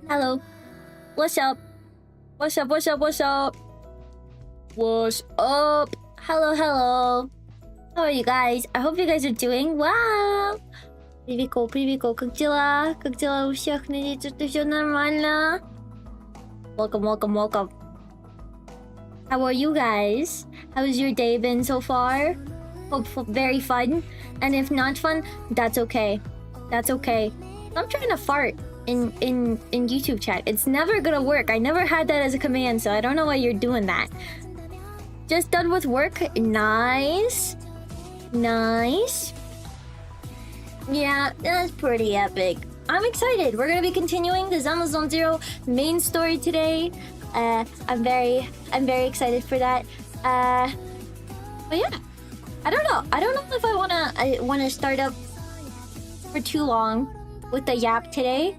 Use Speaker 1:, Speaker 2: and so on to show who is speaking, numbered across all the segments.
Speaker 1: Hello. What's up? What's up? What's up? What's up? What's up? Hello, hello. How are you guys? I hope you guys are doing well. Привет, привет, как дела? Как дела у всех? Надеюсь, что все нормально. Welcome, welcome, welcome. How are you guys? How's your day been so far? Hope very fun. And if not fun, that's okay. That's okay. I'm trying to fart in YouTube chat. It's never gonna work. I never had that as a command, so I don't know why you're doing that. Just done with work. Nice. Nice. Yeah, that's pretty epic. I'm excited. We're gonna be continuing the ZZZERO main story today. I'm very excited for that. But yeah, I don't know if I wanna start up for too long with the yap today,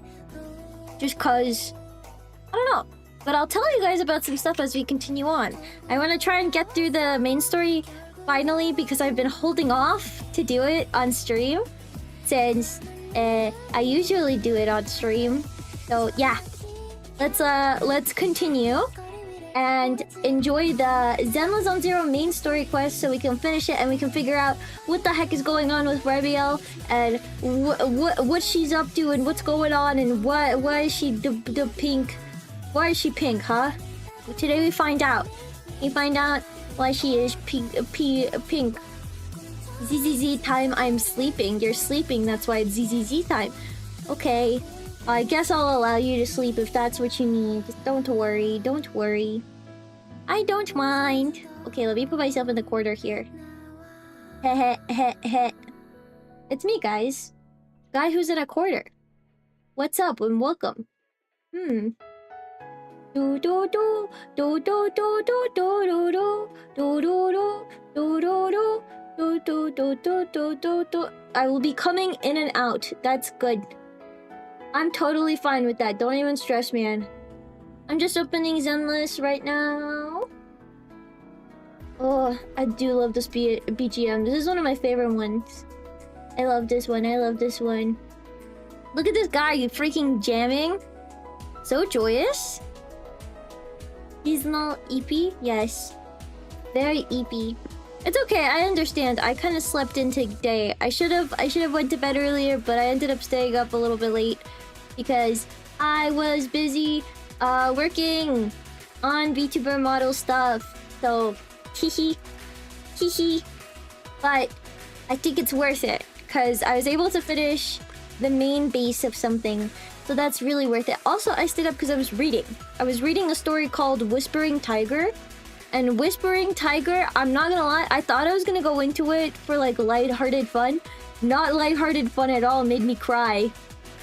Speaker 1: just cause I don't know. But I'll tell you guys about some stuff as we continue on. I want to try and get through the main story finally because I've been holding off to do it on stream since I usually do it on stream. So yeah, let's continue and enjoy the ZZZERO main story quest so we can finish it and we can figure out what the heck is going on with Remielle and what she's up to and what's going on and why is she the pink. Why is she pink, huh? Today we find out. We find out why she is pink. ZZZ time, I'm sleeping. You're sleeping, that's why it's ZZZ time. Okay, I guess I'll allow you to sleep if that's what you need. Just don't worry, don't worry. I don't mind. Okay, let me put myself in the corner here. Heh heh heh. It's me, guys. Guy who's in a quarter. What's up and welcome. Do do do do do do do do do do do do do do do do do do do do. I will be coming in and out. That's good. I'm totally fine with that. Don't even stress, man. I'm just opening Zenless right now. Oh, I do love this BGM. This is one of my favorite ones. I love this one. I love this one. Look at this guy freaking jamming. So joyous. Seasonal EP? Yes. Very EP. It's okay, I understand. I kind of slept in today. I should have went to bed earlier, but I ended up staying up a little bit late because I was busy working on VTuber model stuff. So, hee hee. But I think it's worth it because I was able to finish the main base of something. So that's really worth it. Also, I stayed up because I was reading. I was reading a story called Whispering Tiger. And Whispering Tiger, I'm not gonna lie, I thought I was gonna go into it for like lighthearted fun. Not lighthearted fun at all, it made me cry.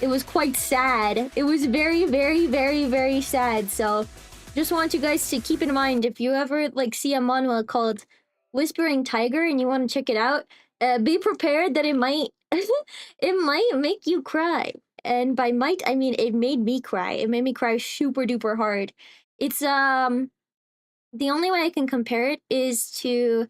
Speaker 1: It was quite sad. It was very sad. So just want you guys to keep in mind, if you ever like see a manhwa called Whispering Tiger and you want to check it out, be prepared that it might it might make you cry. And by might, I mean it made me cry. It made me cry super duper hard. It's the only way I can compare it is to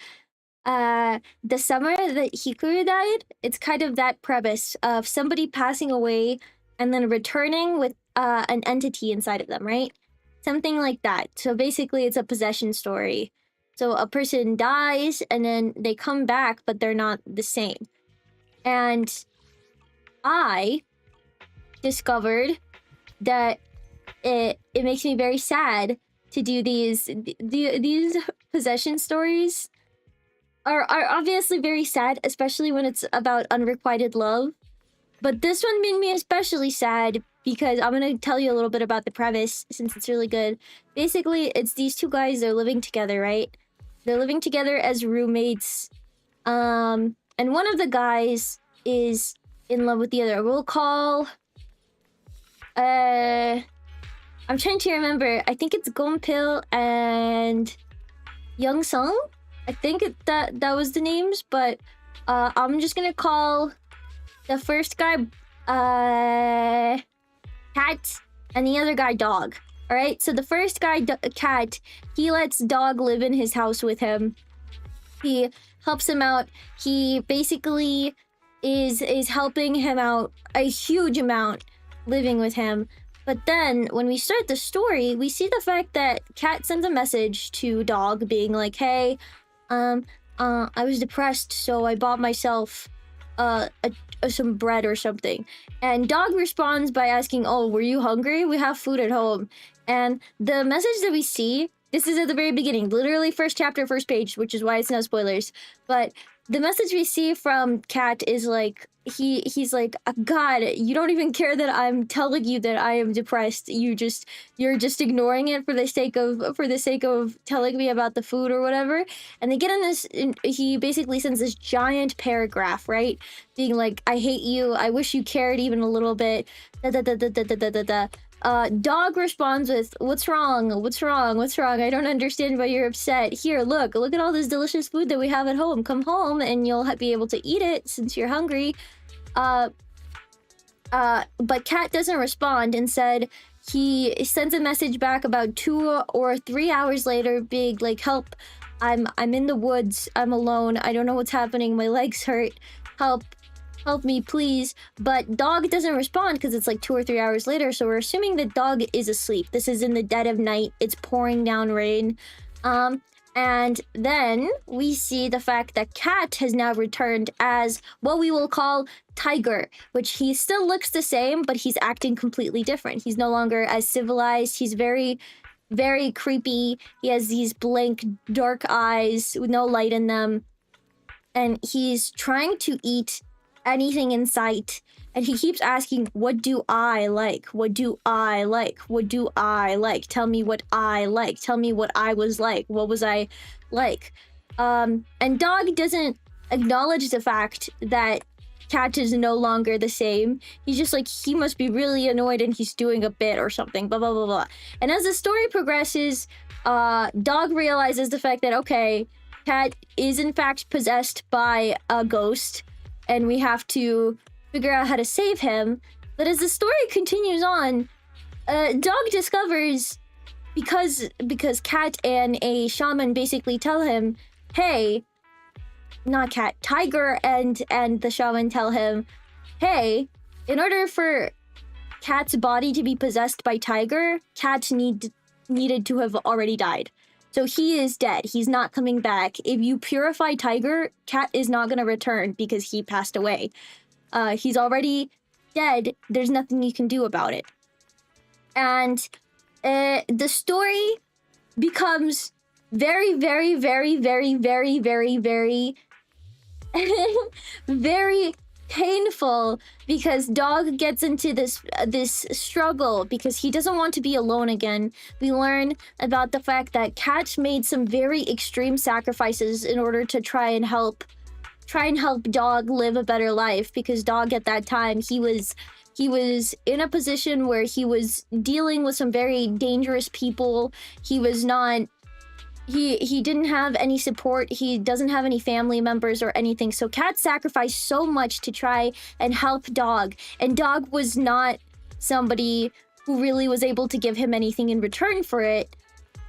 Speaker 1: the summer that Hikaru died. It's kind of that premise of somebody passing away and then returning with an entity inside of them, right? Something like that. So basically it's a possession story. So a person dies and then they come back, but they're not the same. And I discovered that it makes me very sad to do these possession stories are obviously very sad, especially when it's about unrequited love. But this one made me especially sad because I'm gonna tell you a little bit about the premise since it's really good. Basically, it's these two guys, they're living together, right? They're living together as roommates. And one of the guys is in love with the other. We'll call I'm trying to remember. I think it's Gonpil and Youngsung. I think that was the names, but I'm just gonna call the first guy Cat and the other guy Dog. All right. So the first guy Cat, he lets Dog live in his house with him. He helps him out. He basically is helping him out a huge amount living with him. But then when we start the story, we see the fact that Cat sends a message to Dog being like, hey, I was depressed, so I bought myself some bread or something. And Dog responds by asking, oh, were you hungry? We have food at home. And the message that we see, this is at the very beginning, literally first chapter, first page, which is why it's no spoilers. But the message we see from Cat is like, he's like, God, you don't even care that I'm telling you that I am depressed. You're just ignoring it for the sake of telling me about the food or whatever. And they get in this, he basically sends this giant paragraph, right? Being like, I hate you. I wish you cared even a little bit. Da da da da da da da da. Dog responds with, what's wrong? What's wrong? What's wrong? I don't understand why you're upset. Here, look at all this delicious food that we have at home. Come home and you'll be able to eat it since you're hungry. But Cat doesn't respond. Instead, he sends a message back about 2 or 3 hours later, being like, help, I'm in the woods. I'm alone. I don't know what's happening. My legs hurt. Help me, please. But Dog doesn't respond because it's like 2 or 3 hours later, so we're assuming that Dog is asleep. This is in the dead of night. It's pouring down rain. And then we see the fact that Cat has now returned as what we will call Tiger, which he still looks the same, but he's acting completely different. He's no longer as civilized. He's very, very creepy. He has these blank, dark eyes with no light in them. And he's trying to eat anything in sight, and he keeps asking, what do I like? What do I like? What do I like? Tell me what I like. Tell me what I was like. What was I like? And Dog doesn't acknowledge the fact that Cat is no longer the same. He's just like, he must be really annoyed and he's doing a bit or something, blah blah blah blah. And as the story progresses, Dog realizes the fact that, okay, Cat is in fact possessed by a ghost, and we have to figure out how to save him. But as the story continues on, Dog discovers, because Cat and a shaman basically tell him, hey, not Cat, Tiger and the shaman tell him, hey, in order for Cat's body to be possessed by Tiger, Cat needed to have already died. So he is dead. He's not coming back. If you purify Tiger, Cat is not going to return because he passed away. He's already dead. There's nothing you can do about it. And the story becomes very, very, very, very, very, very, very, very painful, because Dog gets into this struggle because he doesn't want to be alone again. We learn about the fact that Cat made some very extreme sacrifices in order to try and help Dog live a better life, because Dog at that time, he was in a position where he was dealing with some very dangerous people. He was not he didn't have any support. He doesn't have any family members or anything. So Cat sacrificed so much to try and help Dog. And Dog was not somebody who really was able to give him anything in return for it.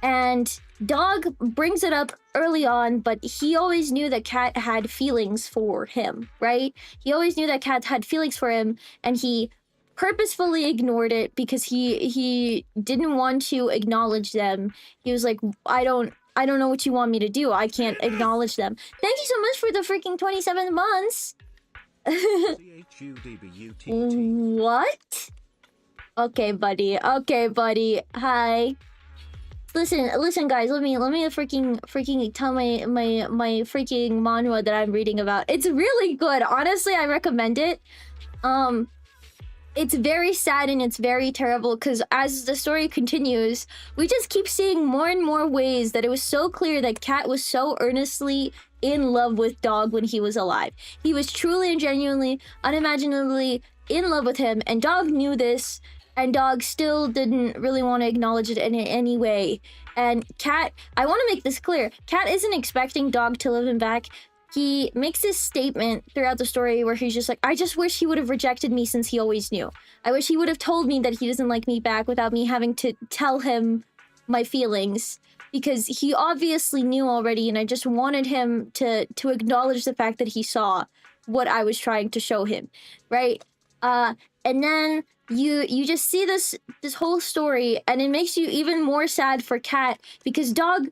Speaker 1: And Dog brings it up early on, but he always knew that Cat had feelings for him, right? He always knew that Cat had feelings for him, and he purposefully ignored it because he didn't want to acknowledge them. He was like, I don't know what you want me to do. I can't acknowledge them. Thank you so much for the freaking 27 months. What? Okay, buddy. Okay, buddy. Hi. Listen, guys. Let me freaking tell my freaking manhwa that I'm reading about. It's really good. Honestly, I recommend it. It's very sad and it's very terrible, because as the story continues, we just keep seeing more and more ways that it was so clear that Cat was so earnestly in love with Dog when he was alive. He was truly and genuinely, unimaginably in love with him, and Dog knew this, and Dog still didn't really want to acknowledge it in any way. And Cat, I want to make this clear, Cat isn't expecting Dog to love him back. He makes this statement throughout the story where he's just like, I just wish he would have rejected me since he always knew. I wish he would have told me that he doesn't like me back without me having to tell him my feelings. Because he obviously knew already, and I just wanted him to acknowledge the fact that he saw what I was trying to show him, right? And then you just see this whole story, and it makes you even more sad for Cat, because Dog,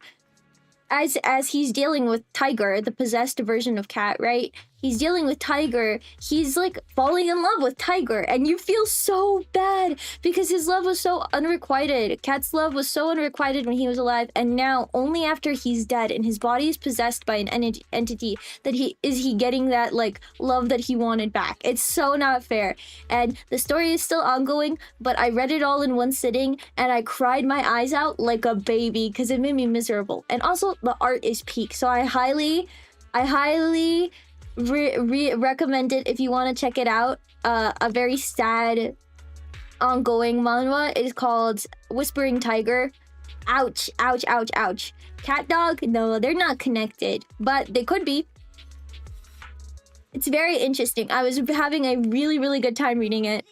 Speaker 1: as he's dealing with Tiger, the possessed version of Cat, right? He's dealing with Tiger. He's like falling in love with Tiger, and you feel so bad because his love was so unrequited. Cat's love was so unrequited when he was alive, and now only after he's dead and his body is possessed by an entity that he getting that like love that he wanted back. It's so not fair. And the story is still ongoing, but I read it all in one sitting and I cried my eyes out like a baby because it made me miserable. And also the art is peak, so I highly recommend it if you want to check it out. A very sad ongoing manhwa is called Whispering Tiger. Ouch, ouch, ouch, ouch. Cat Dog? No, they're not connected, but they could be. It's very interesting. I was having a really good time reading it.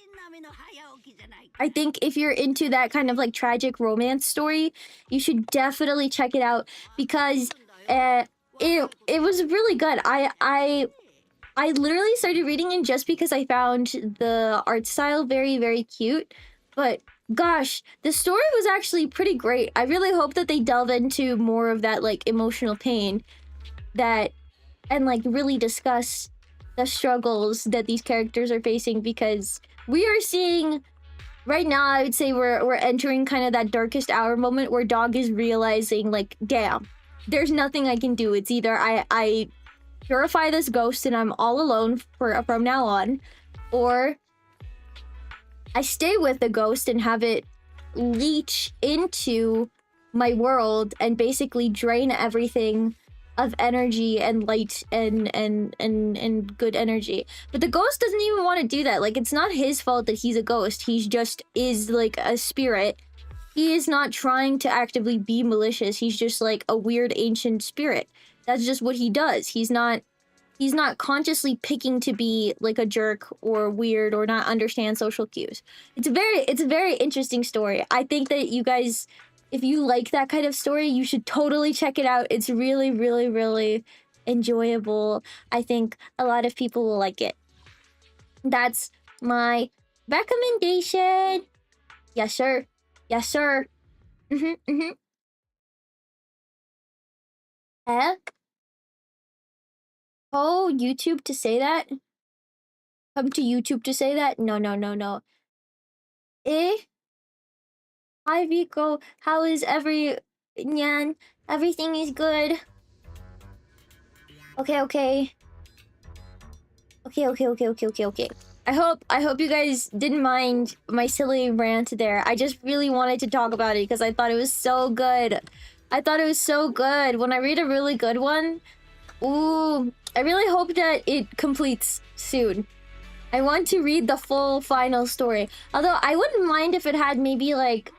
Speaker 1: I think if you're into that kind of like tragic romance story, you should definitely check it out, because it was really good. I literally started reading it just because I found the art style very cute. But gosh, the story was actually pretty great. I really hope that they delve into more of that like emotional pain and like really discuss the struggles that these characters are facing, because we are seeing right now, I would say we're entering kind of that darkest hour moment where Dog is realizing like, damn, there's nothing I can do. It's either I purify this ghost and I'm all alone from now on, or I stay with the ghost and have it leach into my world and basically drain everything of energy and light and good energy. But the ghost doesn't even want to do that. Like, it's not his fault that he's a ghost. He's just is like a spirit. He is not trying to actively be malicious. He's just like a weird ancient spirit. That's just what he does. He's not consciously picking to be like a jerk or weird or not understand social cues. It's a very interesting story. I think that you guys, if you like that kind of story, you should totally check it out. It's really enjoyable. I think a lot of people will like it. That's my recommendation. Yes, sir. Yes, sir. Oh, YouTube to say that? Come to YouTube to say that? No. Eh? Hi, Vico. How is Nyan? Everything is good. Okay. I hope you guys didn't mind my silly rant there. I just really wanted to talk about it because I thought it was so good. When I read a really good one, ooh, I really hope that it completes soon. I want to read the full final story. Although I wouldn't mind if it had maybe like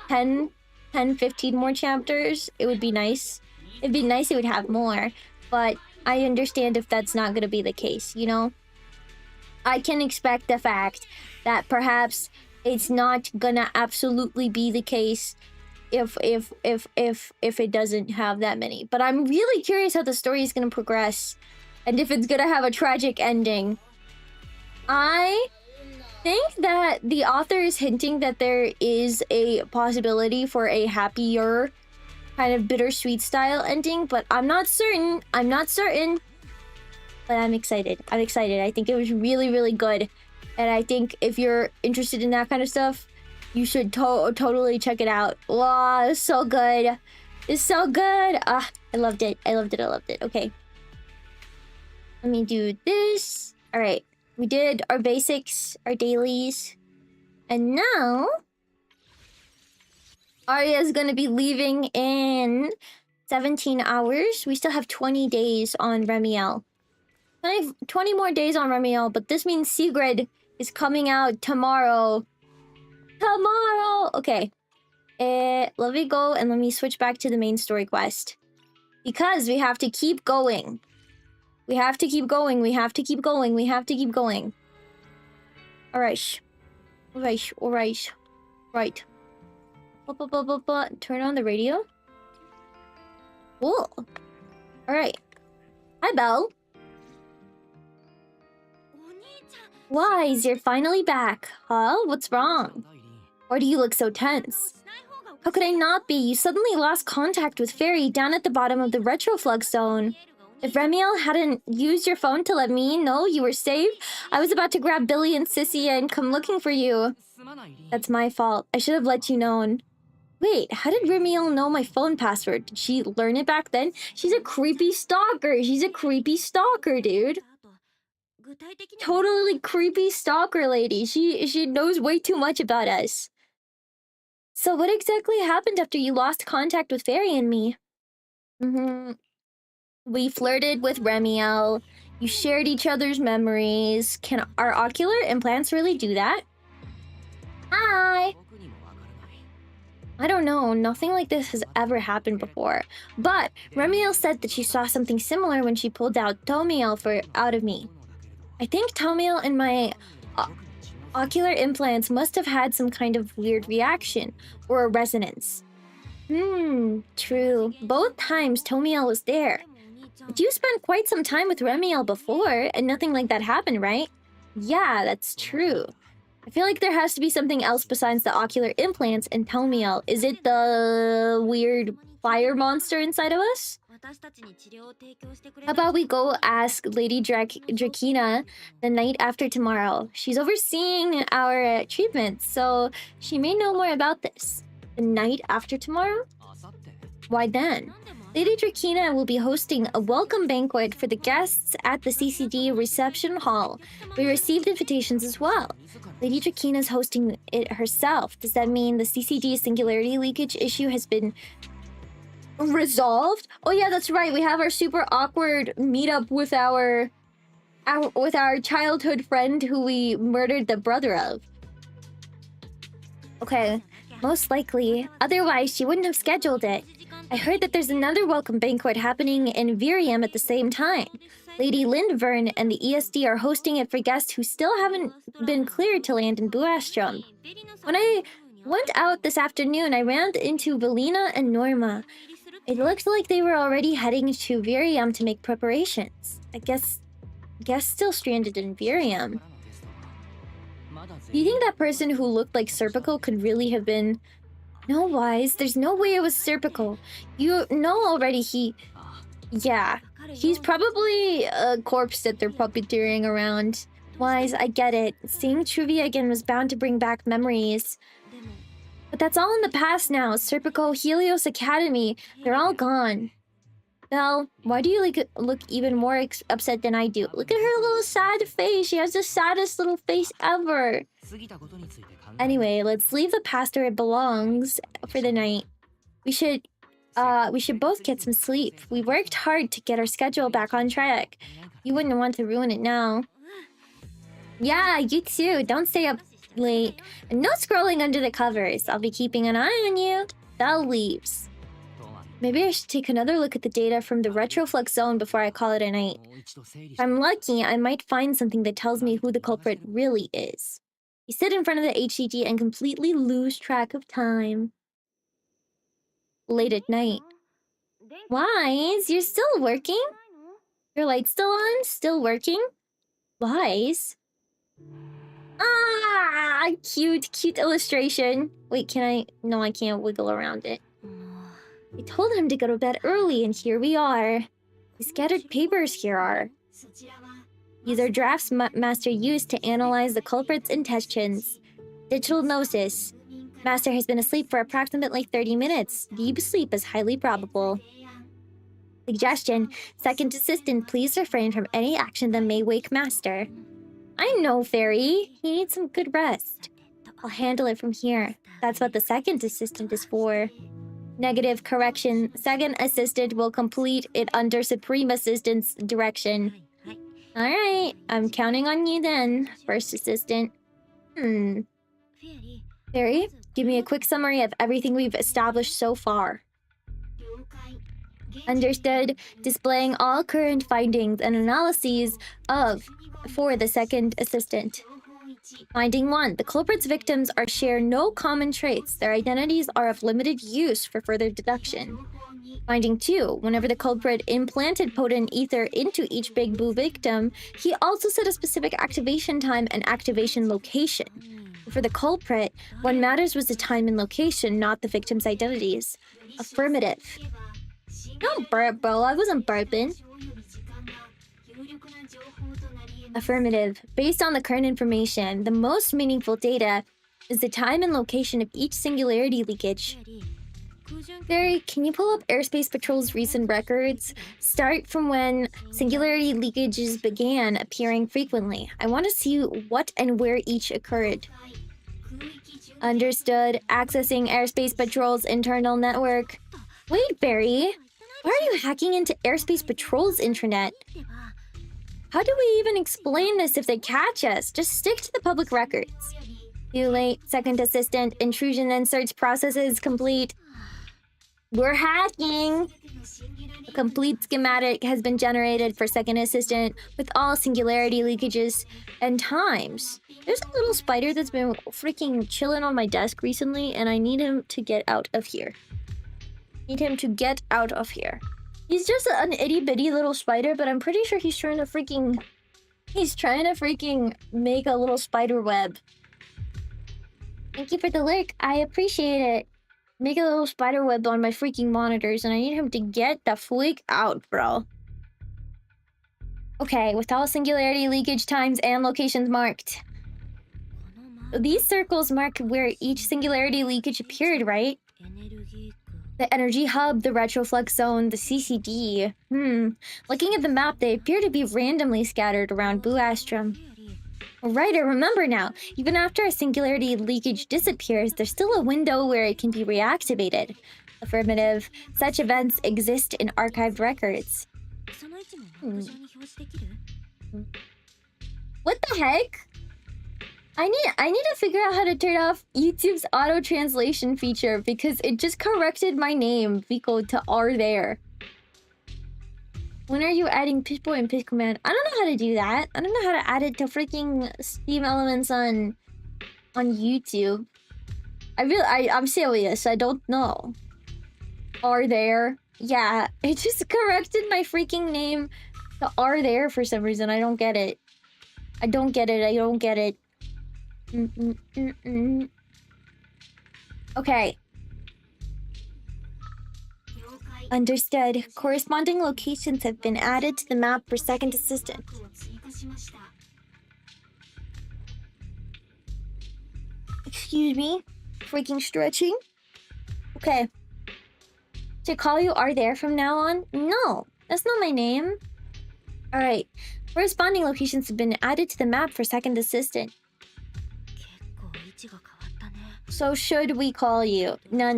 Speaker 1: 10, 15 more chapters. It would be nice. It'd be nice it would have more. But I understand if that's not going to be the case, you know? I can expect the fact that perhaps it's not gonna absolutely be the case if it doesn't have that many. But I'm really curious how the story is gonna progress and if it's gonna have a tragic ending. I think that the author is hinting that there is a possibility for a happier, kind of bittersweet style ending, but I'm not certain. But I'm excited. I think it was really good. And I think if you're interested in that kind of stuff, you should totally check it out. Wow, it's so good. It's so good. Ah, I loved it. Okay. Let me do this. All right. We did our basics, our dailies. And now Arya's gonna be leaving in 17 hours. We still have 20 days on Remielle. 20 more days on Remielle, but this means Sigrid is coming out tomorrow. Okay. Let me go and let me switch back to the main story quest. Because we have to keep going. Alright. Right. Turn on the radio. Cool. Alright. Hi, Belle. Wise, you're finally back. Huh? What's wrong? Why do you look so tense? How could I not be? You suddenly lost contact with Fairy down at the bottom of the retroflux zone. If Remielle hadn't used your phone to let me know you were safe, I was about to grab Billy and Sissy and come looking for you. That's my fault. I should have let you know. Wait, how did Remielle know my phone password? Did she learn it back then? She's a creepy stalker. She's a creepy stalker, dude. Totally creepy stalker lady. She knows way too much about us. So what exactly happened after you lost contact with Fairy and me? We flirted with Remielle. You shared each other's memories. Can our ocular implants really do that? Hi! I don't know, nothing like this has ever happened before. But Remielle said that she saw something similar when she pulled out Tomiel out of me. I think Tomiel and my ocular implants must have had some kind of weird reaction or a resonance. True. Both times Tomiel was there. But you spent quite some time with Remielle before, and nothing like that happened, right? Yeah, that's true. I feel like there has to be something else besides the ocular implants and Tomiel. Is it the weird fire monster inside of us? How about we go ask Lady Drakina the night after tomorrow? She's overseeing our treatments, so she may know more about this. The night after tomorrow? Why then? Lady Drakina will be hosting a welcome banquet for the guests at the CCD reception hall. We received invitations as well. Lady Drakina is hosting it herself. Does that mean the CCD singularity leakage issue has been resolved? Oh yeah, that's right. We have our super awkward meetup with our childhood friend who we murdered the brother of. Okay, most likely. Otherwise, she wouldn't have scheduled it. I heard that there's another welcome banquet happening in Virium at the same time. Lady Lindvern and the ESD are hosting it for guests who still haven't been cleared to land in Buastrom. When I went out this afternoon, I ran into Velina and Norma. It looked like they were already heading to Virium to make preparations. I guess still stranded in Virium. Do you think that person who looked like Serpico could really have been... No, Wise, there's no way it was Serpico. You know already Yeah, he's probably a corpse that they're puppeteering around. Wise, I get it. Seeing trivia again was bound to bring back memories. But that's all in the past now. Serpico, Helios Academy, they're all gone. Belle, why do you look even more upset than I do? Look at her little sad face. She has the saddest little face ever. Anyway, let's leave the past where it belongs for the night. We should both get some sleep. We worked hard to get our schedule back on track. You wouldn't want to ruin it now. Yeah, you too. Don't stay up late. And no scrolling under the covers. I'll be keeping an eye on you. Belle leaves. Maybe I should take another look at the data from the retroflux zone before I call it a night. If I'm lucky, I might find something that tells me who the culprit really is. You sit in front of the HCG and completely lose track of time. Late at night. Wise, you're still working? Your light's still on? Still working? Wise? Ah, cute illustration. Wait, can I? No, I can't wiggle around it. I told him to go to bed early, and here we are. The scattered papers here are. These are drafts Master used to analyze the culprit's intentions. Digital gnosis. Master has been asleep for approximately 30 minutes. Deep sleep is highly probable. Suggestion. Second assistant, please refrain from any action that may wake Master. I know, Fairy. He needs some good rest. I'll handle it from here. That's what the second assistant is for. Negative correction. Second assistant will complete it under Supreme Assistant's direction. Alright, I'm counting on you then, first assistant. Fairy, give me a quick summary of everything we've established so far. Understood. Displaying all current findings and analyses for the second assistant. Finding 1. The culprit's victims share no common traits. Their identities are of limited use for further deduction. Finding 2. Whenever the culprit implanted potent ether into each Big Boo victim, he also set a specific activation time and activation location. For the culprit, what matters was the time and location, not the victim's identities. Affirmative. Don't burp, bro. I wasn't burping. Affirmative. Based on the current information, the most meaningful data is the time and location of each singularity leakage. Barry, can you pull up Airspace Patrol's recent records? Start from when singularity leakages began appearing frequently. I want to see what and where each occurred. Understood. Accessing Airspace Patrol's internal network. Wait, Barry. Why are you hacking into Airspace Patrol's intranet? How do we even explain this if they catch us? Just stick to the public records. Too late. Second assistant. Intrusion and search processes complete. We're hacking! A complete schematic has been generated for second assistant with all singularity leakages and times. There's a little spider that's been freaking chilling on my desk recently, and I need him to get out of here. Need him to get out of here. He's just an itty-bitty little spider, but I'm pretty sure he's trying to freaking... He's trying to freaking make a little spider web. Thank you for the lurk. I appreciate it. Make a little spider web on my freaking monitors, and I need him to get the freak out, bro. Okay, with all singularity leakage times and locations marked. These circles mark where each singularity leakage appeared, right? The energy hub, the retroflux zone, the CCD. Looking at the map, they appear to be randomly scattered around Boo Astrum. Right, I remember now. Even after a singularity leakage disappears, there's still a window where it can be reactivated. Affirmative. Such events exist in archived records. What the heck? I need to figure out how to turn off YouTube's auto translation feature because it just corrected my name, Vico, to R there. When are you adding Pishboy and Pishcommand? I don't know how to do that. I don't know how to add it to freaking Steam Elements on YouTube. I'm serious. I don't know. R there. Yeah, it just corrected my freaking name to R there for some reason. I don't get it. I don't get it. I don't get it. Okay. Understood. Corresponding locations have been added to the map for second assistant. Excuse me? Freaking stretching? Okay. To call you are there from now on? No, that's not my name. Alright. Corresponding locations have been added to the map for second assistant. So should we call you? No.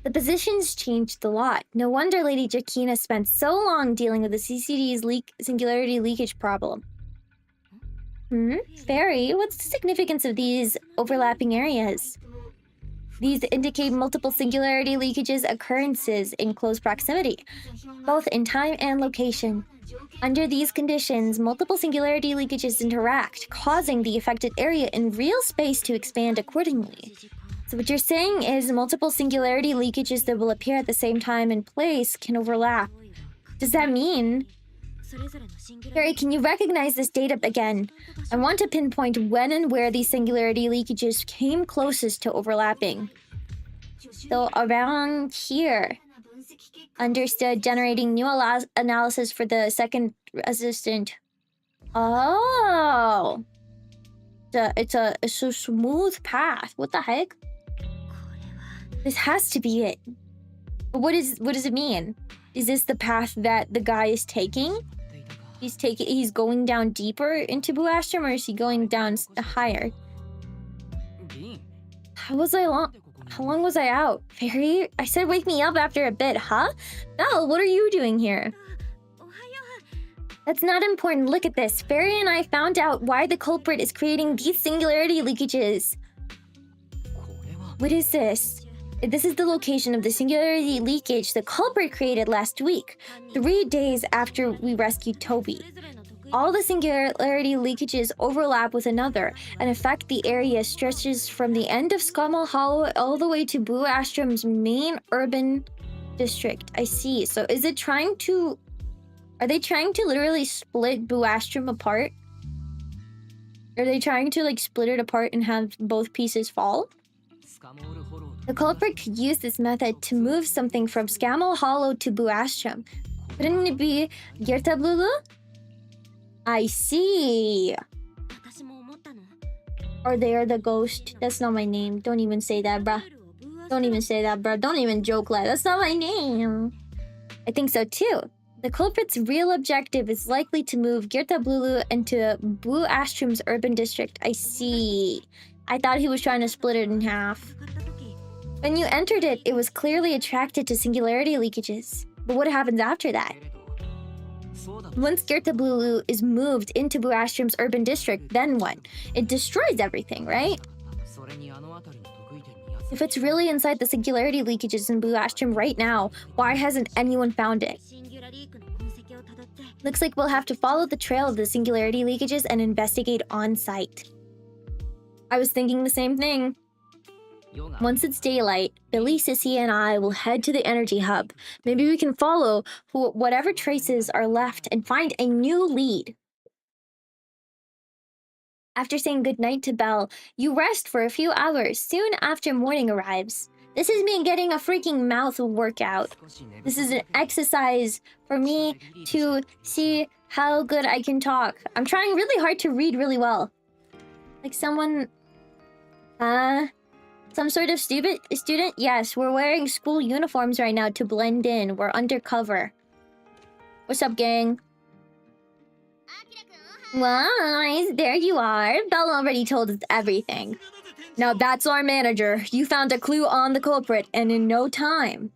Speaker 1: The positions changed a lot. No wonder Lady Jakina spent so long dealing with the CCD's singularity leakage problem. Fairy, what's the significance of these overlapping areas? These indicate multiple singularity leakages occurrences in close proximity, both in time and location. Under these conditions, multiple singularity leakages interact, causing the affected area in real space to expand accordingly. So what you're saying is multiple singularity leakages that will appear at the same time and place can overlap. Does that mean... Barry, can you recognize this data again? I want to pinpoint when and where these singularity leakages came closest to overlapping. So around here. Understood. Generating new analysis for the second assistant. Oh! It's a smooth path. What the heck? This has to be it. But what does it mean? Is this the path that the guy is taking? He's going down deeper into Boo Astrum, or is he going down higher? How long was I out? Fairy? I said wake me up after a bit, huh? Belle, what are you doing here? That's not important. Look at this. Fairy and I found out why the culprit is creating these singularity leakages. What is this? This is the location of the singularity leakage the culprit created last week, 3 days after we rescued Toby. All the singularity leakages overlap with another, and in fact the area stretches from the end of Scammell Hollow all the way to Blue Astrom's main urban district. I see. So is it trying to... Are they trying to literally split Blue Astrom apart? Are they trying to like split it apart and have both pieces fall? The culprit could use this method to move something from Scammell Hollow to Blue Astrom. Couldn't it be Ghosttypestudios? I see. Or they are the ghost. That's not my name. Don't even say that, bruh. Don't even say that, bruh. Don't even joke like that's not my name. I think so too. The culprit's real objective is likely to move Ghosttypestudios into Blue Astrom's urban district. I see. I thought he was trying to split it in half. When you entered it, it was clearly attracted to singularity leakages. But what happens after that? Once Ghosttypestudios is moved into Blue Astrom's urban district, then what? It destroys everything, right? If it's really inside the singularity leakages in Blue Astrom right now, why hasn't anyone found it? Looks like we'll have to follow the trail of the singularity leakages and investigate on site. I was thinking the same thing. Once it's daylight, Billy, Sissy, and I will head to the energy hub. Maybe we can follow whatever traces are left and find a new lead. After saying goodnight to Belle, you rest for a few hours soon after morning arrives. This is me getting a freaking mouth workout. This is an exercise for me to see how good I can talk. I'm trying really hard to read really well. Like someone... Some sort of stupid student? Yes, we're wearing school uniforms right now to blend in. We're undercover. What's up, gang? Wise, there you are. Belle already told us everything. Now that's our manager. You found a clue on the culprit, and in no time.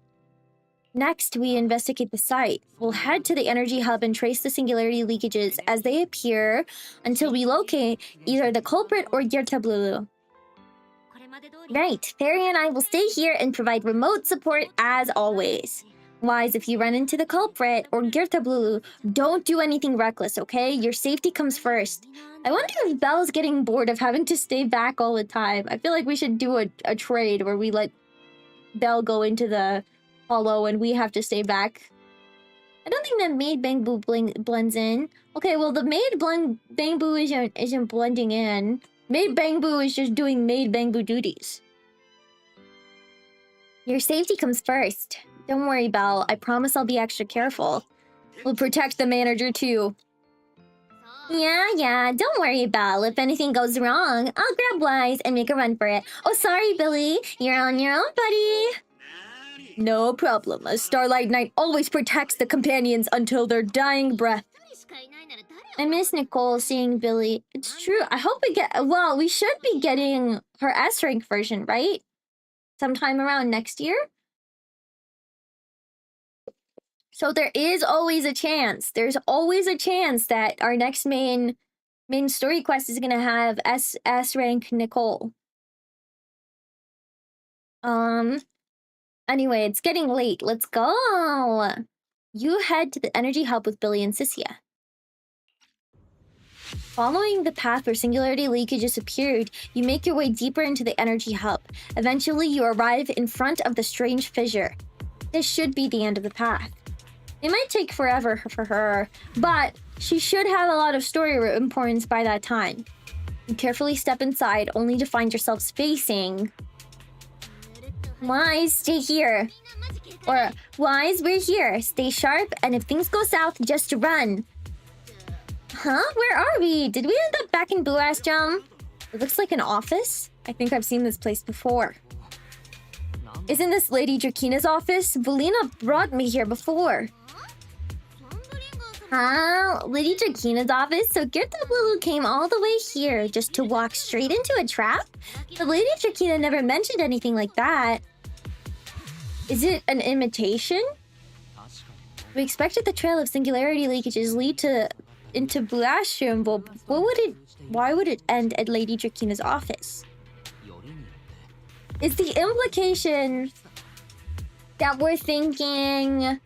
Speaker 1: Next, we investigate the site. We'll head to the energy hub and trace the singularity leakages as they appear until we locate either the culprit or Ghosttypestudios. Right, Fairy and I will stay here and provide remote support as always. Wise, if you run into the culprit or Ghosttypestudios, don't do anything reckless, okay? Your safety comes first. I wonder if Belle's getting bored of having to stay back all the time. I feel like we should do a trade where we let Belle go into the hollow and we have to stay back. I don't think that Maid Bamboo blends in. Okay, well the Maid Bamboo isn't blending in. Maid Bamboo is just doing Maid Bamboo duties. Your safety comes first. Don't worry, Belle. I promise I'll be extra careful. We'll protect the manager too. Yeah, don't worry, Belle. If anything goes wrong, I'll grab Wise and make a run for it. Oh, sorry, Billy. You're on your own, buddy. No problem. A Starlight Knight always protects the companions until their dying breath. I miss Nicole seeing Billy. It's true. I hope we get... Well, we should be getting her S-rank version, right? Sometime around next year? So there is always a chance. There's always a chance that our next main story quest is gonna have S-rank Nicole. Anyway, it's getting late. Let's go. You head to the energy hub with Billy and Sissia. Following the path where singularity leakages appeared, you make your way deeper into the energy hub. Eventually, you arrive in front of the strange fissure. This should be the end of the path. It might take forever for her, but she should have a lot of story importance by that time. You carefully step inside, only to find yourselves facing... Wise, stay here. Or, Wise, we're here. Stay sharp, and if things go south, just run. Huh? Where are we? Did we end up back in Blue Astrom? It looks like an office. I think I've seen this place before. Isn't this Lady Drakina's office? Valina brought me here before. Huh? Lady Drakina's office? So Ghosttypestudios came all the way here just to walk straight into a trap? But Lady Drakina never mentioned anything like that. Is it an imitation? We expected the trail of singularity leakages lead into Blue Astrom, but why would it end at Lady Drakina's office? Is the implication that we're thinking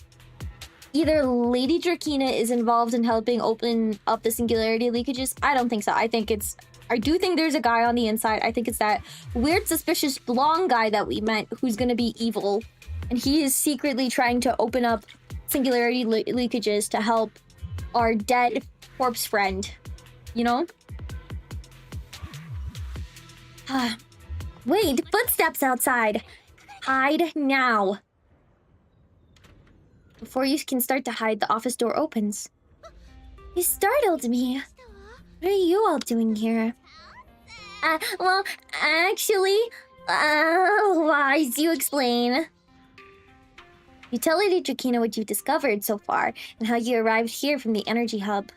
Speaker 1: either Lady Drakina is involved in helping open up the singularity leakages. I don't think so. I do think there's a guy on the inside. I think it's that weird, suspicious blonde guy that we met who's gonna be evil. And he is secretly trying to open up singularity leakages to help our dead corpse friend. You know? Wait, footsteps outside. Hide now. Before you can start to hide, the office door opens. You startled me. What are you all doing here? Well, actually, wise, you explain. You tell Lady Drakina what you've discovered so far, and how you arrived here from the energy hub.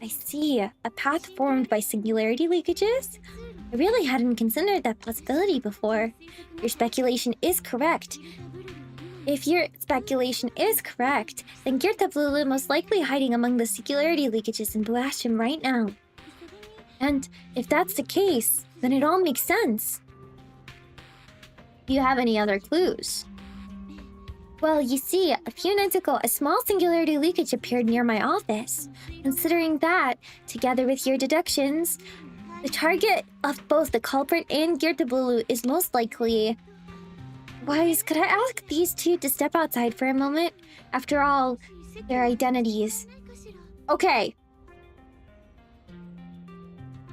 Speaker 1: I see. A path formed by singularity leakages? I really hadn't considered that possibility before. Your speculation is correct. If your speculation is correct, then DREAMBLUE is most likely hiding among the singularity leakages in Blue Ashram right now. And if that's the case, then it all makes sense. Do you have any other clues? Well, you see, a few nights ago, a small singularity leakage appeared near my office. Considering that, together with your deductions, the target of both the culprit and DREAMBLUE is most likely... Wise, could I ask these two to step outside for a moment? After all, their identities. Okay.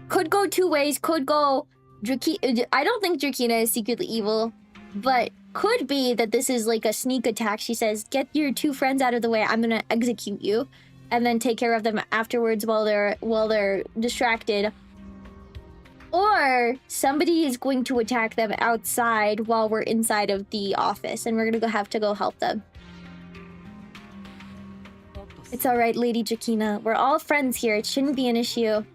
Speaker 1: Could go two ways. Could go... I don't think Drakina is secretly evil. But could be that this is like a sneak attack. She says, get your two friends out of the way. I'm gonna execute you. And then take care of them afterwards while they're distracted. Or somebody is going to attack them outside while we're inside of the office, and we're gonna have to go help them. It's alright, Lady Drakina. We're all friends here. It shouldn't be an issue.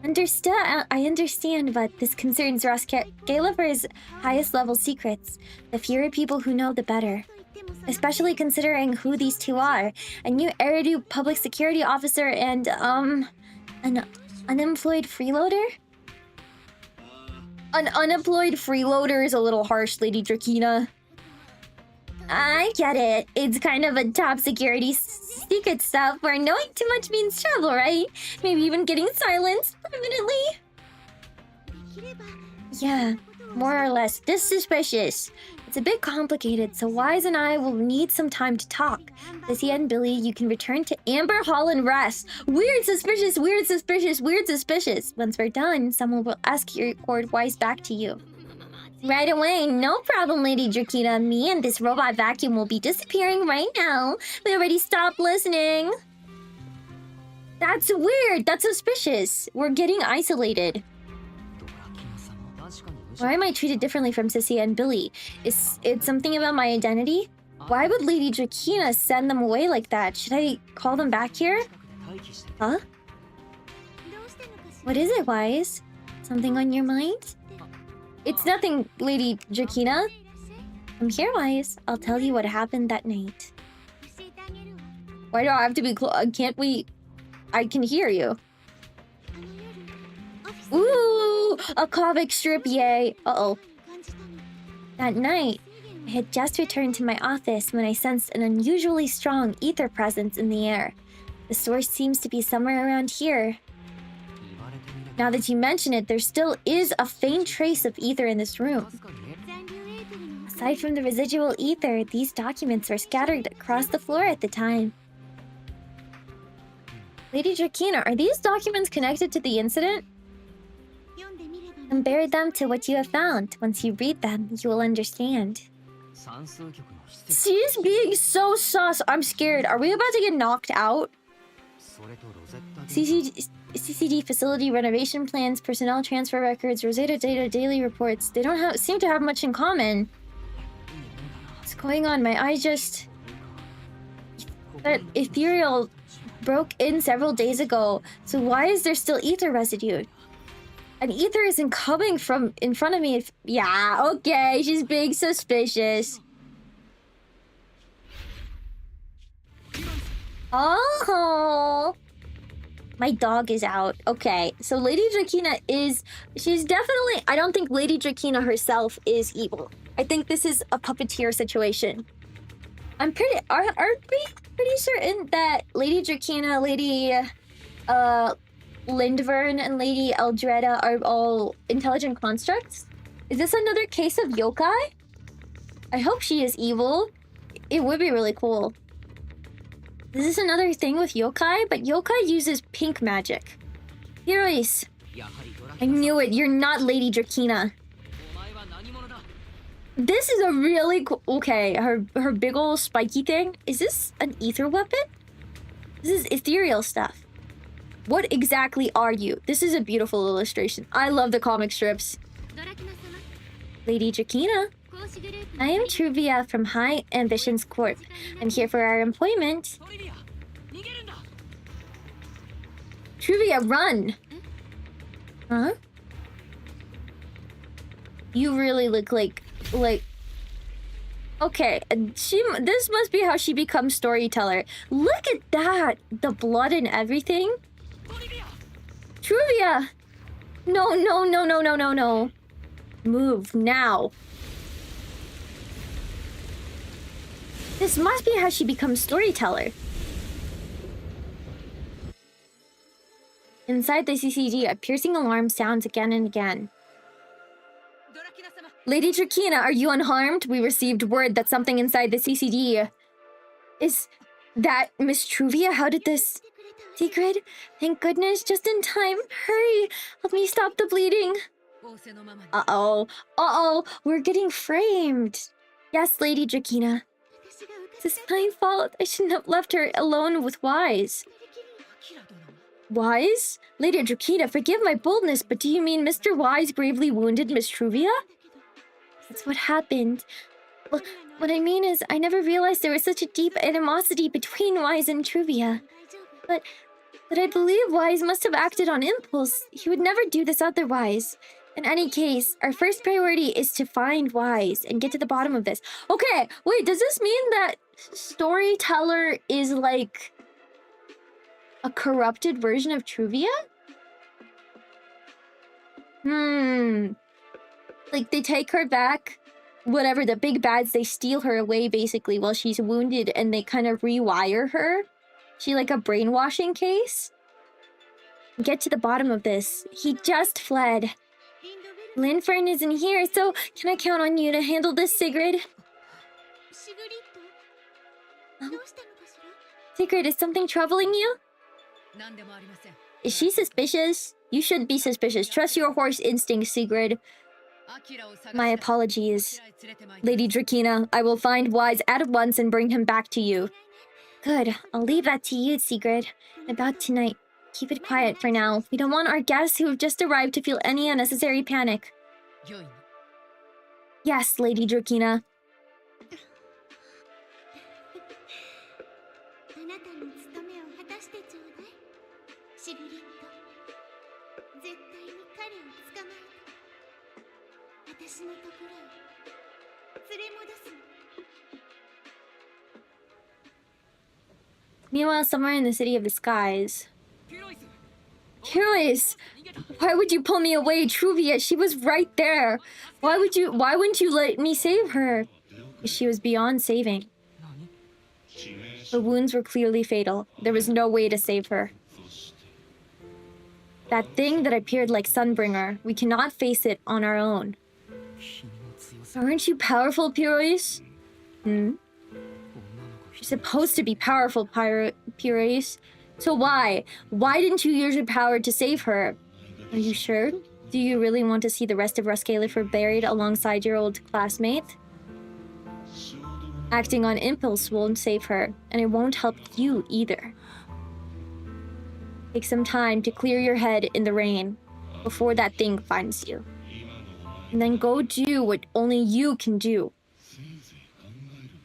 Speaker 1: I understand, but this concerns Ross Gallifrey's highest level secrets. The fewer people who know, the better. Especially considering who these two are. A new Eridu public security officer and, an unemployed freeloader? An unemployed freeloader is a little harsh, Lady Drakina. I get it. It's kind of a top security secret stuff where knowing too much means trouble, right? Maybe even getting silenced permanently. Yeah, more or less. This suspicious. It's a bit complicated, so Wise and I will need some time to talk. Lizzie and Billy, you can return to Amber Hall and rest. Weird, suspicious, weird, suspicious, weird, suspicious. Once we're done, someone will escort Wise back to you. Right away, no problem, Lady Drakina. Me and this robot vacuum will be disappearing right now. We already stopped listening. That's weird. That's suspicious. We're getting isolated. Why am I treated differently from Sissy and Billy? Is it something about my identity? Why would Lady Drakina send them away like that? Should I call them back here? Huh? What is it, Wise? Something on your mind? It's nothing, Lady Drakina. I'm here, Wise. I'll tell you what happened that night. Why do I have to be can't we... I can hear you. Ooh, a comic strip, yay. Uh-oh. That night, I had just returned to my office when I sensed an unusually strong ether presence in the air. The source seems to be somewhere around here. Now that you mention it, there still is a faint trace of ether in this room. Aside from the residual ether, these documents were scattered across the floor at the time. Lady Drakina, are these documents connected to the incident? Compare them to what you have found. Once you read them, you will understand. She's being so sus. I'm scared. Are we about to get knocked out? CCD facility renovation plans, personnel transfer records, Rosetta data daily reports. They don't seem to have much in common. What's going on? My eye just... That ethereal broke in several days ago. So why is there still ether residue? And ether isn't coming from in front of me. Yeah, okay, she's being suspicious. Oh, my dog is out. Okay, so Lady Drakina is... She's definitely... I don't think Lady Drakina herself is evil. I think this is a puppeteer situation. I'm pretty... Aren't we? pretty certain that Lady Drakina, Lady Lindvern, and Lady Eldreda are all intelligent constructs. Is this another case of yokai? I hope she is evil. It would be really cool. Is this another thing with yokai? But yokai uses pink magic. Heroes. I knew it. You're not Lady Drakina. This is a really cool... Okay, her big ol' spiky thing. Is this an ether weapon? This is ethereal stuff. What exactly are you? This is a beautiful illustration. I love the comic strips. Lady Drakina. I am Truvia from High Ambitions Corp. I'm here for our employment. Truvia, run! Huh? You really look like... Okay, this must be how she becomes storyteller. Look at that! The blood and everything. Truvia! No, no, no, no, no, no, no. Move, now. This must be how she becomes storyteller. Inside the CCG, a piercing alarm sounds again and again. Lady Drakina, are you unharmed? We received word that something inside the CCG... Is that Miss Truvia? How did this... Secret? Thank goodness, just in time. Hurry! Help me stop the bleeding. Uh-oh. Uh-oh, we're getting framed. Yes, Lady Drakina. This is my fault. I shouldn't have left her alone with Wise. Wise? Lady Drakina, forgive my boldness, but do you mean Mr. Wise gravely wounded Miss Truvia? That's what happened. Well, what I mean is, I never realized there was such a deep animosity between Wise and Truvia. But I believe Wise must have acted on impulse. He would never do this otherwise. In any case, our first priority is to find Wise and get to the bottom of this. Okay, wait, does this mean that Storyteller is like a corrupted version of Truvia? Like, they take her back, whatever, the big bads, they steal her away, basically, while she's wounded, and they kind of rewire her. She like a brainwashing case? Get to the bottom of this. He just fled. Linfern isn't here, so can I count on you to handle this, Sigrid? Sigrid, is something troubling you? Is she suspicious? You shouldn't be suspicious. Trust your horse instinct, Sigrid. My apologies. Lady Drakina, I will find Wise at once and bring him back to you. Good. I'll leave that to you, Sigrid. About tonight. Keep it quiet for now. We don't want our guests who have just arrived to feel any unnecessary panic. Yes, Lady Drakina. Meanwhile, somewhere in the City of the Skies... Heroes! Why would you pull me away, Truvia? She was right there. Why wouldn't you let me save her? She was beyond saving. The wounds were clearly fatal. There was no way to save her. That thing that appeared like Sunbringer, we cannot face it on our own. Aren't you powerful, Pyrrhus? You're supposed to be powerful, Pyrrhus. So why? Why didn't you use your power to save her? Are you sure? Do you really want to see the rest of Ruscalifer buried alongside your old classmate? Acting on impulse won't save her, and it won't help you either. Take some time to clear your head in the rain before that thing finds you. And then go do what only you can do.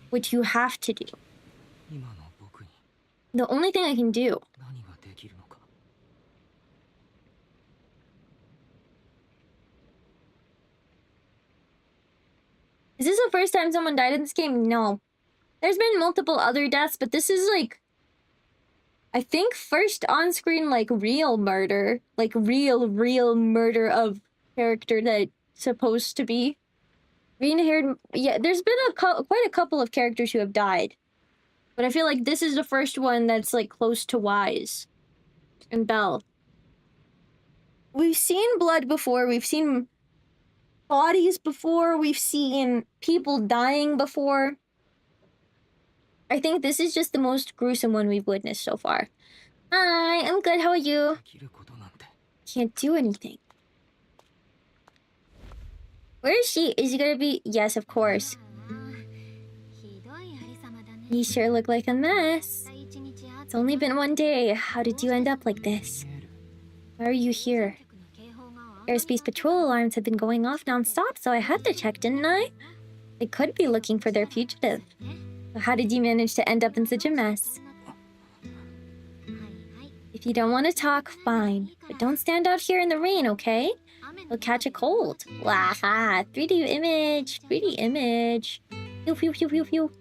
Speaker 1: What you have to do. The only thing I can do. Is this the first time someone died in this game? No. There's been multiple other deaths, but this is like... I think first on-screen, like, real murder. Like, real murder of character that's supposed to be. Green-haired... Yeah, there's been quite a couple of characters who have died. But I feel like this is the first one that's like close to Wise and Belle. We've seen blood before, we've seen bodies before, we've seen people dying before. I think this is just the most gruesome one we've witnessed so far. Hi, I'm good, how are you? Can't do anything. Where is she? Is she gonna be? Yes, of course. You sure look like a mess. It's only been one day. How did you end up like this? Why are you here? Airspace patrol alarms have been going off non-stop, so I had to check, didn't I? They could be looking for their fugitive. So how did you manage to end up in such a mess? If you don't want to talk, fine. But don't stand out here in the rain, okay? You'll catch a cold. Waha! 3D image! 3D image! Pew pew pew pew pew.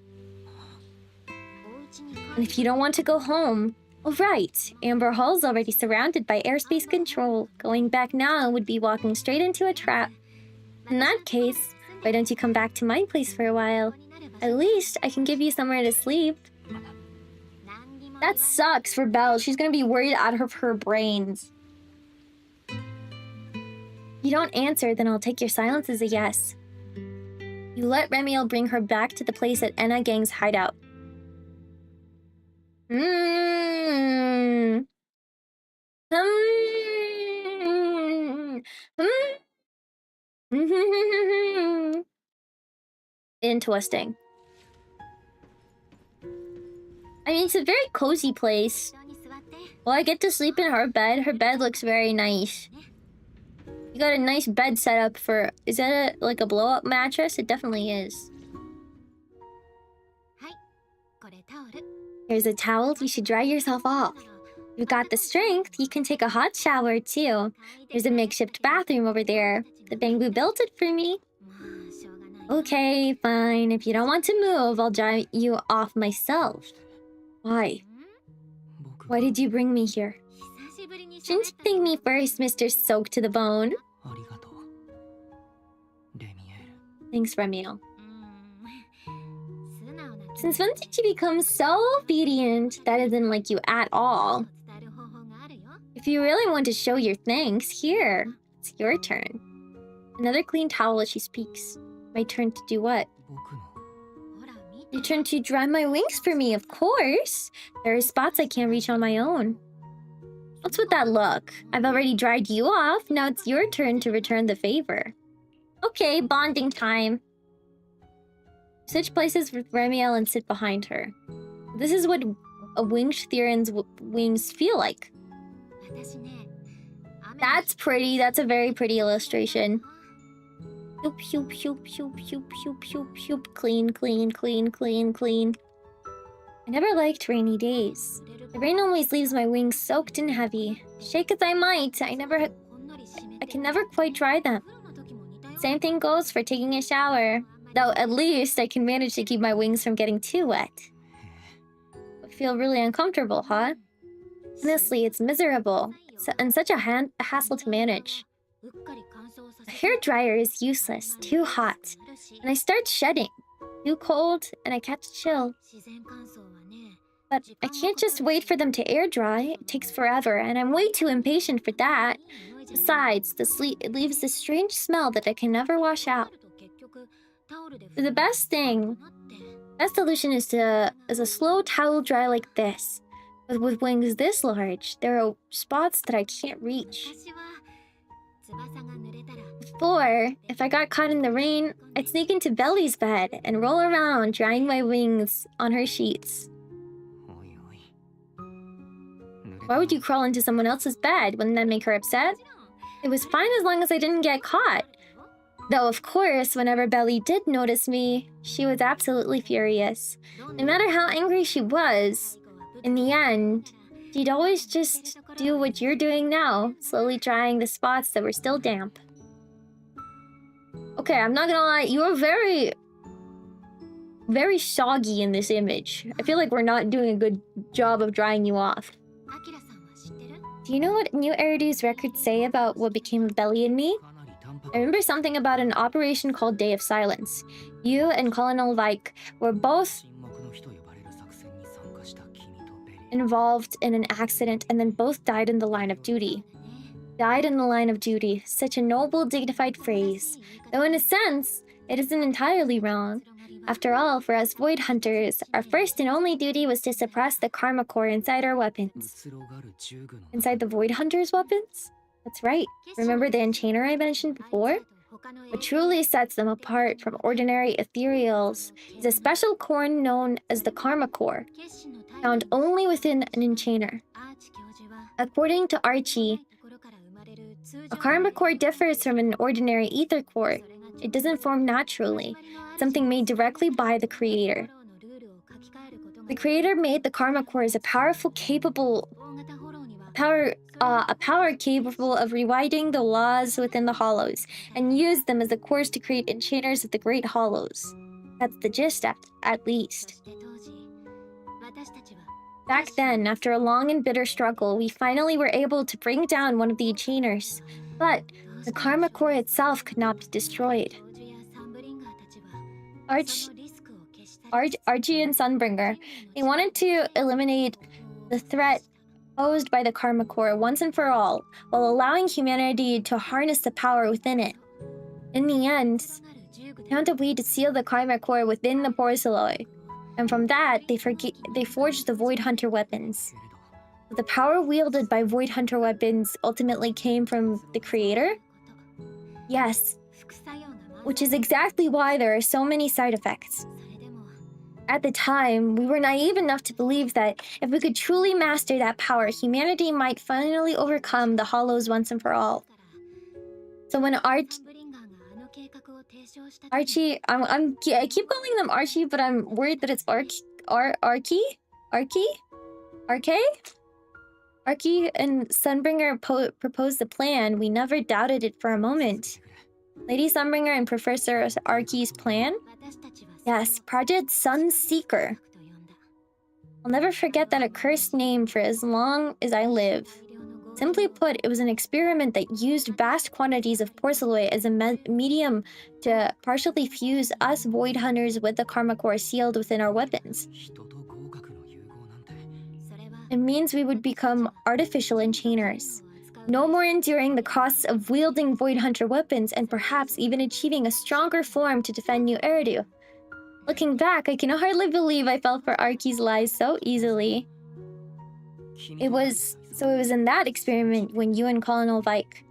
Speaker 1: And if you don't want to go home... Oh, right. Amber Hall's already surrounded by airspace control. Going back now would be walking straight into a trap. In that case, why don't you come back to my place for a while? At least I can give you somewhere to sleep. That sucks for Belle. She's gonna be worried out of her brains. If you don't answer, then I'll take your silence as a yes. You let Remielle bring her back to the place at Enna Gang's hideout. Interesting. I mean, it's a very cozy place. Well, I get to sleep in her bed. Her bed looks very nice. You got a nice bed set up for... Is that like a blow-up mattress? It definitely is. Here's a towel. You should dry yourself off. You've got the strength. You can take a hot shower, too. There's a makeshift bathroom over there. The Bamboo built it for me. Okay, fine. If you don't want to move, I'll dry you off myself. Why? Why did you bring me here? Shouldn't you thank me first, Mr. Soaked to the Bone? Thanks, Remielle. Since when did you become so obedient? That isn't like you at all. If you really want to show your thanks, here. It's your turn. Another clean towel as she speaks. My turn to do what? Your turn to dry my wings for me, of course. There are spots I can't reach on my own. What's with that look? I've already dried you off. Now it's your turn to return the favor. Okay, bonding time. Switch places with Remielle and sit behind her. This is what a winged Theron's wings feel like. That's pretty. That's a very pretty illustration. Pew, pew, pew, pew, pew, pew, pew, pew. Clean, clean, clean, clean, clean. I never liked rainy days. The rain always leaves my wings soaked and heavy. Shake as I might, I can never quite dry them. Same thing goes for taking a shower. Though at least I can manage to keep my wings from getting too wet. I feel really uncomfortable, huh? Honestly, it's miserable. And such a hassle to manage. A hairdryer is useless, too hot. And I start shedding. Too cold, and I catch a chill. But I can't just wait for them to air dry. It takes forever, and I'm way too impatient for that. Besides, it leaves this strange smell that I can never wash out. The best solution is a slow towel dry like this. But with wings this large, there are spots that I can't reach. Before, if I got caught in the rain, I'd sneak into Belly's bed and roll around, drying my wings on her sheets. Why would you crawl into someone else's bed? Wouldn't that make her upset? It was fine as long as I didn't get caught. Though, of course, whenever Belly did notice me, she was absolutely furious. No matter how angry she was, in the end, she'd always just do what you're doing now, slowly drying the spots that were still damp. Okay, I'm not gonna lie, you are very, very soggy in this image. I feel like we're not doing a good job of drying you off. Do you know what New Eridu's records say about what became of Belly and me? I remember something about an operation called Day of Silence. You and Colonel Vike were both involved in an accident and then both died in the line of duty. Died in the line of duty, such a noble, dignified phrase, though in a sense, it isn't entirely wrong. After all, for us void hunters, our first and only duty was to suppress the karma core inside our weapons. Inside the void hunters' weapons? That's right. Remember the enchainer I mentioned before? What truly sets them apart from ordinary ethereals is a special core known as the karma core, found only within an enchainer. According to Archie, a karma core differs from an ordinary ether core. It doesn't form naturally, something made directly by the creator. The creator made the karma core as a power capable of rewriting the laws within the hollows, and used them as the cores to create enchainers of the great hollows. That's the gist, at least. Back then, after a long and bitter struggle, we finally were able to bring down one of the enchainers, but the karma core itself could not be destroyed. Archie and Sunbringer, they wanted to eliminate the threat posed by the karma core once and for all, while allowing humanity to harness the power within it. In the end, they found a way to seal the karma core within the parasocial, and from that, they forged the Void Hunter weapons. But the power wielded by Void Hunter weapons ultimately came from the creator? Yes, which is exactly why there are so many side effects. At the time, we were naive enough to believe that if we could truly master that power, humanity might finally overcome the hollows once and for all. So when Archie, I keep calling them Archie, but I'm worried that it's Archie and Sunbringer proposed the plan. We never doubted it for a moment. Lady Sunbringer and Professor Archie's plan? Yes, Project Sunseeker. I'll never forget that accursed name for as long as I live. Simply put, it was an experiment that used vast quantities of porcelain as a medium to partially fuse us void hunters with the karma core sealed within our weapons. It means we would become artificial enchainers, no more enduring the costs of wielding void hunter weapons and perhaps even achieving a stronger form to defend New Eridu. Looking back, I can hardly believe I fell for Archie's lies so easily. It was in that experiment when you and Colonel Vike...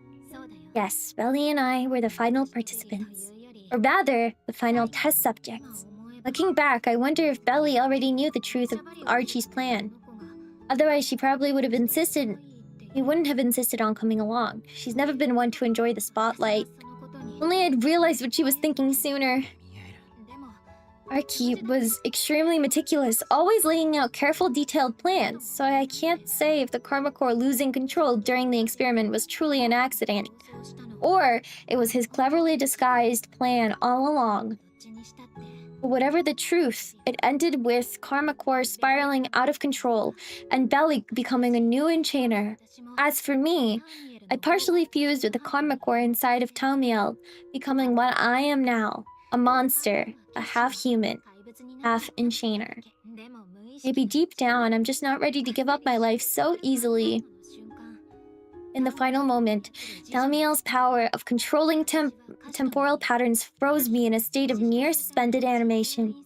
Speaker 1: Yes, Belly and I were the final participants. Or rather, the final test subjects. Looking back, I wonder if Belly already knew the truth of Archie's plan. Otherwise, she probably would have insisted... He wouldn't have insisted on coming along. She's never been one to enjoy the spotlight. Only I'd realized what she was thinking sooner. Archie was extremely meticulous, always laying out careful, detailed plans, so I can't say if the karma core losing control during the experiment was truly an accident, or it was his cleverly disguised plan all along. But whatever the truth, it ended with karma core spiraling out of control, and Belly becoming a new enchainer. As for me, I partially fused with the karma core inside of Remielle, becoming what I am now. A monster, a half-human, half-enchainer. Maybe deep down, I'm just not ready to give up my life so easily. In the final moment, Remielle's power of controlling temporal patterns froze me in a state of near suspended animation.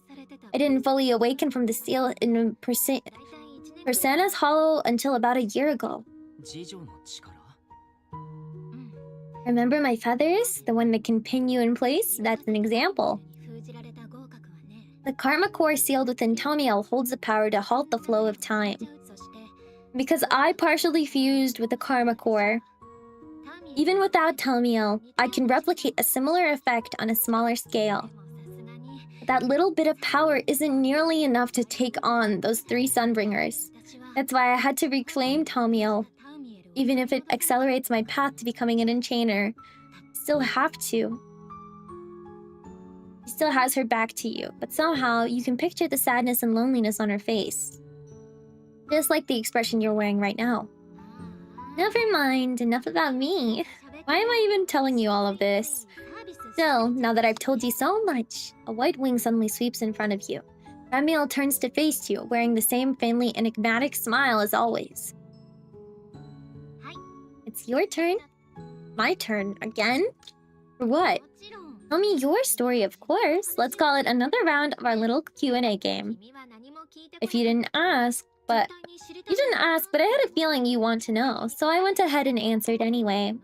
Speaker 1: I didn't fully awaken from the seal in Persana's Hollow until about a year ago. Remember my feathers? The one that can pin you in place? That's an example. The karma core sealed within Remielle holds the power to halt the flow of time. Because I partially fused with the karma core, even without Remielle, I can replicate a similar effect on a smaller scale. But that little bit of power isn't nearly enough to take on those 3 Sunbringers. That's why I had to reclaim Remielle. Even if it accelerates my path to becoming an enchainer, still have to. She still has her back to you, but somehow you can picture the sadness and loneliness on her face. Just like the expression you're wearing right now. Never mind, enough about me. Why am I even telling you all of this? Still, now that I've told you so much, a white wing suddenly sweeps in front of you. Remielle turns to face you, wearing the same faintly enigmatic smile as always. It's your turn. My turn again? For what? Tell me your story, of course. Let's call it another round of our little Q&A game. If you didn't ask, but I had a feeling you want to know, so I went ahead and answered anyway.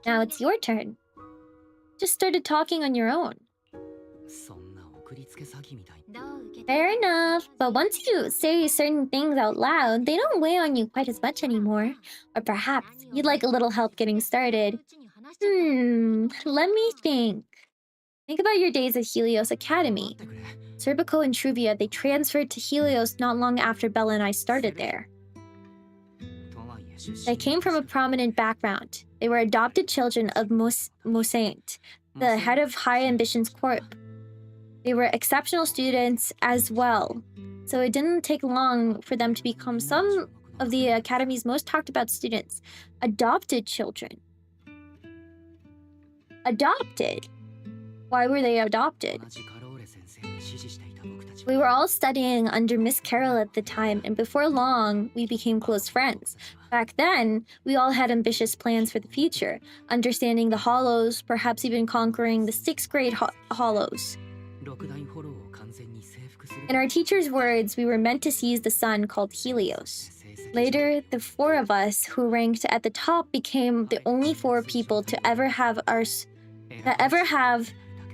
Speaker 1: Now it's your turn. Just started talking on your own. Fair enough, but once you say certain things out loud, they don't weigh on you quite as much anymore. Or perhaps you'd like a little help getting started. Let me think. Think about your days at Helios Academy. Serpico and Truvia, they transferred to Helios not long after Bella and I started there. They came from a prominent background. They were adopted children of Mosaint, the head of High Ambitions Corp. They were exceptional students as well, so it didn't take long for them to become some of the Academy's most talked about students. Adopted children. Adopted? Why were they adopted? We were all studying under Miss Carroll at the time, and before long, we became close friends. Back then, we all had ambitious plans for the future, understanding the Hollows, perhaps even conquering the 6th grade Hollows. In our teacher's words, we were meant to seize the sun called Helios. Later, the 4 of us who ranked at the top became the only 4 people to ever have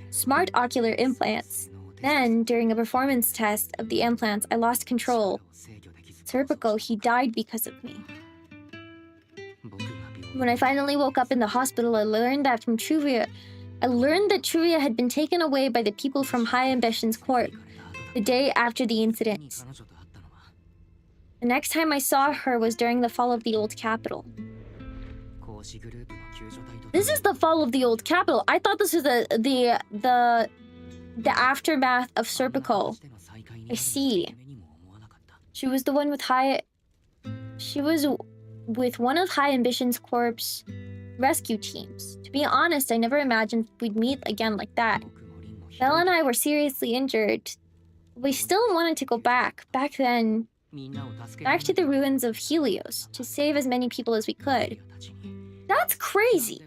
Speaker 1: smart ocular implants. Then, during a performance test of the implants, I lost control. Serpico, he died because of me. When I finally woke up in the hospital, I learned that Truvia had been taken away by the people from High Ambitions Corp the day after the incident. The next time I saw her was during the fall of the old capital. This is the fall of the old capital. I thought this was the aftermath of Serpico. I see. She was with one of High Ambitions Corp's rescue teams. To be honest, I never imagined we'd meet again like that. Bella and I were seriously injured. We still wanted to go back to the ruins of Helios, to save as many people as we could. That's crazy.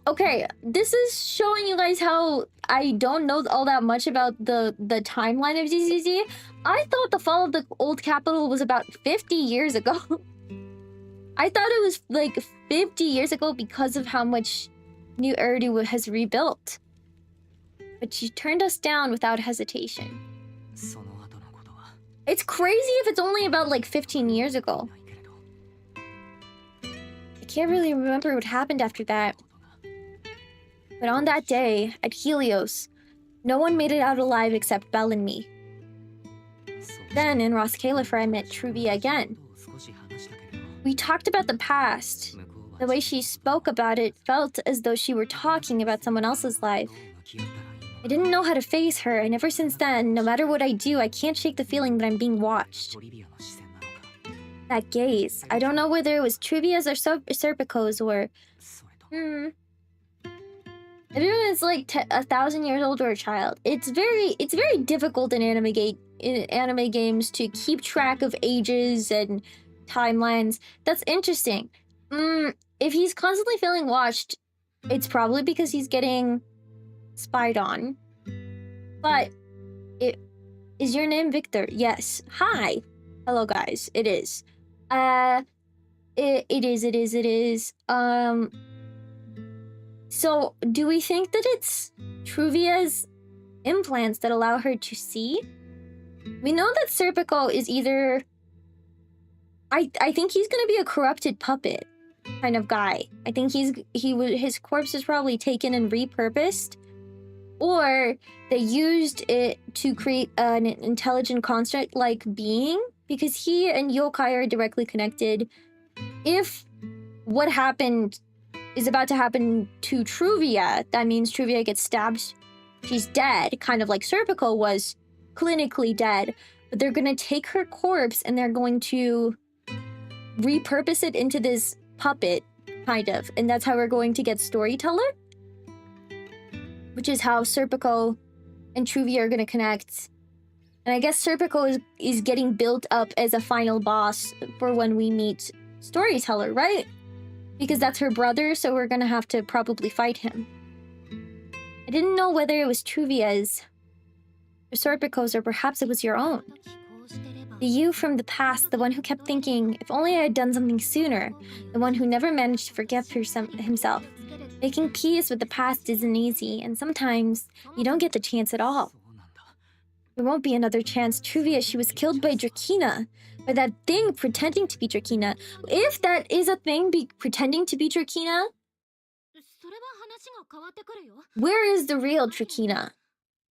Speaker 1: Okay, this is showing you guys how I don't know all that much about the timeline of ZZZ. I thought the fall of the old capital was about 50 years ago. I thought it was like 50 years ago because of how much New Eridu has rebuilt. But she turned us down without hesitation. It's crazy if it's only about like 15 years ago. I can't really remember what happened after that. But on that day, at Helios, no one made it out alive except Belle and me. Then, in Roskalefer, I met Truvia again. We talked about the past. The way she spoke about it felt as though she were talking about someone else's life. I didn't know how to face her, and ever since then, no matter what I do, I can't shake the feeling that I'm being watched. That gaze. I don't know whether it was Truvia's or Serpico's or... Everyone is like 1,000 years old or a child. It's very difficult in anime games to keep track of ages and timelines. That's interesting. If he's constantly feeling watched, it's probably because he's getting spied on. But is your name Victor? Yes. Hi. Hello, guys. It is. It is. So, do we think that it's Truvia's implants that allow her to see? We know that Serpico is either... I think he's gonna be a corrupted puppet kind of guy. I think his corpse is probably taken and repurposed. Or they used it to create an intelligent construct-like being, because he and yokai are directly connected. If what happened is about to happen to Truvia, that means Truvia gets stabbed. She's dead, kind of like Serpico was clinically dead. But they're going to take her corpse and they're going to repurpose it into this puppet, kind of. And that's how we're going to get Storyteller. Which is how Serpico and Truvia are going to connect And I guess Serpico is getting built up as a final boss for when we meet Storyteller, right? Because that's her brother, so we're gonna have to probably fight him. I didn't know whether it was Truvia's or Serpico's, or perhaps it was your own. The you from the past, the one who kept thinking, if only I had done something sooner, the one who never managed to forgive himself. Making peace with the past isn't easy, and sometimes you don't get the chance at all. There won't be another chance. Truvia, she was killed by Drakina. By that thing pretending to be Drakina. If that is a thing pretending to be Drakina, where is the real Drakina?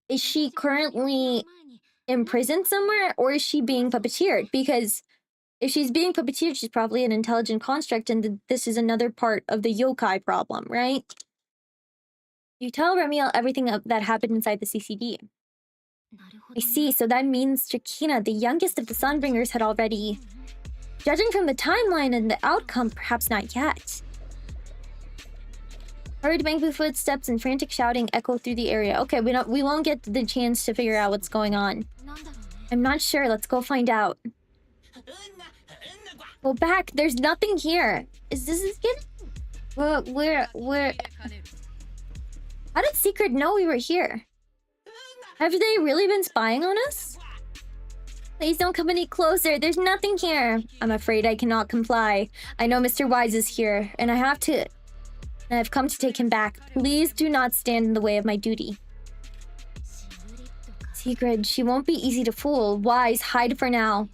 Speaker 1: Is she currently imprisoned somewhere, or is she being puppeteered? Because if she's being puppeteered, she's probably an intelligent construct, and this is another part of the yokai problem, right? You tell Remielle everything that happened inside the CCD. I see, so that means Drakina, the youngest of the Sunbringers, had already... Judging from the timeline and the outcome, perhaps not yet. Hurried bamboo footsteps and frantic shouting echo through the area. Okay, we won't get the chance to figure out what's going on. I'm not sure, let's go find out. Go back, there's nothing here. Is this it? Where... How did Secret know we were here? Have they really been spying on us? Please don't come any closer. There's nothing here. I'm afraid I cannot comply. I know Mr. Wise is here, and I've come to take him back. Please do not stand in the way of my duty. Secret, she won't be easy to fool. Wise, hide for now.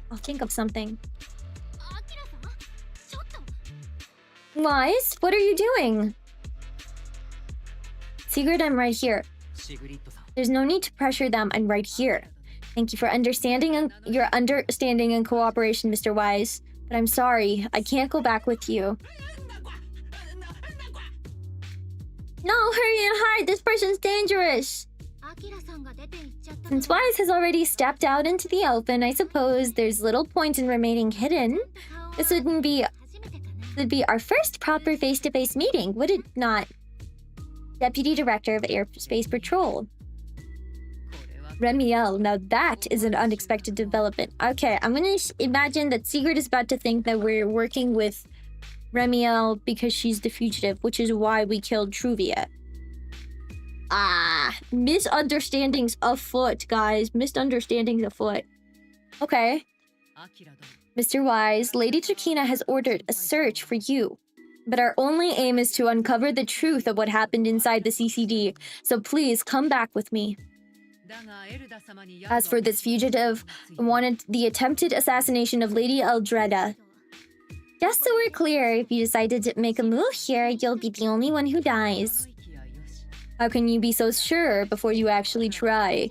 Speaker 1: I'll think of something. Wise, what are you doing? Secret, I'm right here. There's no need to pressure them. I'm right here. Thank you for your understanding and cooperation, Mr. Wise. But I'm sorry, I can't go back with you. No, hurry and hide! This person's dangerous! Since Wise has already stepped out into the open, I suppose there's little point in remaining hidden. This would be our first proper face-to-face meeting, would it not? Deputy Director of Airspace Patrol. Remielle, now that is an unexpected development. Okay, I'm gonna imagine that Secret is about to think that we're working with Remielle because she's the fugitive, which is why we killed Truvia. Misunderstandings afoot, guys. Misunderstandings afoot. Okay. Mr. Wise, Lady Drakina has ordered a search for you. But our only aim is to uncover the truth of what happened inside the CCD, so please come back with me. As for this fugitive, I wanted the attempted assassination of Lady Eldreda. Just so we're clear, if you decided to make a move here, you'll be the only one who dies. How can you be so sure before you actually try?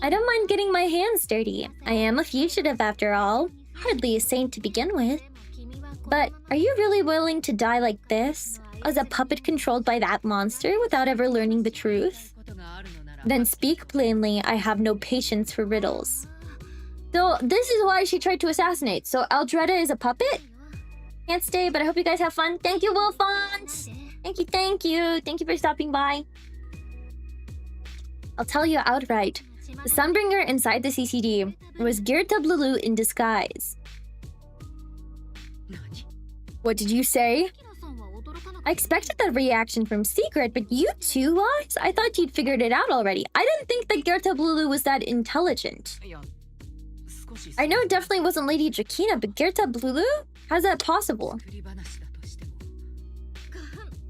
Speaker 1: I don't mind getting my hands dirty. I am a fugitive after all. Hardly a saint to begin with. But are you really willing to die like this? As a puppet controlled by that monster without ever learning the truth? Then speak plainly. I have no patience for riddles. So this is why she tried to assassinate. So Eldreda is a puppet? Can't stay, but I hope you guys have fun. Thank you, Wolfont! Thank you, thank you. Thank you for stopping by. I'll tell you outright. The Sunbringer inside the CCD was Girta Blulu in disguise. What did you say? I expected that reaction from Secret, but you too, Wise? I thought you'd figured it out already. I didn't think that Girta Blulu was that intelligent. I know it definitely wasn't Lady Drakina, but Girta Blulu? How's that possible?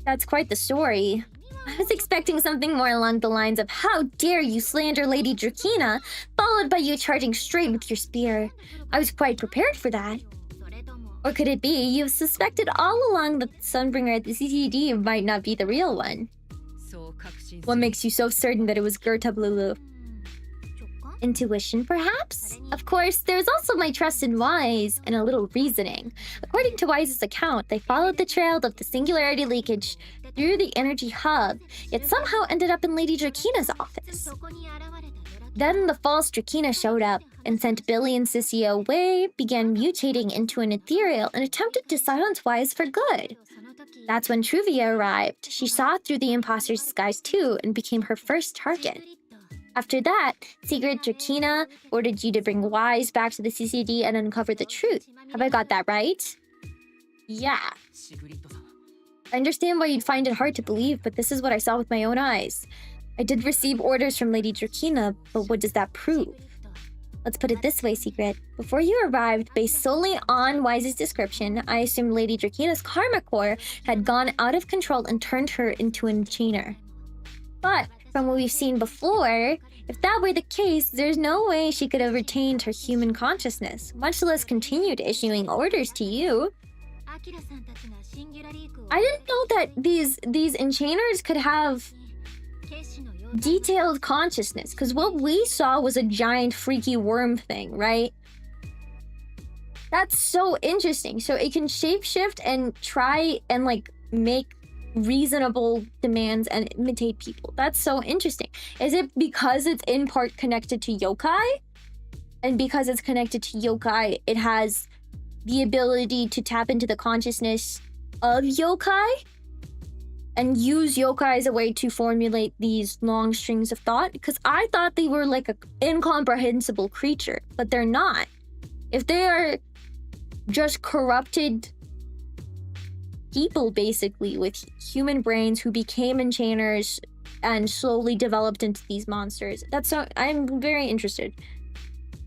Speaker 1: That's quite the story. I was expecting something more along the lines of how dare you slander Lady Drakina, followed by you charging straight with your spear. I was quite prepared for that. Or could it be you've suspected all along that the Sunbringer at the CCD might not be the real one? What makes you so certain that it was Girta Blulu? Intuition, perhaps? Of course, there's also my trust in Wise and a little reasoning. According to Wise's account, they followed the trail of the singularity leakage through the energy hub, yet somehow ended up in Lady Drakina's office. Then the false Drakina showed up and sent Billy and Sissy away, began mutating into an ethereal, and attempted to silence Wise for good. That's when Truvia arrived. She saw through the imposter's disguise too and became her first target. After that, Secret Drakina ordered you to bring Wise back to the CCD and uncover the truth. Have I got that right? Yeah. I understand why you'd find it hard to believe, but this is what I saw with my own eyes. I did receive orders from Lady Drakina, but what does that prove? Let's put it this way, Secret. Before you arrived, based solely on Wise's description, I assumed Lady Drakina's karma core had gone out of control and turned her into an enchainer. But from what we've seen before, if that were the case, there's no way she could have retained her human consciousness, much less continued issuing orders to you. I didn't know that these enchainers could have detailed consciousness, because what we saw was a giant freaky worm thing, right? That's so interesting. So it can shapeshift and try and like make reasonable demands and imitate people. That's so interesting. Is it because it's in part connected to yokai? And because it's connected to yokai, it has the ability to tap into the consciousness of yokai and use yokai as a way to formulate these long strings of thought? Because I thought they were like an incomprehensible creature, but they're not. If they are just corrupted people, basically, with human brains who became enchainers and slowly developed into these monsters, I'm very interested.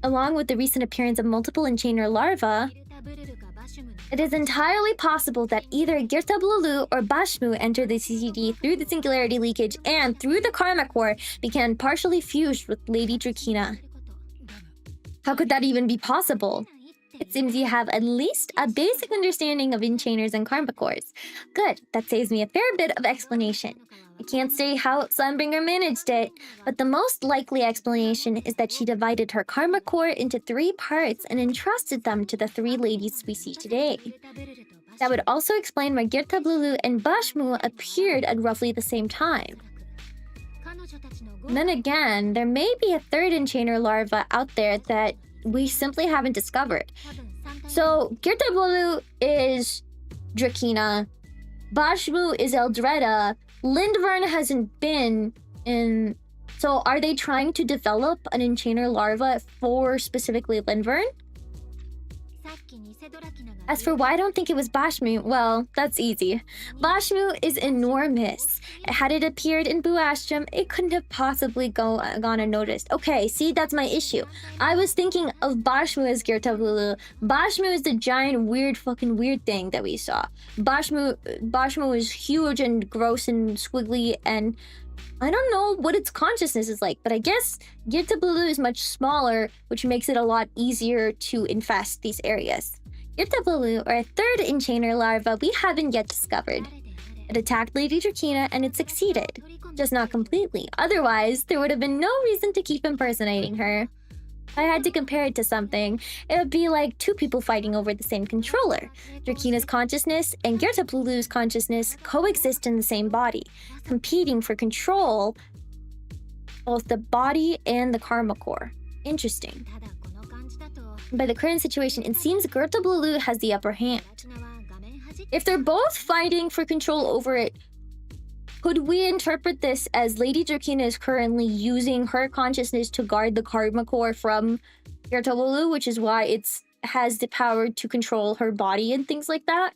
Speaker 1: Along with the recent appearance of multiple enchainer larvae, it is entirely possible that either Girtablulu or Bashmu entered the CCD through the singularity leakage and, through the karma core, became partially fused with Lady Drakina. How could that even be possible? It seems you have at least a basic understanding of enchainers and karma cores. Good, that saves me a fair bit of explanation. I can't say how Sunbringer managed it, but the most likely explanation is that she divided her karma core into 3 parts and entrusted them to the 3 ladies we see today. That would also explain why Girtablulu and Bashmu appeared at roughly the same time. And then again, there may be a 3rd enchainer larva out there that we simply haven't discovered. So Girtablulu is Drakina, Bashmu is Eldreda, Lindvern hasn't been in... So are they trying to develop an enchainer larva for specifically Lindvern? As for why I don't think it was Bashmu, well, that's easy. Bashmu is enormous. Had it appeared in Buastrum, it couldn't have possibly gone unnoticed. Okay, see, that's my issue. I was thinking of Bashmu as Girtablulu. Bashmu is the giant weird thing that we saw. Bashmu is huge and gross and squiggly, and I don't know what its consciousness is like, but I guess Girtablulu is much smaller, which makes it a lot easier to infest these areas. Girtablulu, or a 3rd enchainer larva we haven't yet discovered. It attacked Lady Drakina and it succeeded. Just not completely. Otherwise, there would have been no reason to keep impersonating her. If I had to compare it to something, it would be like 2 people fighting over the same controller. Drakina's consciousness and Girtablulu's consciousness coexist in the same body, competing for control both the body and the karma core. Interesting. By the current situation, it seems Girtablulu has the upper hand. If they're both fighting for control over it, could we interpret this as Lady Drakina is currently using her consciousness to guard the karma core from Girtablulu, which is why it has the power to control her body and things like that?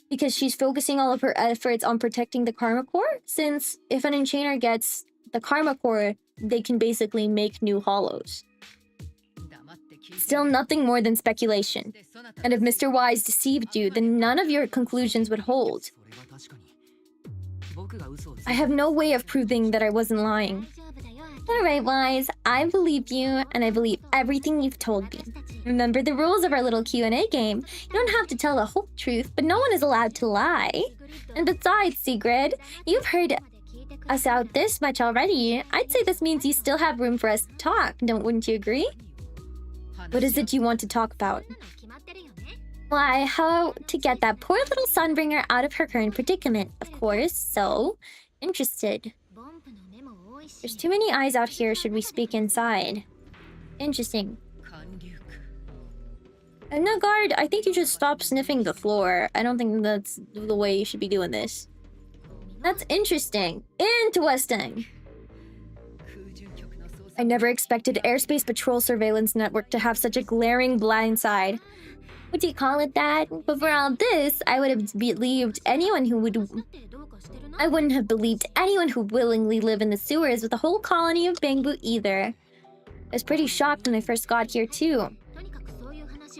Speaker 1: Because she's focusing all of her efforts on protecting the karma core, since if an enchainer gets the karma core, they can basically make new hollows. Still nothing more than speculation. And if Mr. Wise deceived you, then none of your conclusions would hold. I have no way of proving that I wasn't lying. Alright, Wise, I believe you, and I believe everything you've told me. Remember the rules of our little Q&A game. You don't have to tell the whole truth, but no one is allowed to lie. And besides, Sigrid, you've heard us out this much already. I'd say this means you still have room for us to talk, wouldn't you agree? What is it you want to talk about? Why, how to get that poor little Sunbringer out of her current predicament, of course. So, interested. There's too many eyes out here should we speak inside. Interesting. And no, guard, I think you should stop sniffing the floor. I don't think that's the way you should be doing this. That's interesting. Interesting! I never expected airspace patrol surveillance network to have such a glaring blind side. Would you call it that? But for all this, I would have believed anyone who would... I wouldn't have believed anyone who willingly live in the sewers with a whole colony of bamboo either. I was pretty shocked when I first got here too.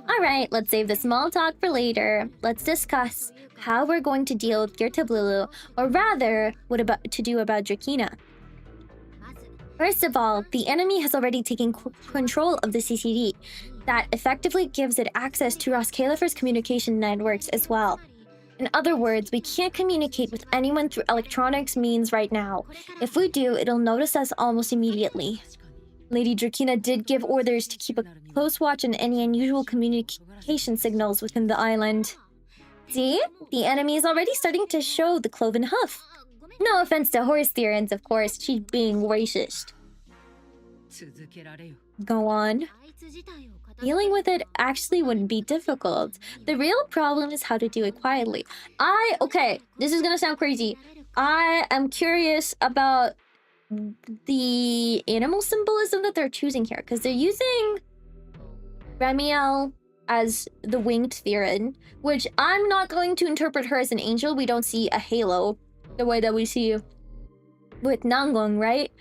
Speaker 1: Alright, let's save the small talk for later. Let's discuss how we're going to deal with Ghosttypestudios, or rather, what to do about Drakina. First of all, the enemy has already taken control of the CCD. That effectively gives it access to Roskalifer's communication networks as well. In other words, we can't communicate with anyone through electronics means right now. If we do, it'll notice us almost immediately. Lady Drakina did give orders to keep a close watch on any unusual communication signals within the island. See? The enemy is already starting to show the cloven hoof. No offense to horse theorists, of course, she's being racist. Go on. Dealing with it actually wouldn't be difficult. The real problem is how to do it quietly. Okay, this is gonna sound crazy. I am curious about the animal symbolism that they're choosing here, because they're using Remielle as the winged Theron, which I'm not going to interpret her as an angel. We don't see a halo the way that we see with Nangon, right?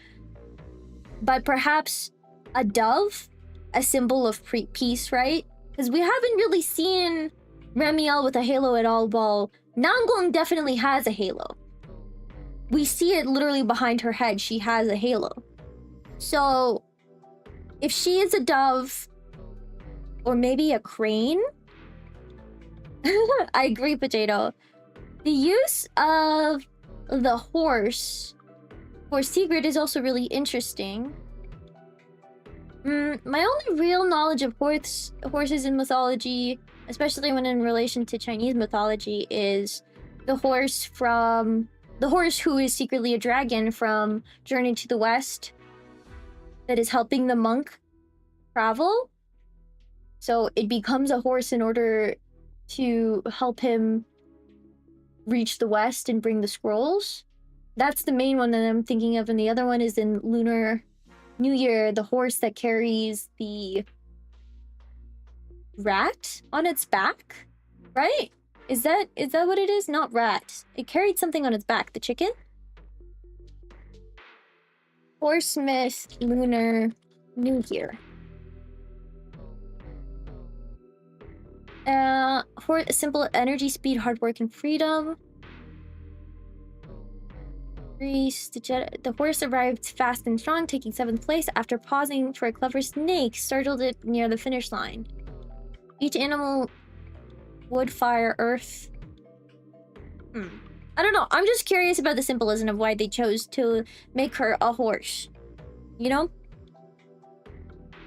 Speaker 1: But perhaps a dove, a symbol of peace, right? Because we haven't really seen Remielle with a halo at all, while Nangon definitely has a halo. We see it literally behind her head. She has a halo. So, if she is a dove, or maybe a crane? I agree, Potato. The use of the horse for secret is also really interesting. My only real knowledge of horses in mythology, especially when in relation to Chinese mythology, is the horse who is secretly a dragon from Journey to the West that is helping the monk travel. So it becomes a horse in order to help him reach the West and bring the scrolls. That's the main one that I'm thinking of, and the other one is in Lunar New Year, the horse that carries the rat on its back, right? Is that what it is? Not rat. It carried something on its back. The chicken? Horse myth, Lunar New Year. Horse, simple energy, speed, hard work, and freedom. The horse arrived fast and strong, taking 7th place after pausing for a clever snake startled it near the finish line. Each animal, wood, fire, earth. I don't know. I'm just curious about the symbolism of why they chose to make her a horse. You know?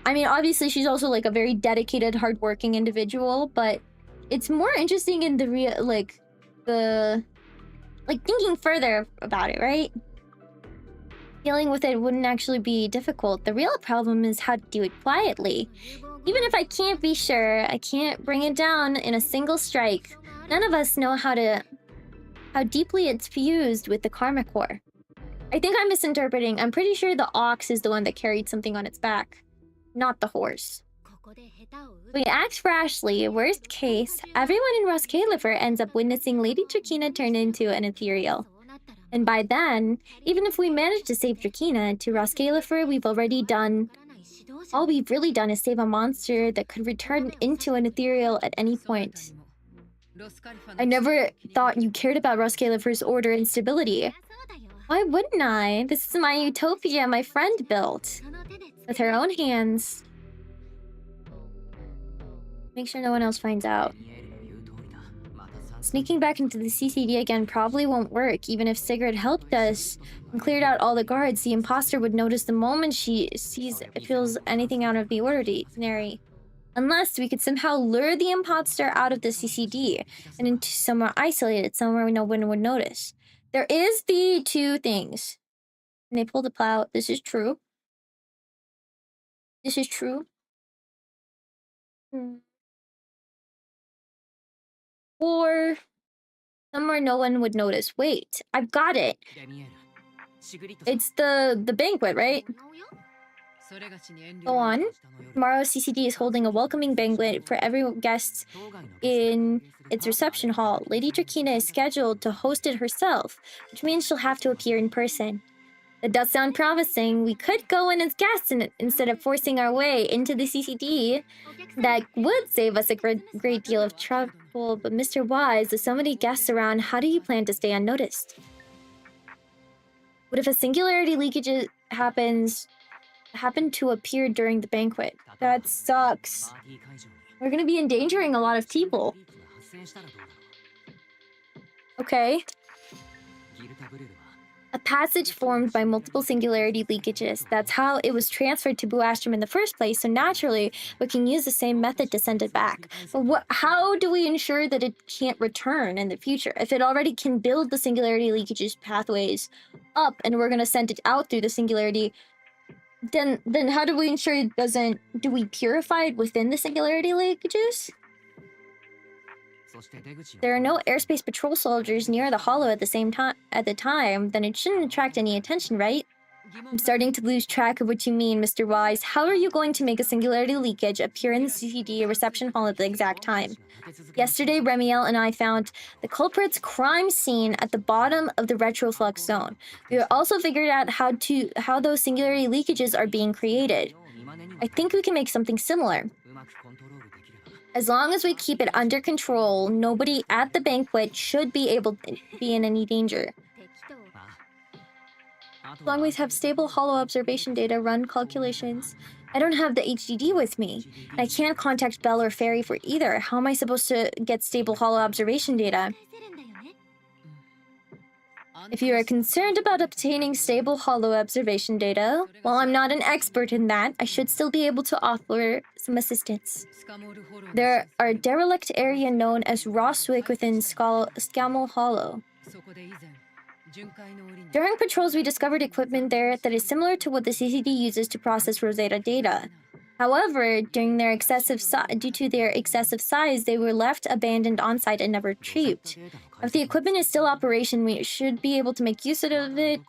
Speaker 1: I mean, obviously she's also like a very dedicated, hardworking individual, but it's more interesting in the real, like thinking further about it, right? Dealing with it wouldn't actually be difficult. The real problem is how to do it quietly. Even if I can't be sure, I can't bring it down in a single strike. None of us know how deeply it's fused with the karma core. I think I'm misinterpreting. I'm pretty sure the ox is the one that carried something on its back, not the horse. We act rashly. Worst case, everyone in Roskalifer ends up witnessing Lady Drakina turn into an ethereal. And by then, even if we manage to save Drakina to Roskalifer, all we've really done is save a monster that could return into an ethereal at any point. I never thought you cared about Roskalifer's order and stability. Why wouldn't I? This is my utopia my friend built. With her own hands. Make sure no one else finds out. Sneaking back into the CCD again probably won't work. Even if Sigrid helped us and cleared out all the guards, the imposter would notice the moment she feels anything out of the ordinary. Unless we could somehow lure the imposter out of the CCD and into somewhere isolated, somewhere no one would notice. There is the two things. And they pulled the plow. This is true. This is true. Or somewhere no one would notice. Wait, I've got it. It's the banquet, right? Go on. Tomorrow, CCD is holding a welcoming banquet for every guest in its reception hall. Lady Drakina is scheduled to host it herself, which means she'll have to appear in person. That does sound promising. We could go in as guests instead of forcing our way into the CCD. That would save us a great deal of trouble, but Mr. Wise, with so many guests around, how do you plan to stay unnoticed? What if a singularity leakage happened to appear during the banquet? That sucks. We're gonna be endangering a lot of people. Okay. A passage formed by multiple singularity leakages. That's how it was transferred to Buastrom in the first place, so naturally, we can use the same method to send it back. But how do we ensure that it can't return in the future? If it already can build the singularity leakages pathways up, and we're going to send it out through the singularity, then how do we ensure it doesn't... Do we purify it within the singularity leakages? There are no airspace patrol soldiers near the hollow at the time, then it shouldn't attract any attention, right? I'm starting to lose track of what you mean, Mr. Wise. How are you going to make a singularity leakage appear in the CCD reception hall at the exact time? Yesterday, Remielle and I found the culprit's crime scene at the bottom of the retroflux zone. We also figured out how those singularity leakages are being created. I think we can make something similar. As long as we keep it under control, nobody at the banquet should be able to be in any danger. As long as we have stable hollow observation data, run calculations. I don't have the HDD with me, and I can't contact Bell or Fairy for either. How am I supposed to get stable hollow observation data? If you are concerned about obtaining stable hollow observation data, while I'm not an expert in that, I should still be able to offer some assistance. There are a derelict area known as Roswick within Scammell Hollow. During patrols, we discovered equipment there that is similar to what the CCD uses to process Rosetta data. However, due to their excessive size, they were left abandoned on-site and never retrieved. If the equipment is still operational, we should be able to make use of it.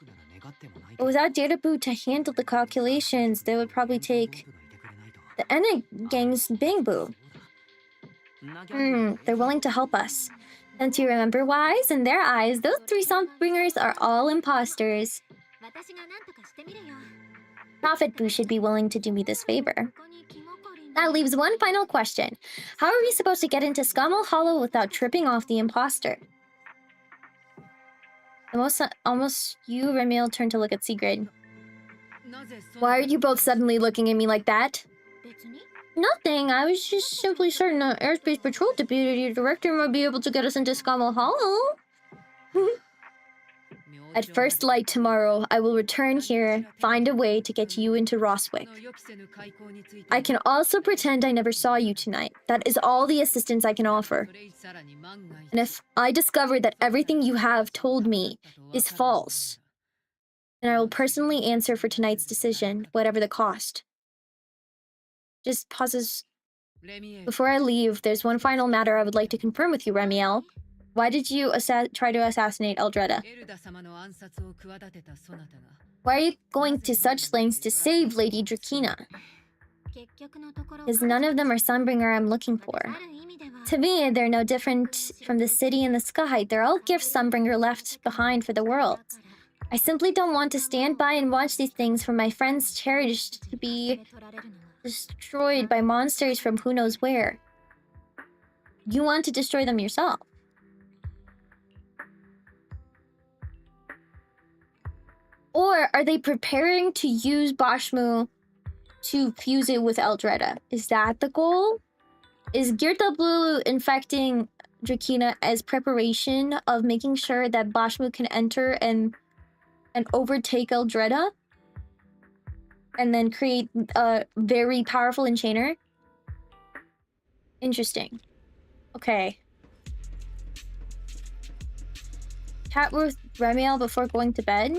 Speaker 1: But without data boot to handle the calculations, they would probably take the Enna gang's Bangbu. They're willing to help us. Don't you remember, Wise? In their eyes, those three Sunbringers are all imposters. Prophet Boo should be willing to do me this favor. That leaves one final question. How are we supposed to get into Scammell Hollow without tripping off the imposter? Almost you, Remielle, turned to look at Sigrid. Why are you both suddenly looking at me like that? Nothing. I was just simply certain an airspace patrol deputy director might be able to get us into Scammell Hollow. At first light tomorrow, I will return here, find a way to get you into Roswick. I can also pretend I never saw you tonight. That is all the assistance I can offer. And if I discover that everything you have told me is false, then I will personally answer for tonight's decision, whatever the cost. Just pauses. Before I leave, there's one final matter I would like to confirm with you, Remielle. Why did you try to assassinate Eldreda? Why are you going to such lengths to save Lady Drakina? Because none of them are Sunbringer I'm looking for. To me, they're no different from the city and the sky. They're all gifts Sunbringer left behind for the world. I simply don't want to stand by and watch these things for my friends cherished to be destroyed by monsters from who knows where. You want to destroy them yourself. Or are they preparing to use Bashmu to fuse it with Eldreda? Is that the goal? Is DREAMBLUE infecting Drakina as preparation of making sure that Bashmu can enter and overtake Eldreda? And then create a very powerful enchainer? Interesting. Okay. Chat with Remielle before going to bed?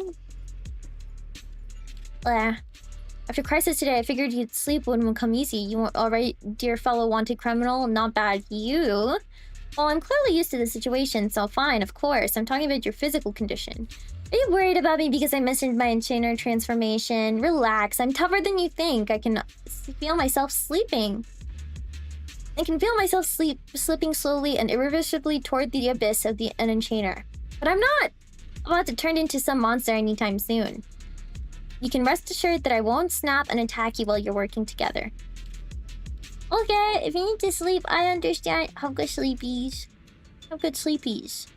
Speaker 1: After crisis today, I figured you'd sleep when it would come easy. You alright, dear fellow wanted criminal? Not bad. You? Well, I'm clearly used to the situation, so fine, of course. I'm talking about your physical condition. Are you worried about me because I mentioned my enchainer transformation? Relax, I'm tougher than you think. I can feel myself sleeping. I can feel myself slipping slowly and irreversibly toward the abyss of an enchainer. But I'm not about to turn into some monster anytime soon. You can rest assured that I won't snap and attack you while you're working together. Okay, if you need to sleep, I understand. Have good sleepies. Have good sleepies.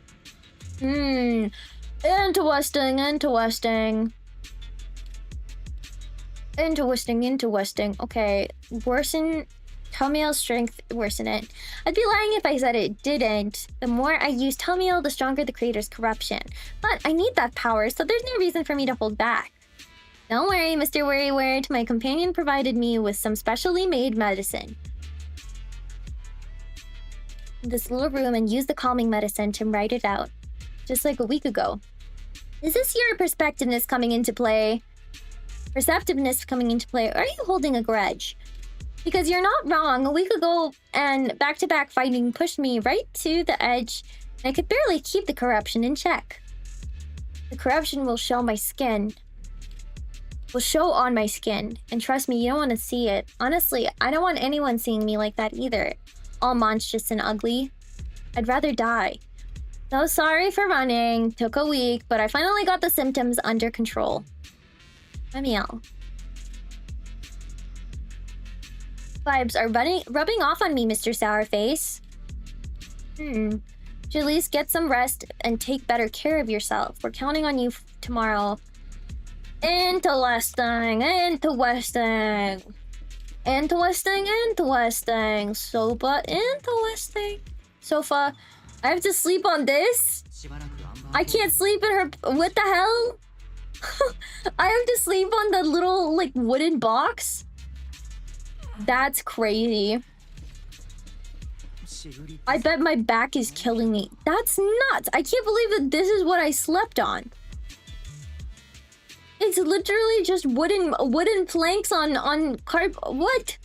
Speaker 1: Interesting. Okay, worsen Tomiel's strength, worsen it. I'd be lying if I said it didn't. The more I use Tomiel, the stronger the creator's corruption. But I need that power, so there's no reason for me to hold back. Don't worry, Mr. Worrywart. My companion provided me with some specially made medicine. This little room and use the calming medicine to write it out. Just like a week ago. Is this your perspectiveness coming into play? Perceptiveness coming into play, or are you holding a grudge? Because you're not wrong. A week ago and back-to-back fighting pushed me right to the edge, and I could barely keep the corruption in check. The corruption will show my skin. Will show on my skin. And trust me, you don't want to see it. Honestly, I don't want anyone seeing me like that either. All monstrous and ugly. I'd rather die. So sorry for running. Took a week, but I finally got the symptoms under control. Remielle. Vibes are rubbing off on me, Mr. Sourface. Should at least get some rest and take better care of yourself. We're counting on you tomorrow. Interesting. Sofa, interesting. Sofa, I have to sleep on this? I can't sleep in her... What the hell? I have to sleep on the little, like, wooden box? That's crazy. I bet my back is killing me. That's nuts. I can't believe that this is what I slept on. It's literally just wooden planks on carpet. What?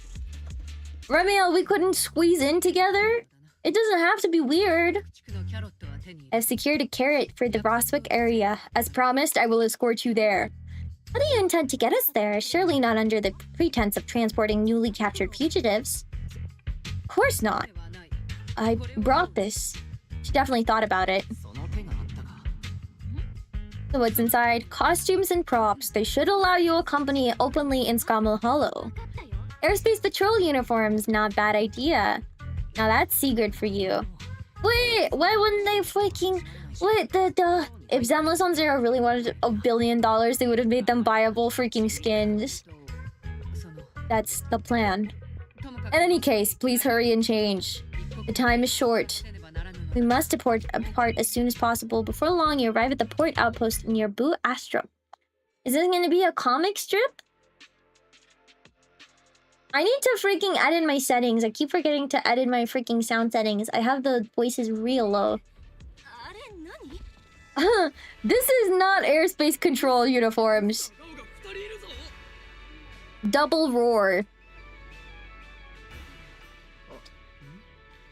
Speaker 1: Remielle, we couldn't squeeze in together? It doesn't have to be weird. I've secured a carrot for the Roswick area. As promised, I will escort you there. How do you intend to get us there? Surely not under the pretense of transporting newly captured fugitives. Of course not. I brought this. She definitely thought about it. So what's inside? Costumes and props. They should allow you accompany openly in Scammel Hollow. Airspace patrol uniforms. Not bad idea. Now that's Sigurd for you. Wait, why wouldn't they freaking... Wait, if Zenless on Zero really wanted $1 billion, they would have made them buyable freaking skins. That's the plan. In any case, please hurry and change. The time is short. We must depart as soon as possible. Before long, you arrive at the port outpost near Bu Astro. Is this going to be a comic strip? I need to freaking edit my settings. I keep forgetting to edit my freaking sound settings. I have the voices real low. This is not airspace control uniforms. Double roar.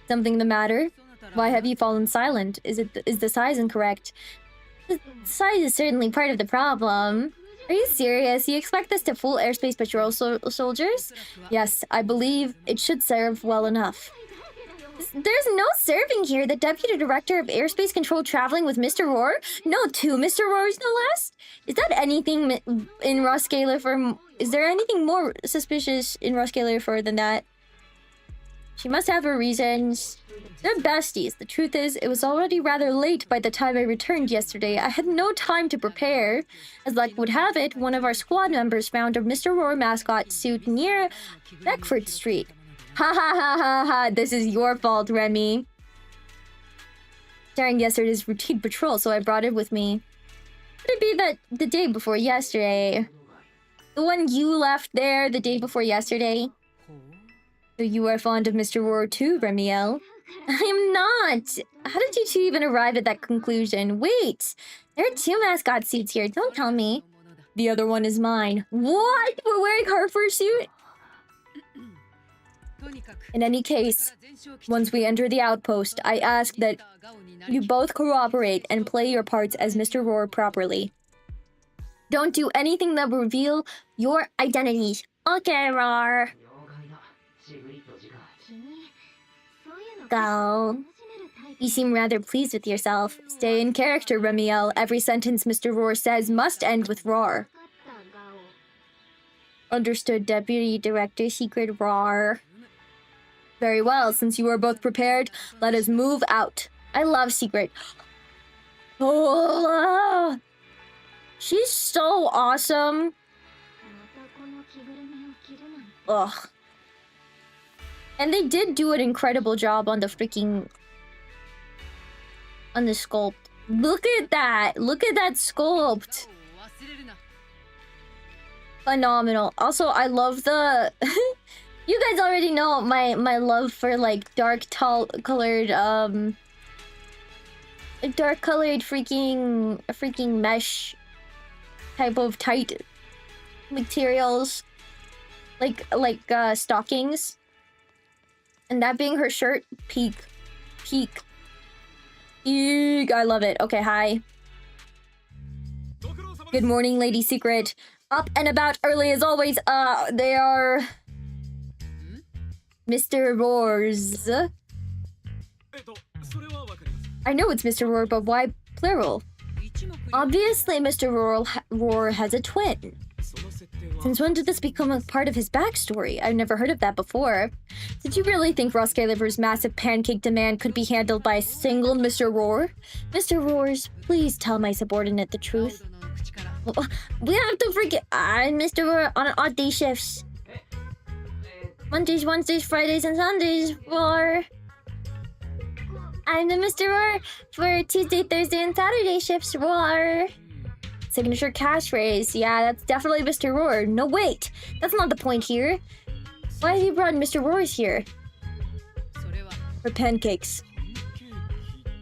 Speaker 1: Something the matter? Why have you fallen silent? Is the size incorrect? The size is certainly part of the problem. Are you serious? You expect this to fool airspace patrol soldiers? Yes, I believe it should serve well enough. There's no serving here. The Deputy Director of Airspace Control traveling with Mr. Roar? No, two Mr. Roars, no less? Is that anything in Roskilde? Is there anything more suspicious in Roskilde than that? She must have her reasons. They're besties. The truth is, it was already rather late by the time I returned yesterday. I had no time to prepare. As luck would have it, one of our squad members found a Mr. Roar mascot suit near Beckford Street. Ha ha ha ha ha, this is your fault, Remy. During yesterday's routine patrol, so I brought it with me. Could it be that the day before yesterday? The one you left there the day before yesterday? So you are fond of Mr. Roar too, Remielle? I am not! How did you two even arrive at that conclusion? Wait! There are two mascot suits here, don't tell me. The other one is mine. What? We're wearing her fursuit? In any case, once we enter the outpost, I ask that you both cooperate and play your parts as Mr. Roar properly. Don't do anything that will reveal your identities. Okay, Roar. Go. You seem rather pleased with yourself. Stay in character, Remielle. Every sentence Mr. Roar says must end with Roar. Understood, Deputy Director Secret Roar. Very well, since you are both prepared, let us move out. I love Secret. Oh, she's so awesome. Ugh. And they did do an incredible job on the freaking... on the sculpt. Look at that! Look at that sculpt! Phenomenal. Also, I love the... You guys already know my love for, like, dark-colored, dark-colored freaking mesh type of tight materials. Like, stockings. And that being her shirt, peak. Peak. Eek, I love it. Okay, hi. Good morning, Lady Secret. Up and about early as always. They are... Mr. Roar's. I know it's Mr. Roar, but why plural? Obviously, Mr. Roar has a twin. Since when did this become a part of his backstory? I've never heard of that before. Did you really think Roscaliver's massive pancake demand could be handled by a single Mr. Roar? Mr. Roars, please tell my subordinate the truth. We have to forget Mr. Roar on odd day shifts. Mondays, Wednesdays, Fridays, and Sundays for... I'm the Mr. Roar for Tuesday, Thursday, and Saturday shifts. Roar. Signature catchphrase. Yeah, that's definitely Mr. Roar. No, wait. That's not the point here. Why have you brought Mr. Roars here? For pancakes.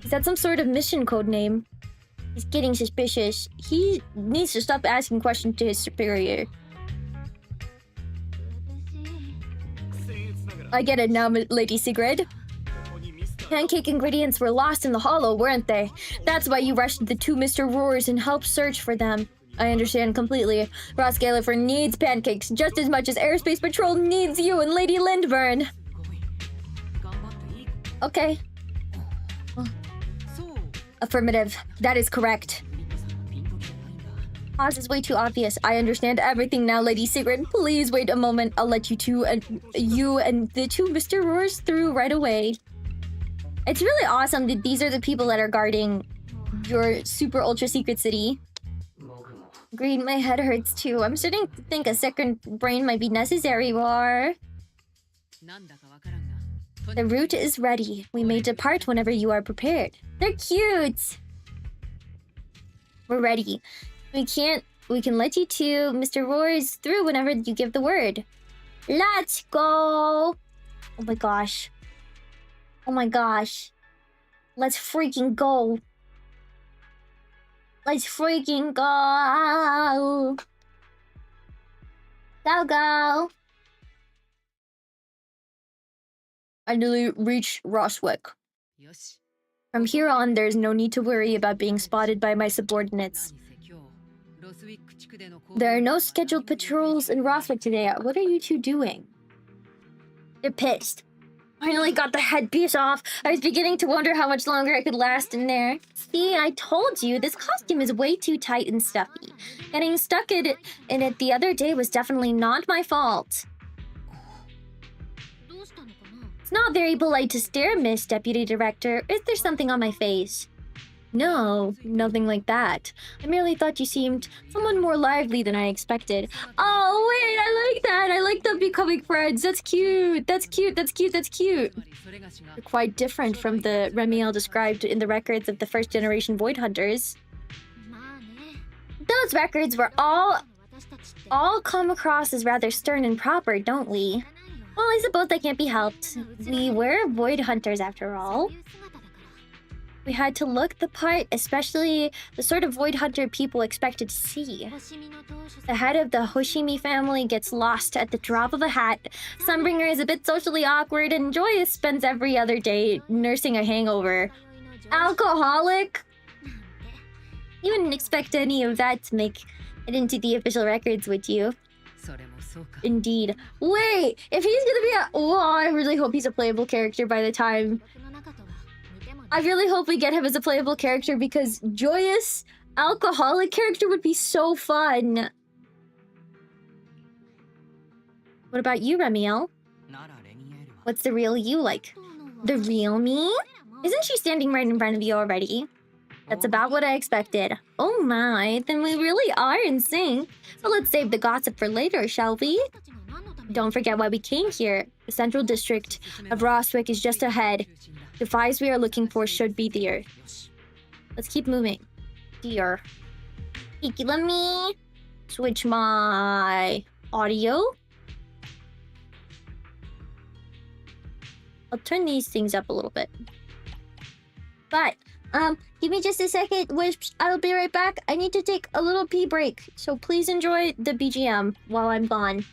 Speaker 1: Is that some sort of mission code name? He's getting suspicious. He needs to stop asking questions to his superior. I get it now, Lady Sigrid. Pancake ingredients were lost in the hollow, weren't they? That's why you rushed the two Mr. Roars and helped search for them. I understand completely. Roscaliver needs pancakes just as much as Airspace Patrol needs you and Lady Lindburn. Okay. Affirmative. That is correct. Pause is way too obvious. I understand everything now, Lady Secret. Please wait a moment. I'll let you two and the two Mr. Roars through right away. It's really awesome that these are the people that are guarding your super ultra secret city. Agreed, my head hurts too. I'm starting to think a second brain might be necessary, War. The route is ready. We may depart whenever you are prepared. They're cute! We're ready. We can let you two Mr. Roars through whenever you give the word. Let's go! Oh my gosh. Oh my gosh. Let's freaking go. Let's freaking go. Go, go. Finally reached Roswick. From here on, there's no need to worry about being spotted by my subordinates. There are no scheduled patrols in Roswick today. What are you two doing? They're pissed. Finally got the headpiece off. I was beginning to wonder how much longer I could last in there. See, I told you, this costume is way too tight and stuffy. Getting stuck in it the other day was definitely not my fault. It's not very polite to stare, Miss Deputy Director. Is there something on my face? No, nothing like that. I merely thought you seemed someone more lively than I expected. Oh, wait, I like that. I like them becoming friends. That's cute. That's cute. That's cute. That's cute. They're quite different from the Remielle described in the records of the first generation Void Hunters. Those records were all come across as rather stern and proper, don't we? Well, I suppose that can't be helped. We were Void Hunters after all. We had to look the part, especially the sort of void hunter people expected to see. The head of the Hoshimi family gets lost at the drop of a hat. Sunbringer is a bit socially awkward, and Joyous spends every other day nursing a hangover. Alcoholic? You wouldn't expect any of that to make it into the official records, would you? Indeed. Wait! If he's gonna be a... Oh, I really hope he's a playable character by the time... I really hope we get him as a playable character, because Joyous alcoholic character would be so fun. What about you, Remielle? What's the real you like? The real me? Isn't she standing right in front of you already? That's about what I expected. Oh my, then we really are in sync. But let's save the gossip for later, shall we? Don't forget why we came here. The central district of Roswick is just ahead. The files we are looking for should be there. Let's keep moving. Dear. Iki, let me switch my audio. I'll turn these things up a little bit. But, give me just a second, Wisps. I'll be right back. I need to take a little pee break. So please enjoy the BGM while I'm gone.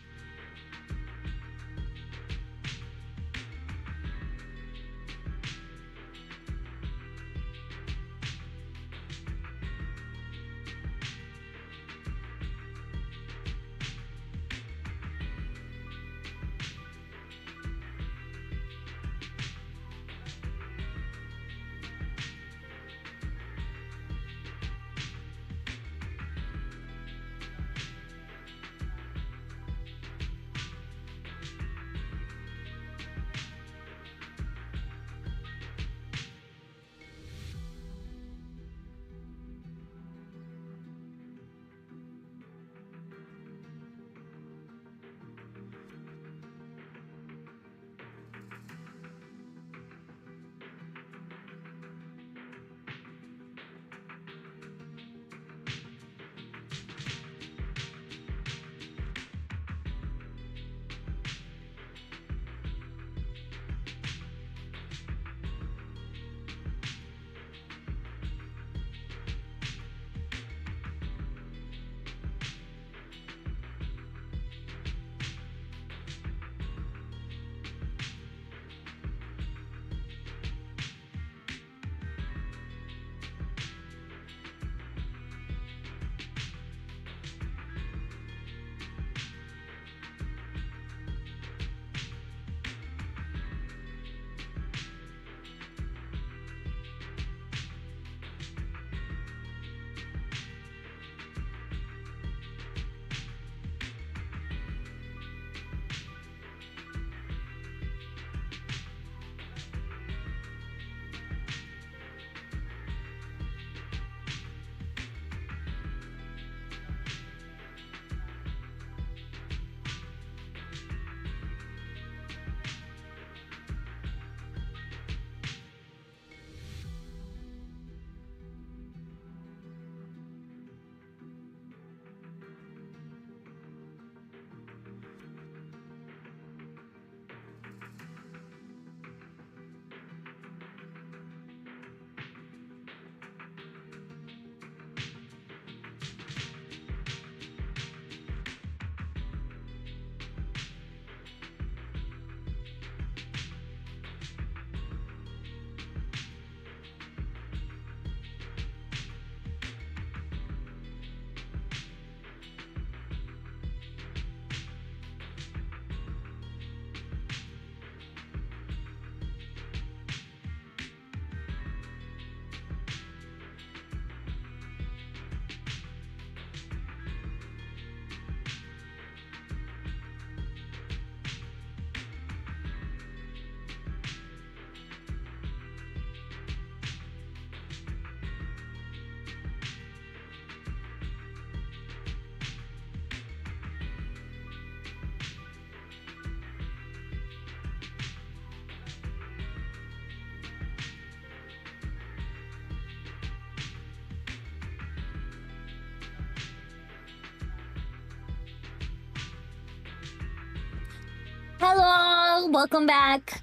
Speaker 1: Hello, welcome back.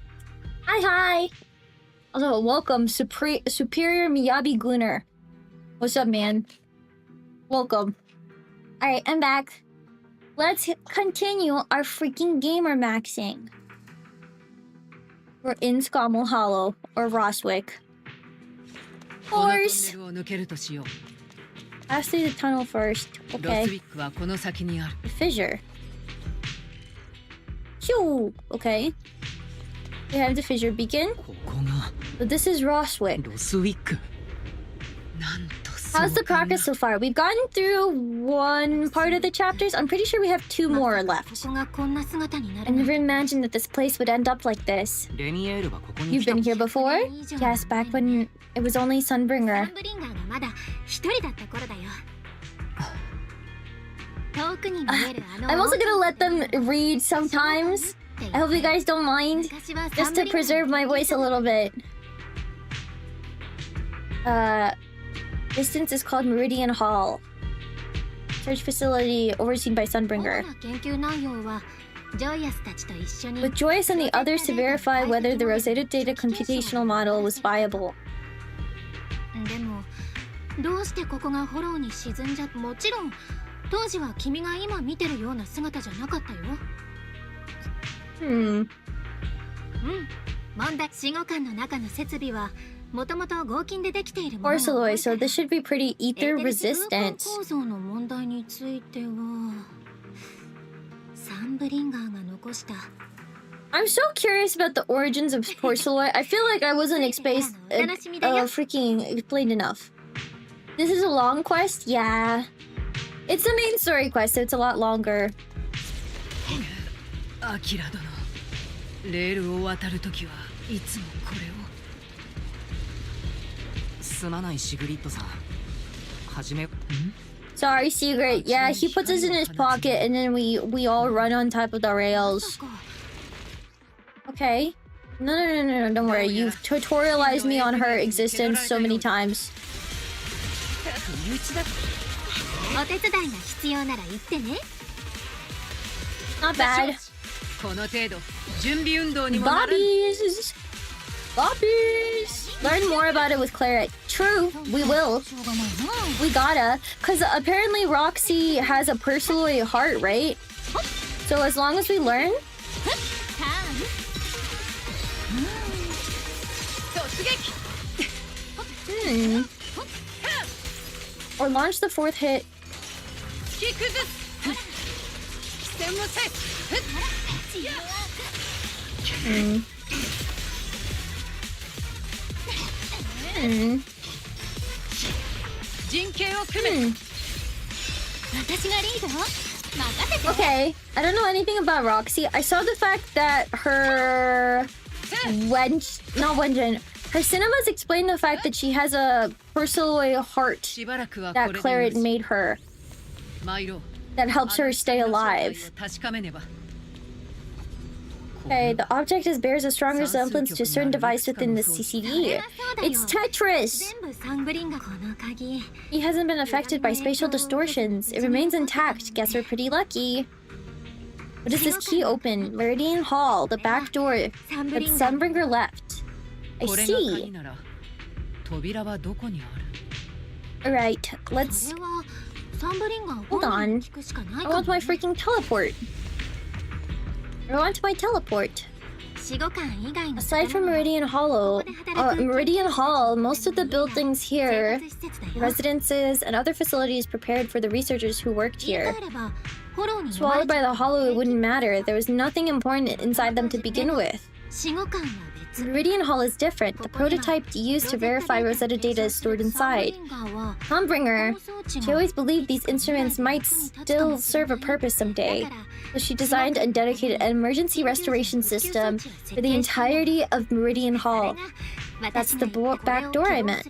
Speaker 1: Hi. Also, welcome, Superior Miyabi Gooner. What's up, man? Welcome. Alright, I'm back. Let's continue our freaking gamer maxing. We're in Scommel Hollow, or Roswick. Course. Pass through the tunnel first. Okay. The fissure. Phew! Okay. We have the fissure beacon. But this is Roswick. How's the progress so far? We've gotten through one part of the chapters. I'm pretty sure we have 2 more left. I never imagined that this place would end up like this. You've been here before? Yes, back when it was only Sunbringer. I'm also gonna let them read sometimes. I hope you guys don't mind. Just to preserve my voice a little bit. Distance is called Meridian Hall. Search facility overseen by Sunbringer. With Joyous and the others to verify whether the Rosetta Data computational model was viable. Porcelain, so this should be pretty ether resistant. I'm so curious about the origins of porcelain. I feel like I wasn't freaking explained enough. This is a long quest? Yeah. It's the main story quest, so it's a lot longer. Sorry, Sigrid. Yeah, he puts us in his pocket and then we all run on top of the rails. Okay. No, don't worry. You've tutorialized me on her existence so many times. Not bad. Bobbies! Learn more about it with Claret. True, we will. We gotta. Because apparently Roxy has a Persoloid heart, right? So as long as we learn... Or launch the 4th hit. Okay, I don't know anything about Roxy. I saw the fact that her her cinemas explained the fact that she has a Persoloid heart that Claret made her. That helps her stay alive. Okay, the object bears a strong resemblance to a certain device within the CCD. It's Tetris! He hasn't been affected by spatial distortions. It remains intact. Guess we're pretty lucky. What does this key open? Meridian Hall, the back door that Sunbringer left. I see. Alright, let's... Hold on. I want my freaking teleport. I want my teleport. Aside from Meridian Hall, most of the buildings here, residences, and other facilities prepared for the researchers who worked here. Swallowed by the Hollow, it wouldn't matter. There was nothing important inside them to begin with. Meridian Hall is different. The prototype used to verify Rosetta Data is stored inside. Sunbringer, she always believed these instruments might still serve a purpose someday. So she designed and dedicated an emergency restoration system for the entirety of Meridian Hall. That's the back door I meant.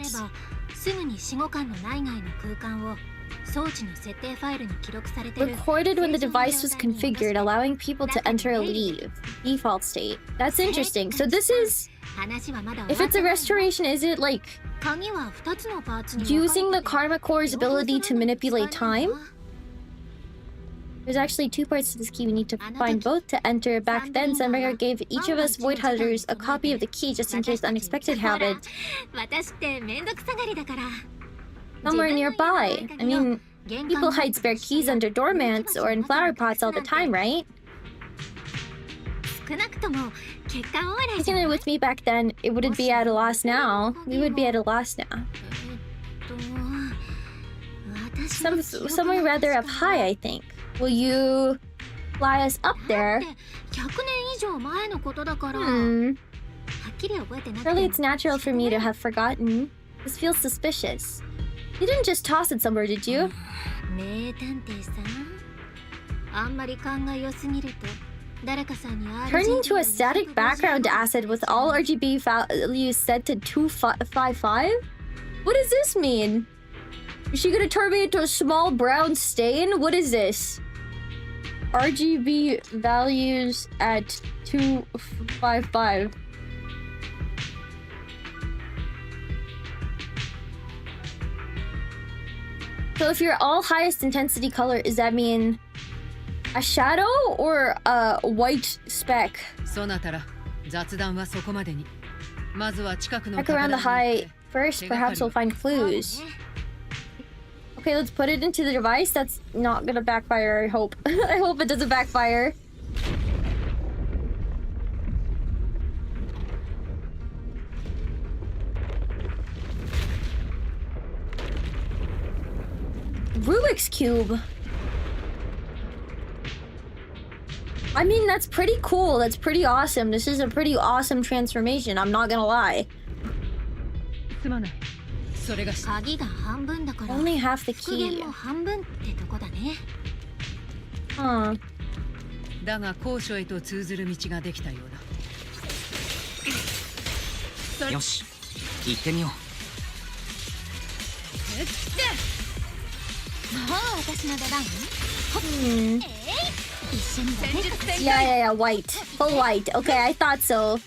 Speaker 1: Recorded when the device was configured, allowing people to enter or leave. Default state. That's interesting. So this is... If it's a restoration, is it like... using the Karma Core's ability to manipulate time? There's actually 2 parts to this key. We need to find both to enter. Back then, Sunbreaker gave each of us void hunters a copy of the key just in case the unexpected happened. Somewhere nearby. I mean, people hide spare keys under doormats or in flower pots all the time, right? Taking it with me back then, it wouldn't be at a loss now. We would be at a loss now. Somewhere rather up high, I think. Will you fly us up there? Surely it's natural for me to have forgotten. This feels suspicious. You didn't just toss it somewhere, did you? Turning to a static background asset with all RGB values set to 255? What does this mean? Is she gonna turn me into a small brown stain? What is this? RGB values at 255. So if you're all highest intensity color, does that mean a shadow or a white speck? Check around the high first, perhaps we'll find clues. Okay, let's put it into the device. That's not gonna backfire, I hope. I hope it doesn't backfire. Rubik's Cube. I mean, that's pretty cool. That's pretty awesome. This is a pretty awesome transformation. I'm not gonna lie. Only half the key. Huh. Yeah, white. Full white. Okay, I thought so.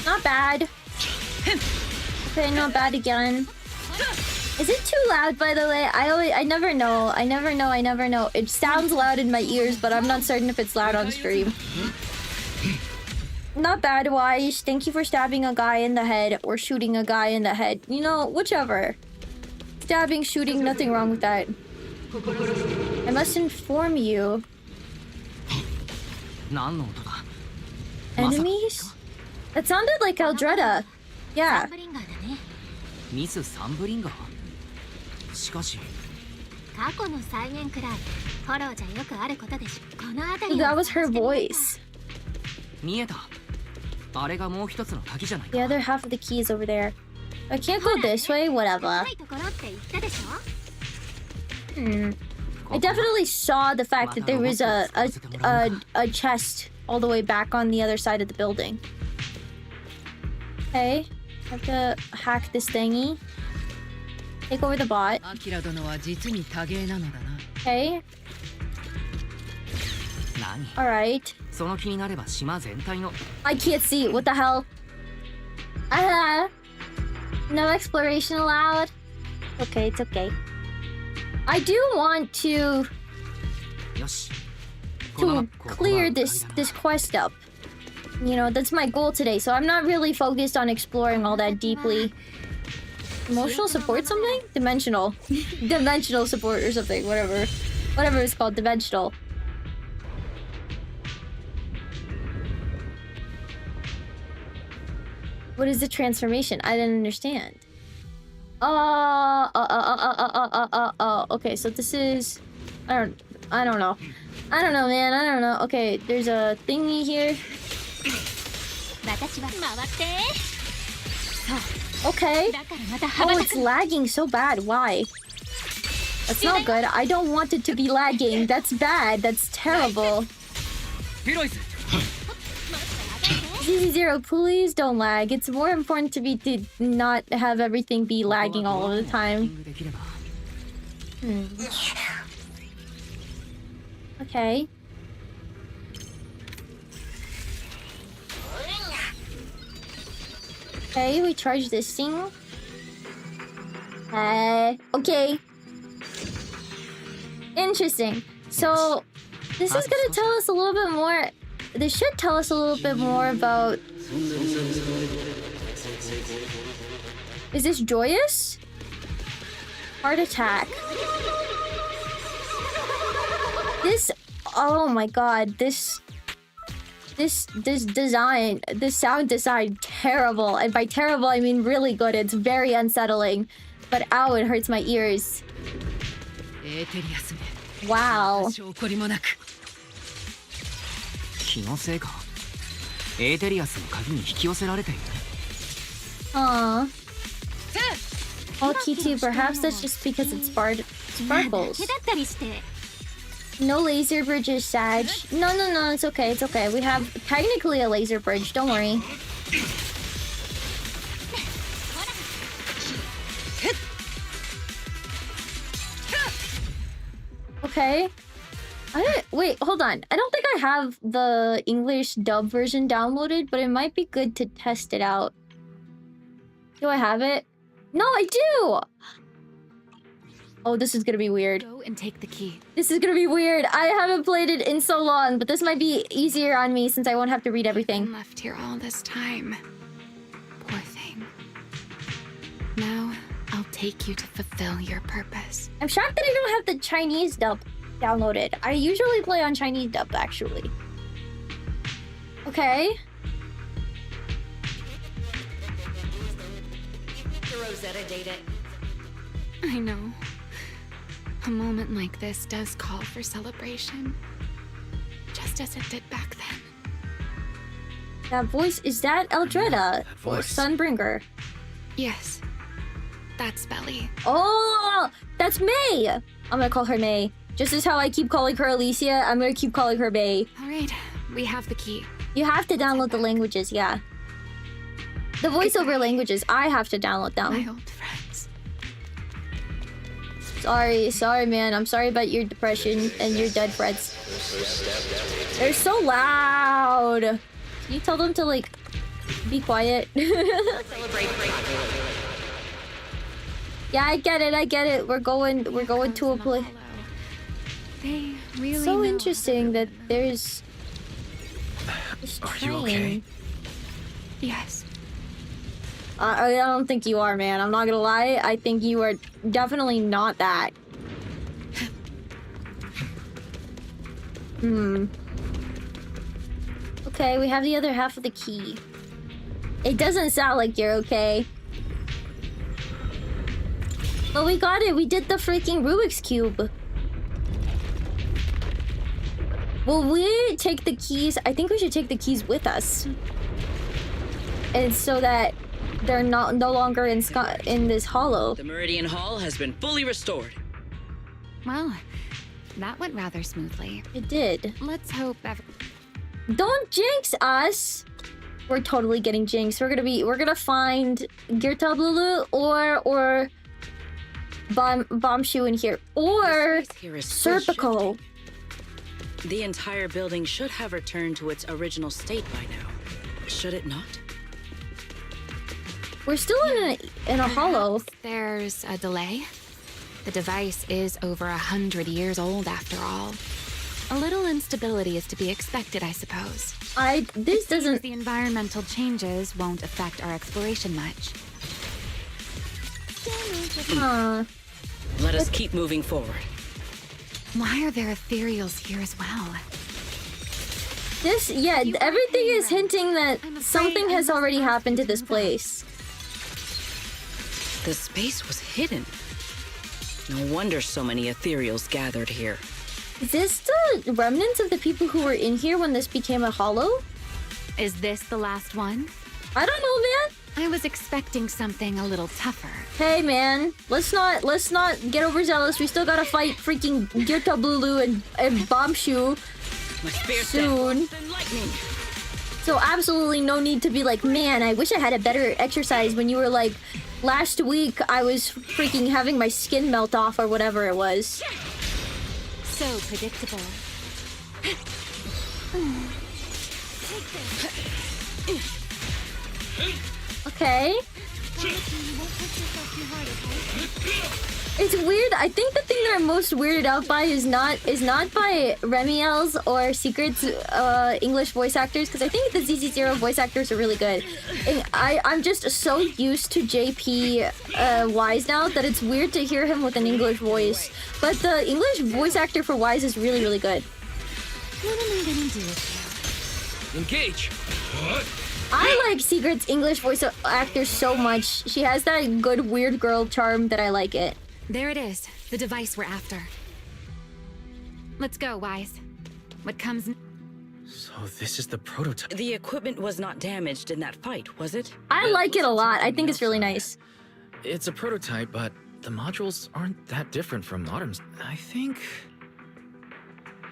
Speaker 1: Not bad. Okay, not bad again. Is it too loud, by the way? I never know. I never know. It sounds loud in my ears, but I'm not certain if it's loud on stream. Not bad, Wise. Thank you for stabbing a guy in the head or shooting a guy in the head. You know, whichever. Stabbing, shooting, nothing wrong with that. I must inform you. Enemies? That sounded like Eldreda. Yeah. That was her voice. The other half of the key is over there. I can't go this way, whatever. I definitely saw the fact that there was a chest all the way back on the other side of the building. Okay, I have to hack this thingy. Take over the bot. Okay. Alright. I can't see. What the hell? No exploration allowed. Okay, it's okay. I do want to clear this quest up. You know, that's my goal today, so I'm not really focused on exploring all that deeply. Emotional support something? Dimensional. Dimensional support or something, whatever. Whatever it's called, dimensional. What is the transformation? I didn't understand. Okay, so this is... I don't know. I don't know, man. I don't know. Okay, there's a thingy here. Okay. Oh, it's lagging so bad. Why? That's not good. I don't want it to be lagging. That's bad. That's terrible. ZZZERO, please don't lag. It's more important to not have everything be lagging all of the time. Okay. Okay, we charge this thing. Okay. Interesting. So, this is gonna tell us a little bit more. This should tell us a little bit more about... Is this joyous? Heart attack. This... Oh my god, this design, this sound design, terrible. And by terrible, I mean really good. It's very unsettling. But ow, it hurts my ears. Wow. Aww. Oh, Kitty, perhaps that's just because it sparkles. No laser bridges, Sag. No, it's okay, it's okay. We have technically a laser bridge, don't worry. Okay. Wait, hold on. I don't think I have the English dub version downloaded, but it might be good to test it out. Do I have it? No, I do! Oh, this is gonna be weird.
Speaker 2: Go and take the key.
Speaker 1: This is gonna be weird. I haven't played it in so long, but this might be easier on me since I won't have to read everything.
Speaker 2: I'm left here all this time. Poor thing. Now, I'll take you to fulfill your purpose.
Speaker 1: I'm shocked that I don't have the Chinese dub downloaded. I usually play on Chinese dub, actually. Okay.
Speaker 3: The Rosetta data.
Speaker 2: I know. A moment like this does call for celebration. Just as it did back then.
Speaker 1: That voice, is that Eldreda? Or Sunbringer?
Speaker 2: Yes. That's Belly.
Speaker 1: Oh, that's May! I'm gonna call her May. Just as how I keep calling her Alicia, I'm gonna keep calling her May.
Speaker 2: Alright, we have the key.
Speaker 1: You have to download the languages, yeah. The voiceover languages, I have to download them.
Speaker 2: My old friends.
Speaker 1: Sorry, man. I'm sorry about your depression and your dead friends. They're so loud. Can you tell them to, like, be quiet? Yeah, I get it. We're going to a place.
Speaker 2: They really
Speaker 1: So
Speaker 2: know.
Speaker 1: interesting that there's this
Speaker 4: Are
Speaker 1: train.
Speaker 4: you okay?
Speaker 2: Yes.
Speaker 1: I don't think you are, man. I'm not gonna lie. I think you are definitely not that. Okay, we have the other half of the key. It doesn't sound like you're okay. But we got it. We did the freaking Rubik's Cube. Will we take the keys? I think we should take the keys with us. And so that they're no longer in this hollow.
Speaker 3: The Meridian Hall has been fully restored.
Speaker 2: Well, that went rather smoothly.
Speaker 1: It did.
Speaker 2: Let's hope
Speaker 1: Don't jinx us. We're totally getting jinxed. We're gonna find Ghosttypestudios or Bombshoe in here, or
Speaker 3: The space here is still
Speaker 1: Serpico.
Speaker 3: shifting. The entire building should have returned to its original state by now. Should it not?
Speaker 1: We're still in a hollow.
Speaker 2: there's a delay. The device is over 100 years old after all. A little instability is to be expected, I suppose.
Speaker 1: This doesn't.
Speaker 2: The environmental changes won't affect our exploration much.
Speaker 3: Let us keep moving forward.
Speaker 2: Why are there ethereals here as well?
Speaker 1: Everything is hinting that something has already happened to this place.
Speaker 3: The space was hidden. No wonder so many ethereals gathered here.
Speaker 1: Is this the remnants of the people who were in here when this became a hollow?
Speaker 2: Is this the last one?
Speaker 1: I don't know, man.
Speaker 2: I was expecting something a little tougher.
Speaker 1: Hey, man. Let's not get overzealous. We still gotta fight freaking Ghosttypestudios and Bombshoe
Speaker 3: My spear
Speaker 1: soon.
Speaker 3: than lightning.
Speaker 1: So absolutely no need to be like, man, I wish I had a better exercise when you were like, last week I was freaking having my skin melt off or whatever it was.
Speaker 2: So predictable.
Speaker 1: Okay. It's weird. I think the thing that I'm most weirded out by is not by Remielle's or Secret's English voice actors, because I think the ZZZERO voice actors are really good. And I'm just so used to JP Wise now that it's weird to hear him with an English voice. But the English voice actor for Wise is really, really good.
Speaker 2: What am I gonna do with you?
Speaker 4: Engage. What?
Speaker 1: I like Secret's English voice actor so much. She has that good weird girl charm that I like it.
Speaker 2: There it is, the device we're after. Let's go, Wise. What comes
Speaker 4: So this is the prototype.
Speaker 3: The equipment was not damaged in that fight, was it?
Speaker 1: I like it a lot. I think it's really nice.
Speaker 4: It's a prototype, but the modules aren't that different from Autumn's. I think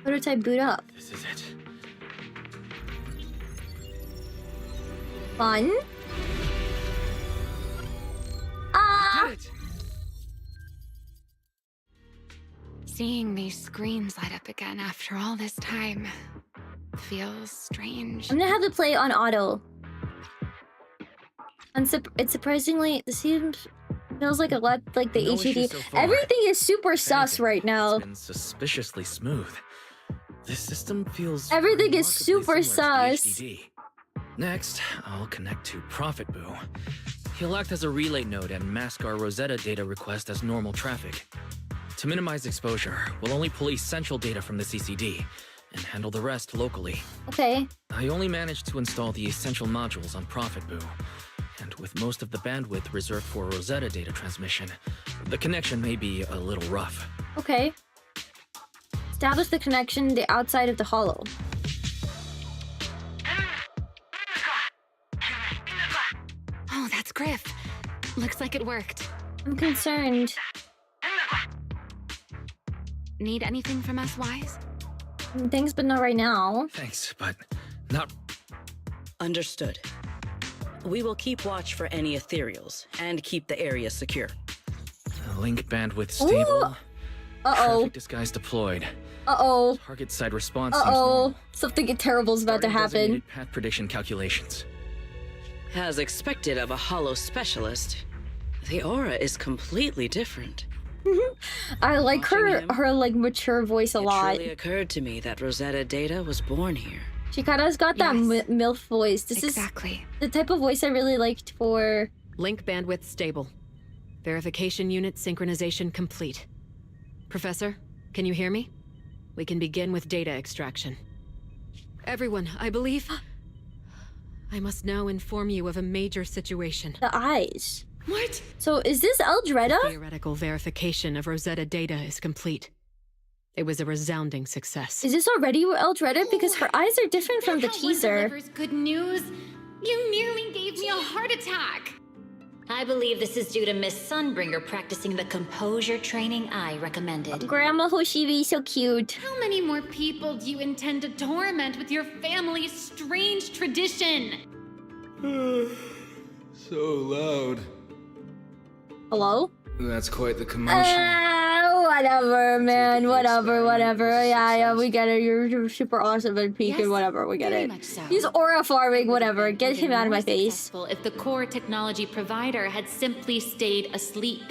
Speaker 1: Prototype boot up.
Speaker 4: this is it.
Speaker 1: Fun. Ah!
Speaker 4: Did it!
Speaker 2: Seeing these screens light up again after all this time feels strange.
Speaker 1: I'm gonna have to play on auto. It's surprisingly, the seems feels like a lot like the
Speaker 4: No
Speaker 1: HUD.
Speaker 4: issues so far.
Speaker 1: Everything is super sus
Speaker 4: Anything,
Speaker 1: right now.
Speaker 4: It's been suspiciously smooth. This system feels
Speaker 1: Everything is
Speaker 4: remarkably
Speaker 1: super
Speaker 4: similar to the
Speaker 1: sus.
Speaker 4: HDD. Next, I'll connect to ProfitBoo. He'll act as a relay node and mask our Rosetta data request as normal traffic. To minimize exposure, we'll only pull essential data from the CCD and handle the rest locally.
Speaker 1: Okay.
Speaker 4: I only managed to install the essential modules on ProfitBoo, and with most of the bandwidth reserved for Rosetta data transmission, the connection may be a little rough.
Speaker 1: Okay. Establish the connection the outside of the hollow.
Speaker 2: Oh, that's Griff. Looks like it worked.
Speaker 1: I'm concerned.
Speaker 2: Need anything from us, Wise?
Speaker 1: Thanks, but not right now.
Speaker 4: Thanks, but not...
Speaker 3: Understood. We will keep watch for any ethereals and keep the area secure.
Speaker 4: Link bandwidth stable.
Speaker 1: Uh-oh.
Speaker 4: Traffic disguise deployed.
Speaker 1: Uh-oh.
Speaker 4: Target side response seems
Speaker 1: Uh-oh.
Speaker 4: normal.
Speaker 1: Something terrible is about to
Speaker 4: Starting
Speaker 1: happen.
Speaker 4: designated path prediction calculations.
Speaker 3: As expected of a hollow specialist, the aura is completely different.
Speaker 1: I like
Speaker 3: Watching him,
Speaker 1: her like mature voice a
Speaker 3: It
Speaker 1: lot.
Speaker 3: truly occurred to me that Rosetta data was born here.
Speaker 1: She kind of's got that
Speaker 2: Yes.
Speaker 1: MILF voice. This
Speaker 2: Exactly.
Speaker 1: is the type of voice I really liked for...
Speaker 5: Link bandwidth stable. Verification unit synchronization complete. Professor, can you hear me? We can begin with data extraction. Everyone, I believe... I must now inform you of a major situation.
Speaker 1: the eyes.
Speaker 5: What?
Speaker 1: So is this Eldreda?
Speaker 5: Theoretical verification of Rosetta data is complete. It was a resounding success.
Speaker 1: Is this already Eldreda? Because her eyes are different from the
Speaker 6: That one
Speaker 1: teaser.
Speaker 6: delivers good news. You nearly gave me a heart attack.
Speaker 7: I believe this is due to Miss Sunbringer practicing the composure training I recommended.
Speaker 1: Grandma Hoshibi, so cute.
Speaker 6: How many more people do you intend to torment with your family's strange tradition?
Speaker 8: So loud.
Speaker 1: Hello?
Speaker 8: That's quite the commotion.
Speaker 1: Whatever, man.
Speaker 8: Take it
Speaker 1: Whatever. Yeah, we get it.
Speaker 6: Yes.
Speaker 1: You're super awesome and peak and whatever. We get
Speaker 7: very
Speaker 1: it.
Speaker 7: much so.
Speaker 1: He's aura farming, whatever. Get him out of my face.
Speaker 6: Successful if the core technology provider had simply stayed asleep.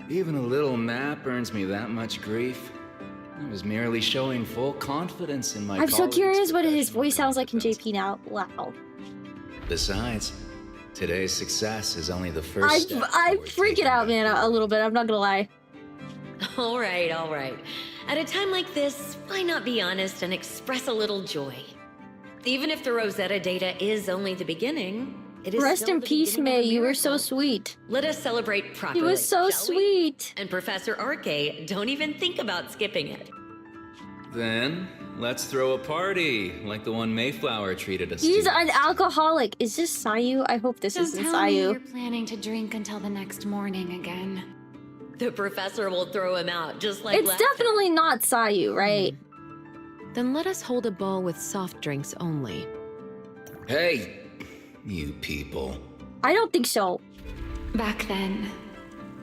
Speaker 8: Even a little nap earns me that much grief. I was merely showing full confidence in my
Speaker 1: I'm so
Speaker 8: colleagues'
Speaker 1: curious what his
Speaker 8: professional
Speaker 1: voice sounds like in
Speaker 8: competence.
Speaker 1: JP now. Wow.
Speaker 8: Besides, today's success is only the first step
Speaker 1: I'm
Speaker 8: toward
Speaker 1: freaking
Speaker 8: taking
Speaker 1: out,
Speaker 8: back
Speaker 1: man, a little bit. I'm not gonna lie.
Speaker 7: All right. At a time like this, why not be honest and express a little joy? Even if the Rosetta data is only the beginning, it is
Speaker 1: Rest
Speaker 7: still
Speaker 1: in
Speaker 7: the
Speaker 1: peace,
Speaker 7: beginning of
Speaker 1: May.
Speaker 7: a
Speaker 1: You were so
Speaker 7: miracle.
Speaker 1: sweet.
Speaker 7: Let us celebrate properly.
Speaker 1: He was so
Speaker 7: shall we?
Speaker 1: sweet.
Speaker 7: And Professor Arke, don't even think about skipping it.
Speaker 8: Then, let's throw a party, like the one Mayflower treated us
Speaker 1: He's
Speaker 8: to.
Speaker 1: an alcoholic. Is this Sayu? I hope this
Speaker 6: Don't
Speaker 1: isn't
Speaker 6: tell me you're
Speaker 1: Sayu.
Speaker 6: planning to drink until the next morning again.
Speaker 7: The professor will throw him out just like
Speaker 1: It's
Speaker 7: last time.
Speaker 1: definitely not Sayu, right?
Speaker 5: Then let us hold a ball with soft drinks only.
Speaker 8: Hey, you people.
Speaker 1: I don't think so.
Speaker 6: Back then,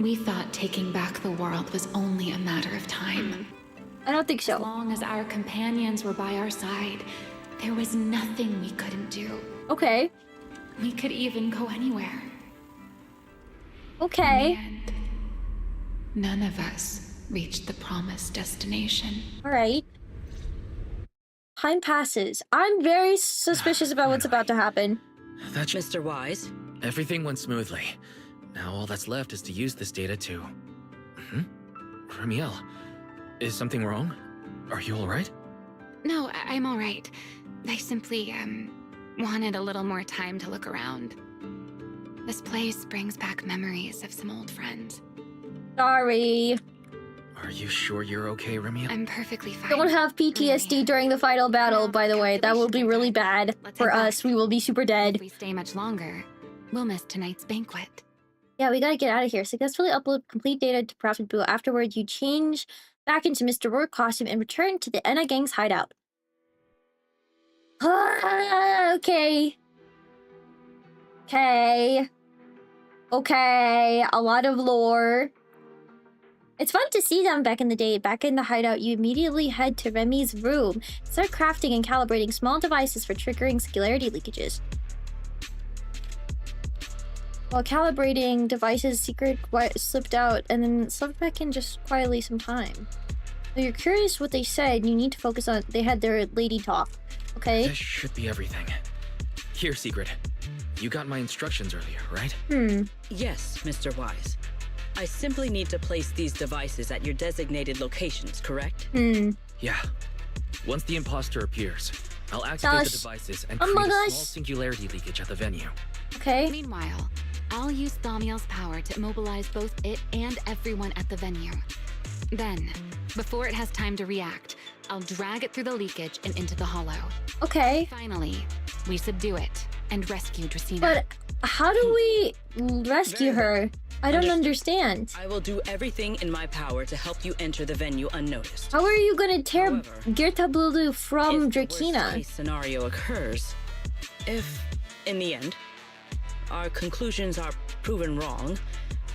Speaker 6: we thought taking back the world was only a matter of time.
Speaker 1: I don't think
Speaker 6: As
Speaker 1: so.
Speaker 6: long as our companions were by our side, there was nothing we couldn't do.
Speaker 1: Okay.
Speaker 6: We could even go anywhere.
Speaker 1: Okay.
Speaker 6: And none of us reached the promised destination.
Speaker 1: Alright. Time passes. I'm very suspicious about what's about to happen.
Speaker 4: That's
Speaker 3: Mr. Wise,
Speaker 4: everything went smoothly. Now all that's left is to use this data to... Remielle, is something wrong? Are you alright?
Speaker 2: No, I'm all right. I simply, wanted a little more time to look around. This place brings back memories of some old friends.
Speaker 1: Sorry.
Speaker 4: Are you sure you're okay, Remielle?
Speaker 2: I'm perfectly fine.
Speaker 1: Don't have PTSD
Speaker 2: Really.
Speaker 1: during the final battle, by the way. That will be really bad
Speaker 2: Let's
Speaker 1: for
Speaker 2: head back.
Speaker 1: us. We will be super dead.
Speaker 2: If we stay much longer, we'll miss tonight's banquet.
Speaker 1: Yeah, we gotta get out of here. Successfully upload complete data to Prophet Boo. Afterward, you change back into Mr. Rourke costume and return to the Enna Gang's hideout. Okay. Okay. Okay. A lot of lore. It's fun to see them back in the day. Back in the hideout, you immediately head to Remy's room. Start crafting and calibrating small devices for triggering singularity leakages. While calibrating devices, Secret slipped out and then slipped back in just quietly some time. So you're curious what they said, you need to focus on... They had their lady talk. Okay?
Speaker 4: This should be everything. Here, Secret. You got my instructions earlier, right?
Speaker 3: yes, Mr. Wise. I simply need to place these devices at your designated locations, correct?
Speaker 4: Yeah. Once the imposter appears, I'll activate the
Speaker 1: Gosh.
Speaker 4: devices and
Speaker 1: Oh
Speaker 4: create
Speaker 1: my
Speaker 4: a small
Speaker 1: gosh.
Speaker 4: singularity leakage at the venue.
Speaker 1: Okay.
Speaker 2: Meanwhile, I'll use Thaumiel's power to immobilize both it and everyone at the venue. Then, before it has time to react, I'll drag it through the leakage and into the hollow.
Speaker 1: Okay.
Speaker 2: Finally, we subdue it and rescue Dracaena.
Speaker 1: But how do we rescue her? I don't understand.
Speaker 3: I will do everything in my power to help you enter the venue unnoticed.
Speaker 1: How are you gonna tear
Speaker 3: However,
Speaker 1: Ghosttypestudios from
Speaker 3: If the
Speaker 1: Dracaena?
Speaker 3: worst-case scenario occurs, if, in the end, our conclusions are proven wrong,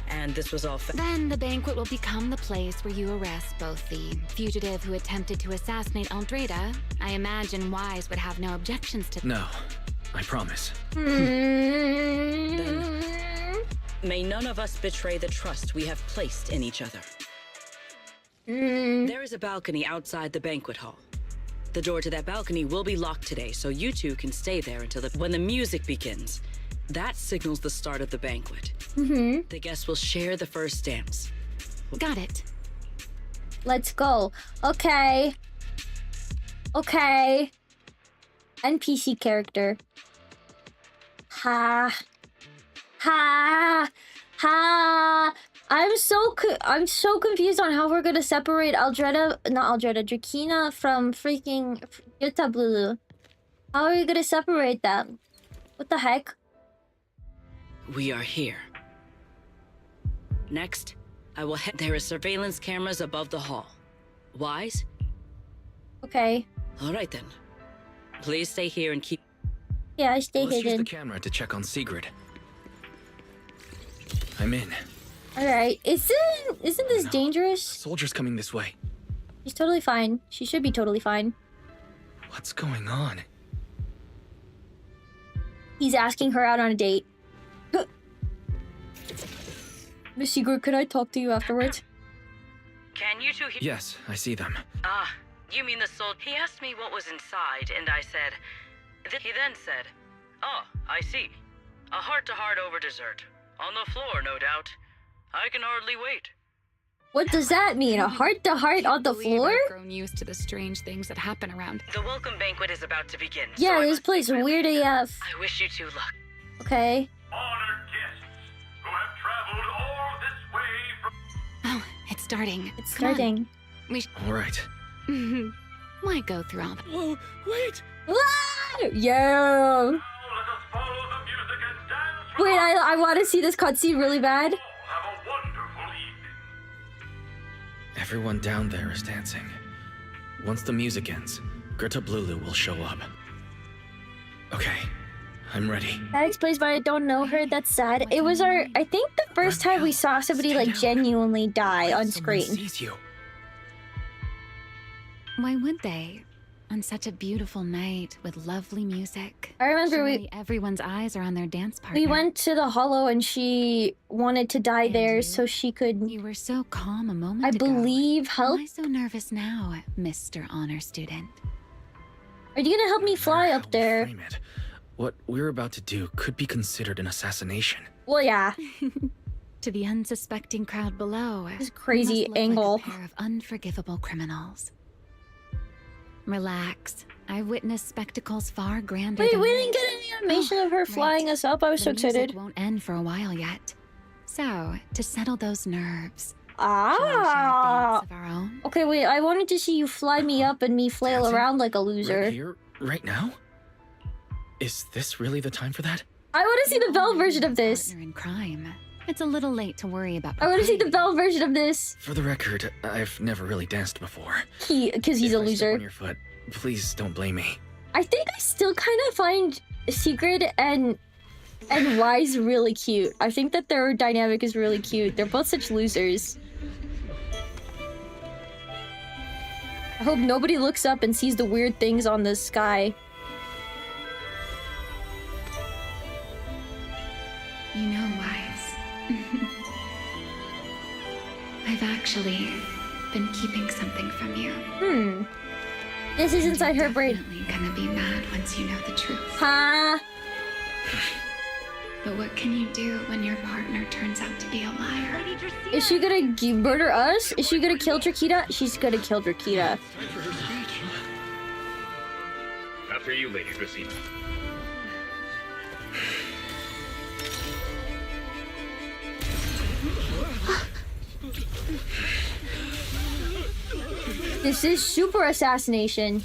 Speaker 3: and this was all
Speaker 2: Then the banquet will become the place where you arrest both the fugitive who attempted to assassinate Aldreda. I imagine Wise would have no objections to...
Speaker 4: No, I promise.
Speaker 3: May none of us betray the trust we have placed in each other. There is a balcony outside the banquet hall. The door to that balcony will be locked today, so you two can stay there until when the music begins. That signals the start of the banquet. The guests will share the first dance.
Speaker 2: Got it.
Speaker 1: Let's go. Okay. Okay. NPC character. Ha. Ha. Ha. I'm so confused on how we're gonna separate Dracaena from freaking Ghosttypestudios. How are we gonna separate them? What the heck?
Speaker 3: We are here. Next, I will head. There are surveillance cameras above the hall. Wise?
Speaker 1: Okay.
Speaker 3: All right then. Please stay here and keep.
Speaker 1: Yeah, I stay
Speaker 4: Let's use the
Speaker 1: hidden.
Speaker 4: camera to check on Sigrid. I'm in.
Speaker 1: Alright. Isn't this dangerous?
Speaker 4: Soldiers coming this way.
Speaker 1: She's totally fine. She should be totally fine.
Speaker 4: What's going on?
Speaker 1: He's asking her out on a date. Miss Sigrid, could I talk to you afterwards?
Speaker 3: Can you two hear?
Speaker 4: Yes, I see them.
Speaker 3: Ah, you mean the soul? He asked me what was inside, and I said. He then said, "Oh, I see. A heart-to-heart over dessert. On the floor, no doubt. I can hardly wait."
Speaker 1: What does that mean? A heart-to-heart on the
Speaker 2: Believe
Speaker 1: floor?
Speaker 2: I've grown used to the strange things that happen around.
Speaker 3: The welcome banquet is about to begin.
Speaker 1: Yeah, this place is weird AF.
Speaker 3: I wish you two luck.
Speaker 1: Okay.
Speaker 9: Honored guests who have traveled all this way from...
Speaker 2: Oh, it's starting.
Speaker 1: It's
Speaker 2: Come on.
Speaker 1: starting.
Speaker 2: We
Speaker 4: All right.
Speaker 2: Why go through all the...
Speaker 4: Whoa, wait!
Speaker 1: Ah! Yo!
Speaker 9: Now let us follow the music and dance.
Speaker 1: Wait, I want to see this cutscene really bad.
Speaker 9: All have a wonderful evening.
Speaker 4: Everyone down there is dancing. Once the music ends, Ghosttypestudios will show up. Okay, I'm ready.
Speaker 1: That explains why I don't know her. That's sad. It was I think the first time we saw somebody like genuinely die on
Speaker 4: Someone
Speaker 1: screen.
Speaker 4: sees you.
Speaker 2: Why would they? On such a beautiful night with lovely music.
Speaker 1: I remember
Speaker 2: Surely everyone's eyes are on their dance partner.
Speaker 1: we went to the Hollow and she wanted to die
Speaker 2: And
Speaker 1: there
Speaker 2: you?
Speaker 1: so she could,
Speaker 2: You were so calm a moment
Speaker 1: I
Speaker 2: ago.
Speaker 1: believe, help.
Speaker 2: Why so nervous now, Mr. Honor Student?
Speaker 1: Are you gonna help me fly
Speaker 4: How
Speaker 1: up
Speaker 4: we
Speaker 1: there?
Speaker 4: frame it, what we're about to do could be considered an assassination.
Speaker 1: Well, yeah.
Speaker 2: To the unsuspecting crowd below,
Speaker 1: This
Speaker 2: we
Speaker 1: crazy
Speaker 2: must look
Speaker 1: angle.
Speaker 2: like a pair of unforgivable criminals. Relax. I've witnessed spectacles far grander
Speaker 1: Wait,
Speaker 2: than
Speaker 1: we
Speaker 2: this.
Speaker 1: didn't get any animation of her
Speaker 2: right.
Speaker 1: flying us up. I was so
Speaker 2: The music
Speaker 1: excited.
Speaker 2: won't end for a while yet. So, to settle those nerves, shall we share a
Speaker 1: Ah.
Speaker 2: dance of our own?
Speaker 1: Okay, wait. I wanted to see you fly me up and me flail
Speaker 4: Dancing?
Speaker 1: around like a
Speaker 4: Right
Speaker 1: loser.
Speaker 4: here, right now? Is this really the time for that?
Speaker 1: I want to see the Belle version of this.
Speaker 2: Partner in crime. It's a little late to worry about.
Speaker 1: I want to see the
Speaker 2: propriety.
Speaker 1: Belle version of this.
Speaker 4: For the record, I've never really danced before.
Speaker 1: Because he's
Speaker 4: If
Speaker 1: a
Speaker 4: I step
Speaker 1: loser.
Speaker 4: on your foot, please don't blame me.
Speaker 1: I think I still kind of find Secret and Wise really cute. I think that their dynamic is really cute. They're both such losers. I hope nobody looks up and sees the weird things on the sky.
Speaker 6: You know, Wise. I've actually been keeping something from you.
Speaker 1: This is inside her brain.
Speaker 6: Definitely gonna be mad once you know the truth.
Speaker 1: Huh?
Speaker 6: But what can you do when your partner turns out to be a liar?
Speaker 1: Is she gonna murder us? Is she gonna kill Drakita? She's gonna kill Drakita.
Speaker 9: After you, Lady Christina.
Speaker 1: This is super assassination.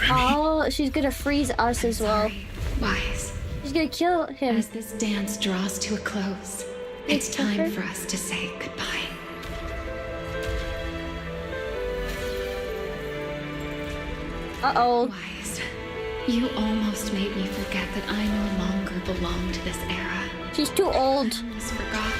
Speaker 1: Oh, she's gonna freeze us as well.
Speaker 6: Sorry, Wise.
Speaker 1: She's gonna kill him.
Speaker 6: As this dance draws to a close, it's
Speaker 1: kill her?
Speaker 6: time for us to say goodbye.
Speaker 1: Uh-oh.
Speaker 6: Wise, you almost made me forget that I no longer belong to this era.
Speaker 1: She's too old.
Speaker 6: I almost forgot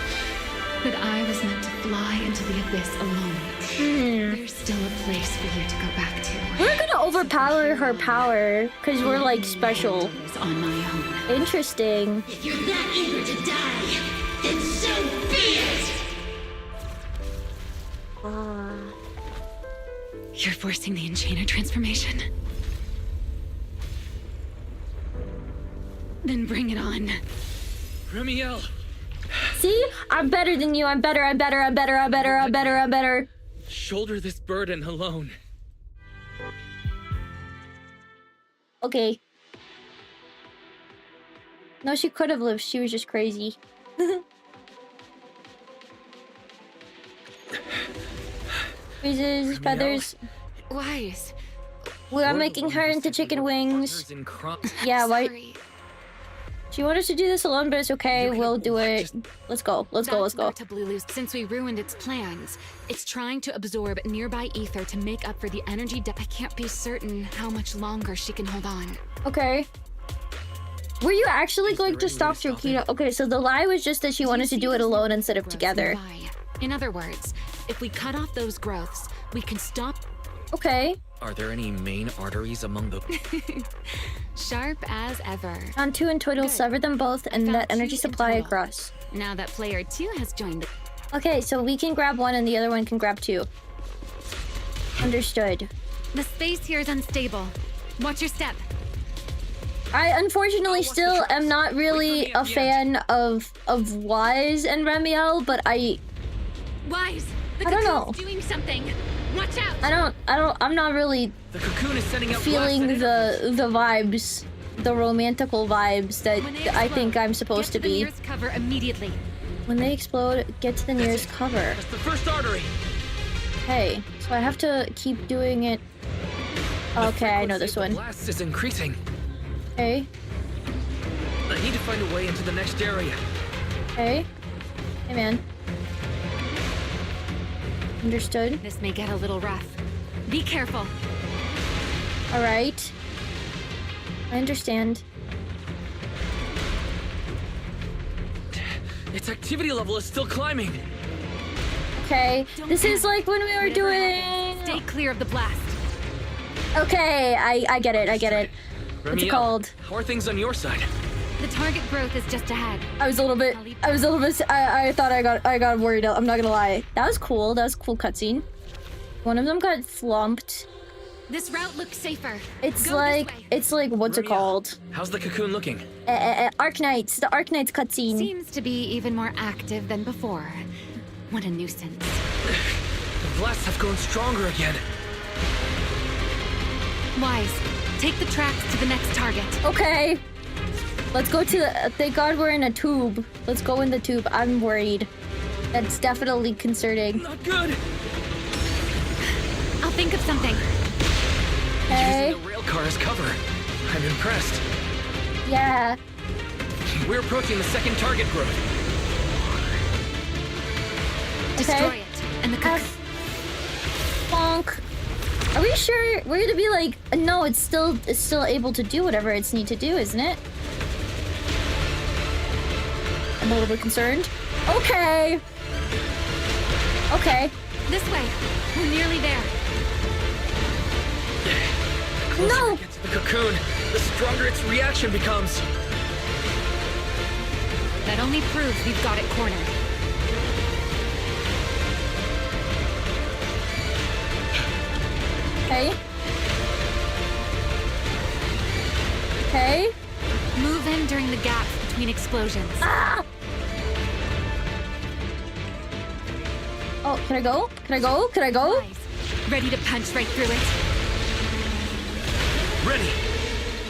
Speaker 6: that I was meant to fly into the abyss alone. There's still a place for you to go back to.
Speaker 1: We're gonna overpower her power because we're like special.
Speaker 6: Handle this on my own.
Speaker 1: Interesting.
Speaker 10: If you're that eager to die, then so be it!
Speaker 2: You're forcing the Enchainer transformation. Then bring it on.
Speaker 4: Remielle!
Speaker 1: See? I'm better than you. I'm better. I'm better. I'm better. I'm better. I'm better. I'm better.
Speaker 4: Shoulder this burden alone.
Speaker 1: Okay. No, she could have lived. She was just crazy. Freezes, feathers.
Speaker 2: Wise.
Speaker 1: We are making her into chicken wings. Yeah, why?
Speaker 2: Sorry.
Speaker 1: She wanted to do this alone, but it's okay. We'll do it. Let's go. Let's go. Let's go.
Speaker 2: That's Lulu's. Since we ruined its plans, it's trying to absorb nearby ether to make up for the energy I can't be certain how much longer she can hold on.
Speaker 1: Okay. Were you actually going to stop Drakita? Okay, so the lie was just that she wanted to do it alone instead of
Speaker 2: Growths
Speaker 1: together.
Speaker 2: nearby. In other words, if we cut off those growths, we can stop.
Speaker 1: Okay.
Speaker 4: Are there any main arteries among the...
Speaker 2: Sharp as ever.
Speaker 1: On 2 and Twiddle,
Speaker 2: Good.
Speaker 1: sever them both and
Speaker 2: found
Speaker 1: let energy
Speaker 2: 2 in
Speaker 1: supply
Speaker 2: total.
Speaker 1: across.
Speaker 2: Now that player 2 has joined the...
Speaker 1: Okay, so we can grab one and the other one can grab 2. Understood.
Speaker 2: The space here is unstable. Watch your step.
Speaker 1: I unfortunately still am not really a fan of Wise and Remielle, but
Speaker 2: Wise! The
Speaker 1: I don't know.
Speaker 2: cocoon's doing something. Watch out!
Speaker 1: I'm not really
Speaker 4: The cocoon is sending out
Speaker 1: feeling
Speaker 4: blasts at
Speaker 1: the vibes, the romantical vibes that
Speaker 2: When they
Speaker 1: I think
Speaker 2: explode,
Speaker 1: I'm supposed to
Speaker 2: get the
Speaker 1: be.
Speaker 2: nearest cover immediately.
Speaker 1: When they explode, get to the nearest cover.
Speaker 4: That's the first artery.
Speaker 1: Okay, so I have to keep doing it. Okay, I know this
Speaker 4: The
Speaker 1: one.
Speaker 4: blast is increasing.
Speaker 1: Okay,
Speaker 4: I need to find a way into the next area.
Speaker 1: okay. Hey, man. Understood.
Speaker 2: This may get a little rough. Be careful.
Speaker 1: All right. I understand.
Speaker 4: Its activity level is still climbing.
Speaker 1: Okay, this is like when we were doing...
Speaker 2: Stay clear of the blast.
Speaker 1: Okay, I get it, I get it. What's it
Speaker 4: Remielle,
Speaker 1: called?
Speaker 4: how are things on your side?
Speaker 2: The target growth is just ahead.
Speaker 1: I thought I got worried, I'm not gonna lie. That was cool, that was a cool cutscene. One of them got flumped.
Speaker 2: This route looks safer.
Speaker 1: It's
Speaker 2: Go
Speaker 1: like,
Speaker 2: this way.
Speaker 1: what's it
Speaker 4: Remielle,
Speaker 1: cast?
Speaker 4: How's the cocoon looking?
Speaker 1: Arknights, the Arknights cutscene.
Speaker 2: Seems to be even more active than before. What a nuisance.
Speaker 4: The blasts have grown stronger again.
Speaker 2: Wise, take the tracks to the next target.
Speaker 1: Okay. Let's go to the... Thank God we're in a tube. Let's go in the tube. I'm worried. That's definitely concerning.
Speaker 4: Not good.
Speaker 2: I'll think of something.
Speaker 1: Okay.
Speaker 4: Using the rail car as cover. I'm impressed.
Speaker 1: Yeah.
Speaker 4: We're approaching the second target growth.
Speaker 2: Destroy it, and the cook.
Speaker 1: Bonk. Are we sure we're gonna be like... No, it's still able to do whatever it's need to do, isn't it? I'm a little bit concerned. Okay. Okay.
Speaker 2: This way. We're nearly there.
Speaker 4: The closer
Speaker 1: No.
Speaker 4: we get to the cocoon, the stronger its reaction becomes.
Speaker 2: That only proves we've got it cornered.
Speaker 1: Okay. Okay.
Speaker 2: Move in during the gaps between explosions.
Speaker 1: Ah! Oh, can I go? Can I go? Can I go?
Speaker 2: Wise, ready to punch right through it.
Speaker 4: Ready.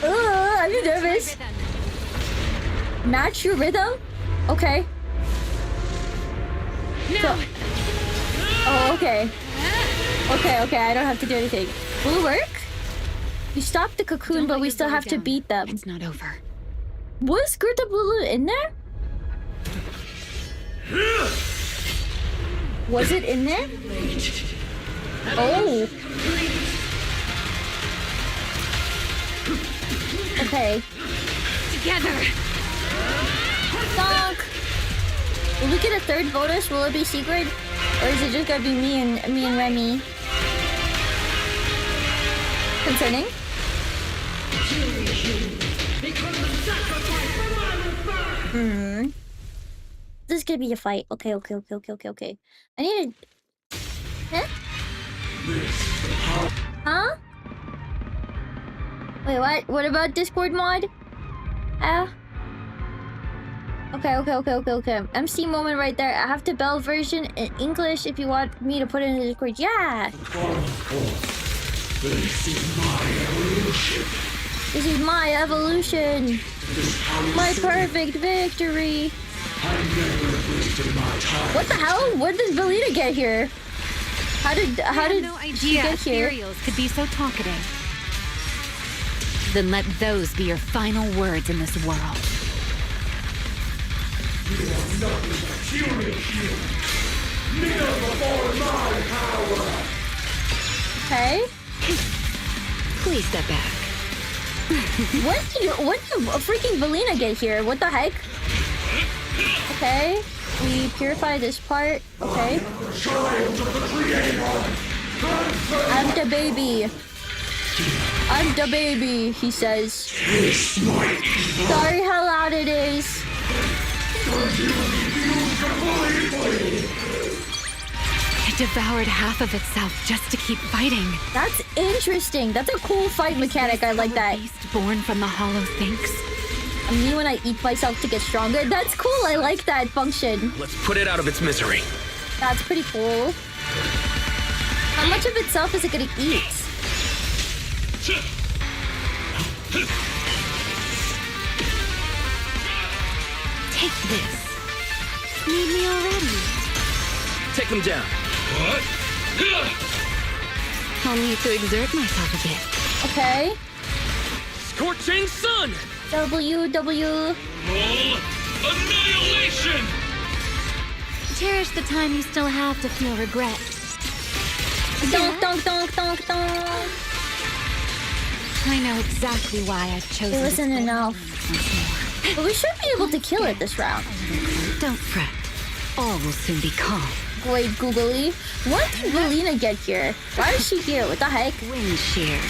Speaker 1: I'm nervous.
Speaker 2: Rhythm.
Speaker 1: Match your rhythm? Okay.
Speaker 2: Now.
Speaker 1: Oh, okay. Okay, I don't have to do anything. Will it work? You stopped the cocoon,
Speaker 2: Don't
Speaker 1: but
Speaker 2: let
Speaker 1: we
Speaker 2: your
Speaker 1: still
Speaker 2: guard
Speaker 1: have to
Speaker 2: down.
Speaker 1: beat them.
Speaker 2: It's not over.
Speaker 1: Was Blue in there? Was it in there? Oh. Okay.
Speaker 2: Together.
Speaker 1: Donk. Will we get a third bonus? Will it be secret? Or is it just gonna be me and Remy? Concerning? This is gonna be a fight. Okay. I need to... Huh? Huh? Wait, what? What about Discord mod? Okay. MC moment right there. I have the Bell version in English if you want me to put it in the Discord. Yeah! This is my evolution. My perfect victory. What the hell? Where did Belita get here? How did
Speaker 2: no
Speaker 1: she
Speaker 2: idea
Speaker 1: get here?
Speaker 2: Ethereals could be so talkative. Then let those be your final words in this world.
Speaker 1: Okay.
Speaker 2: Please step back.
Speaker 1: When did freaking Belina get here? What the heck? Okay. We purify this part. Okay. I'm the baby, he says. Sorry how loud it is.
Speaker 2: It devoured half of itself just to keep fighting.
Speaker 1: That's interesting. That's a cool fight mechanic. I like that.
Speaker 2: Beast born from the hollow thinks.
Speaker 1: Me when I eat myself to get stronger. That's cool. I like that function.
Speaker 4: Let's put it out of its misery.
Speaker 1: That's pretty cool. How much of itself is it gonna eat?
Speaker 2: Take this. Need me already?
Speaker 4: Take them down.
Speaker 2: I'll need to exert myself a bit.
Speaker 1: Okay.
Speaker 4: Scorching sun!
Speaker 1: WW.
Speaker 9: Annihilation!
Speaker 2: Cherish the time you still have to feel regret.
Speaker 1: Donk.
Speaker 2: I know exactly why I've chosen.
Speaker 1: It wasn't
Speaker 2: to
Speaker 1: enough. But we should be able to kill it this round.
Speaker 2: Don't fret. All will soon be calm.
Speaker 1: Wait, Googly. When did Melina get here? Why is she here? What the heck?
Speaker 2: Wind shear.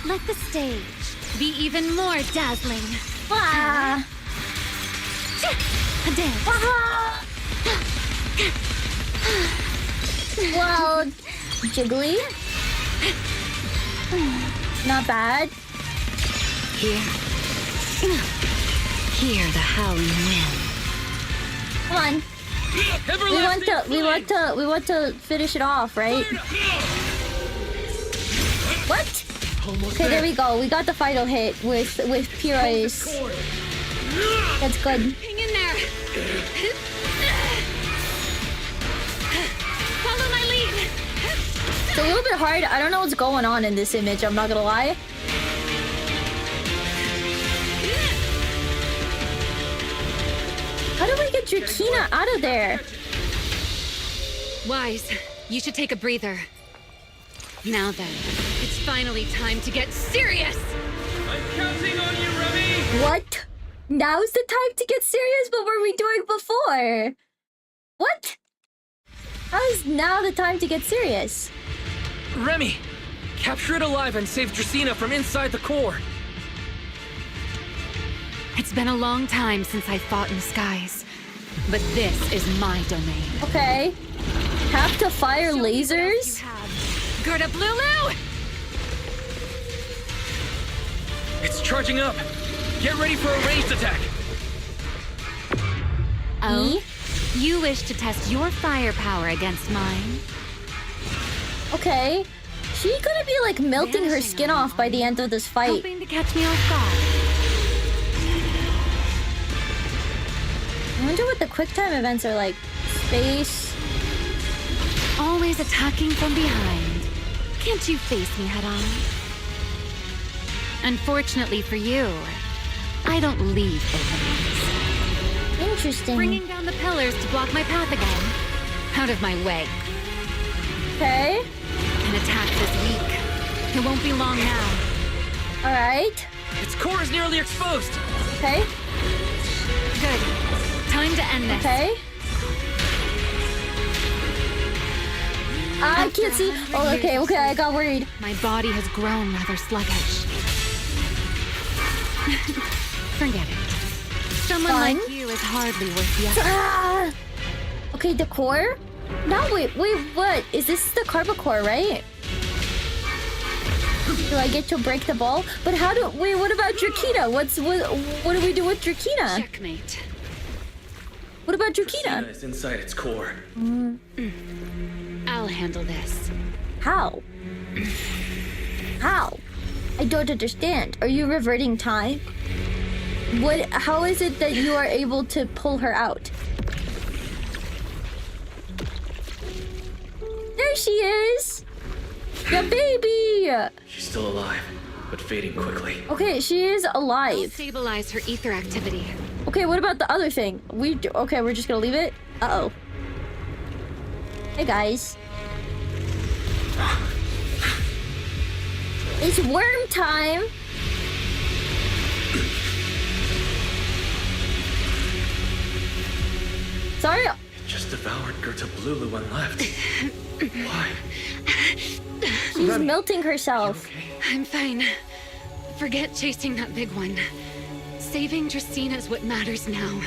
Speaker 2: Let the stage be even more dazzling.
Speaker 1: Ah.
Speaker 2: A dance.
Speaker 1: Ah. Well, Jiggly. Not bad.
Speaker 2: Hear the howling wind.
Speaker 1: Come on. We want to finish it off, right? What? Okay, there we go. We got the final hit with pure ice. That's good.
Speaker 2: Hang in there. Follow my lead.
Speaker 1: It's a little bit hard. I don't know what's going on in this image. I'm not gonna lie. How do we get Drakina out of there?
Speaker 2: Wise, you should take a breather. Now then, it's finally time to get serious!
Speaker 4: I'm counting on you, Remy!
Speaker 1: What? Now's the time to get serious? What were we doing before? What? How is now the time to get serious?
Speaker 4: Remy! Capture it alive and save Drakina from inside the core!
Speaker 2: It's been a long time since I fought in the skies, but this is my domain.
Speaker 1: Okay. Have to fire lasers?
Speaker 2: Gird up, Lulu!
Speaker 4: It's charging up! Get ready for a ranged attack!
Speaker 2: Oh? You wish to test your firepower against mine?
Speaker 1: Okay. She's gonna be like melting her skin off by the end of this fight.
Speaker 2: Hoping to catch me off guard.
Speaker 1: I wonder what the QuickTime events are like. Space.
Speaker 2: Always attacking from behind. Can't you face me head on? Unfortunately for you, I don't leave openings.
Speaker 1: Interesting.
Speaker 2: Bringing down the pillars to block my path again. Out of my way.
Speaker 1: Okay.
Speaker 2: An attack this week. It won't be long now.
Speaker 1: Alright.
Speaker 4: Its core is nearly exposed!
Speaker 1: Okay.
Speaker 2: Good. Time to end this.
Speaker 1: Okay. I can't see. Oh, okay, I got worried.
Speaker 2: My body has grown rather sluggish. Forget it. Someone
Speaker 1: Fun.
Speaker 2: like you is hardly worth the effort.
Speaker 1: Ah! Okay, the core? No, wait, what? Is this the Carba core, right? Do I get to break the ball? But how do... Wait, what about Drakina? What do we do with Drakina?
Speaker 2: Checkmate.
Speaker 1: What about Drakina?
Speaker 4: It's inside its core.
Speaker 2: I'll handle this.
Speaker 1: How? How? I don't understand. Are you reverting time? How is it that you are able to pull her out? There she is! The baby!
Speaker 4: She's still alive, but fading quickly.
Speaker 1: Okay, she is
Speaker 2: I'll
Speaker 1: alive.
Speaker 2: stabilize her ether activity.
Speaker 1: Okay, what about the other thing? Okay, we're just gonna leave it? Uh-oh. Hey, guys. It's worm time! Sorry.
Speaker 4: It just devoured Ghosttypestudios and left. Why?
Speaker 1: She's melting herself.
Speaker 4: Okay.
Speaker 2: I'm fine. Forget chasing that big one. Saving Drakina's what matters now.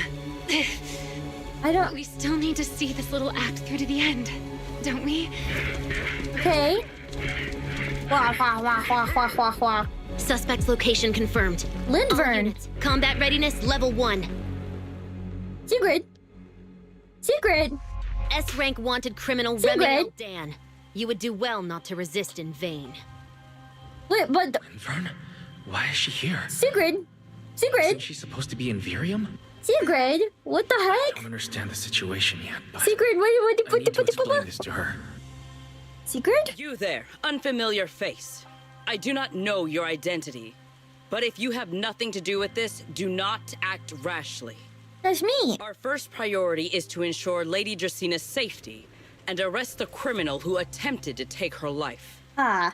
Speaker 1: I don't...
Speaker 2: We still need to see this little act through to the end, don't we?
Speaker 1: Okay. Wah, wah, wah, wah, wah, wah, wah.
Speaker 11: Suspect's location confirmed. All
Speaker 1: Lindvern.
Speaker 11: units, combat readiness level 1.
Speaker 1: Secret. Secret.
Speaker 11: S-rank wanted criminal
Speaker 1: Secret.
Speaker 11: Remielle Dan. You would do well not to resist in vain.
Speaker 1: Wait, but...
Speaker 4: Vern? Why is she here?
Speaker 1: Secret. Secret.
Speaker 4: Isn't she supposed to be in Virium?
Speaker 1: Secret. What the
Speaker 4: I
Speaker 1: heck?
Speaker 4: don't understand the situation yet, but
Speaker 1: Secret.
Speaker 4: I need to explain this to her.
Speaker 1: Secret?
Speaker 3: You there, unfamiliar face. I do not know your identity. But if you have nothing to do with this, do not act rashly.
Speaker 1: That's me.
Speaker 3: Our first priority is to ensure Lady Dracena's safety and arrest the criminal who attempted to take her life.
Speaker 1: Ah.